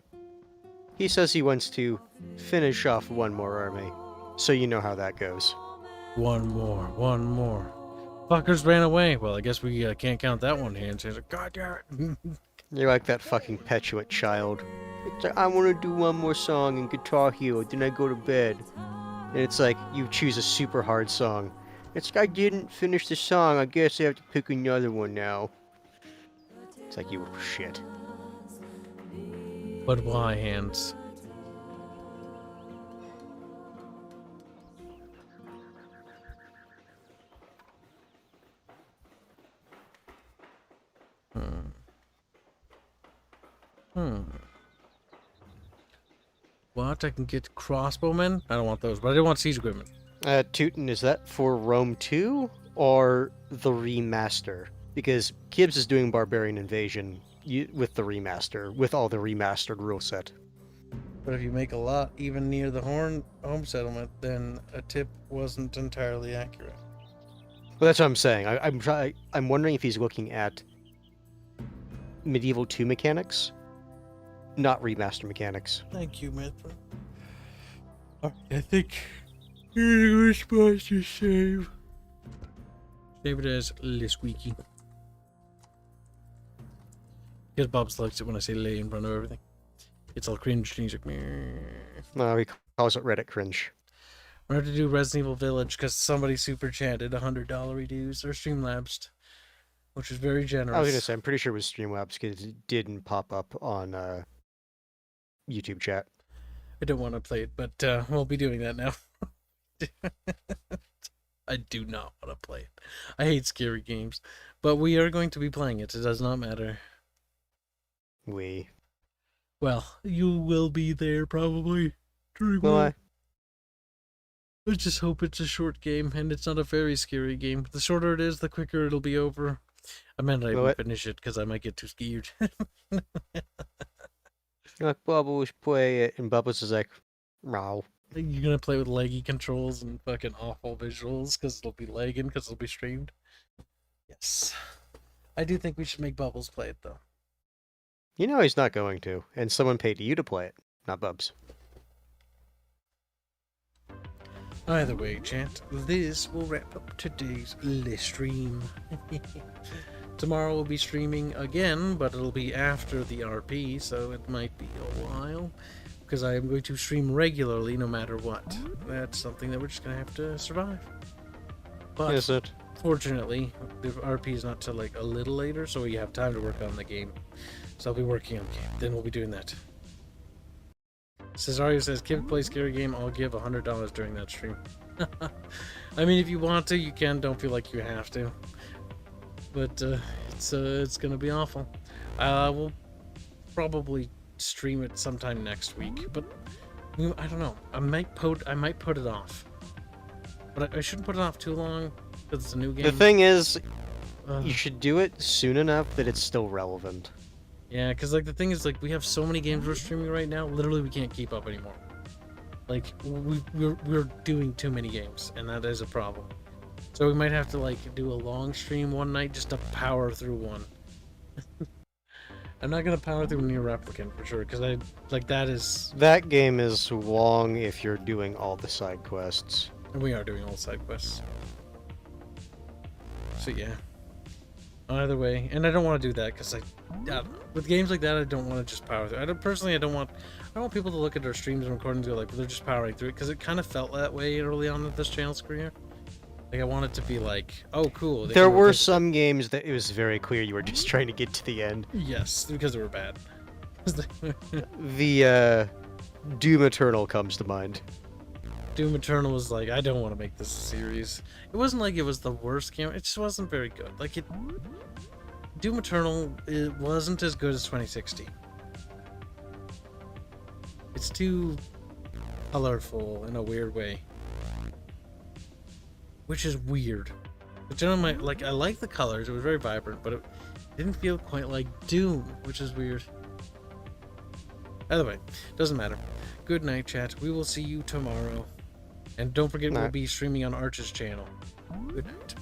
He says he wants to finish off one more army, so you know how that goes. One more. Fuckers ran away. Well, I guess we can't count that one hand. So he's like, God damn it. You're like that fucking petulant child. It's like, I want to do one more song in Guitar Hero, then I go to bed. And it's like, you choose a super hard song. It's like, I didn't finish the song, I guess I have to pick another one now. It's like, you shit. But why, hands? What? I can get crossbowmen? I don't want those, but I do want siege equipment. Tootin, is that for Rome 2 or the remaster? Because Kibs is doing Barbarian Invasion with the remaster, with all the remastered rule set. But if you make a lot even near the home settlement, then a tip wasn't entirely accurate. Well, that's what I'm saying. I'm wondering if he's looking at Medieval 2 mechanics, not remaster mechanics. Thank you, Mithra. Alright, I think we're supposed to save. Save it as Le Squeaky. Because Bob likes it when I say lay in front of everything. It's all cringe, and he's like, meh. No, he calls it Reddit cringe. We have to do Resident Evil Village because somebody super chatted $100 reduce or Streamlabs, which is very generous. I was gonna say, I'm pretty sure it was Streamlabs because it didn't pop up on YouTube chat. I don't want to play it, but we'll be doing that now. I do not want to play it. I hate scary games, but we are going to be playing it. It does not matter. Well, you will be there probably. Will I? I just hope it's a short game and it's not a very scary game. The shorter it is, the quicker it'll be over. I meant I won't finish it because I might get too scared. Bubbles play it, and Bubbles is like, "Wow." You're gonna play with laggy controls and fucking awful visuals because it'll be lagging because it'll be streamed. Yes, I do think we should make Bubbles play it though. You know he's not going to, and someone paid you to play it, not Bubs. Either way, chat, this will wrap up today's stream. Tomorrow we'll be streaming again, but it'll be after the RP, so it might be a while. Because I am going to stream regularly no matter what. That's something that we're just going to have to survive. But Is it? Fortunately, the RP is not till like a little later, so we have time to work on the game. So I'll be working on the game. Then we'll be doing that. Cesario says, Kid play scary game, I'll give $100 during that stream. I mean, if you want to, you can. Don't feel like you have to. But it's gonna be awful. We'll probably stream it sometime next week, but I don't know. I might put it off. But I shouldn't put it off too long because it's a new game. The thing is, you should do it soon enough that it's still relevant. Yeah, because like the thing is, like we have so many games we're streaming right now. Literally, we can't keep up anymore. Like we're doing too many games, and that is a problem. So we might have to like do a long stream one night just to power through one. I'm not gonna power through Near Replicant for sure, because that game is long if you're doing all the side quests. And we are doing all side quests. So yeah. Either way, and I don't want to do that because with games like that, I don't want to just power through. I don't want people to look at their streams and recordings and go like, well, they're just powering through it, because it kind of felt that way early on in this channel's career. Like I want it to be like, oh, cool. There were some games that it was very clear you were just trying to get to the end. Yes, because they were bad. The Doom Eternal comes to mind. Doom Eternal was like, I don't want to make this a series. It wasn't like it was the worst game. It just wasn't very good. Like Doom Eternal, it wasn't as good as 2016. It's too colorful in a weird way. Which is weird. But generally, I like the colors. It was very vibrant, but it didn't feel quite like Doom, which is weird. Either way, doesn't matter. Good night, chat. We will see you tomorrow. And don't forget, we'll be streaming on Arch's channel. Good night.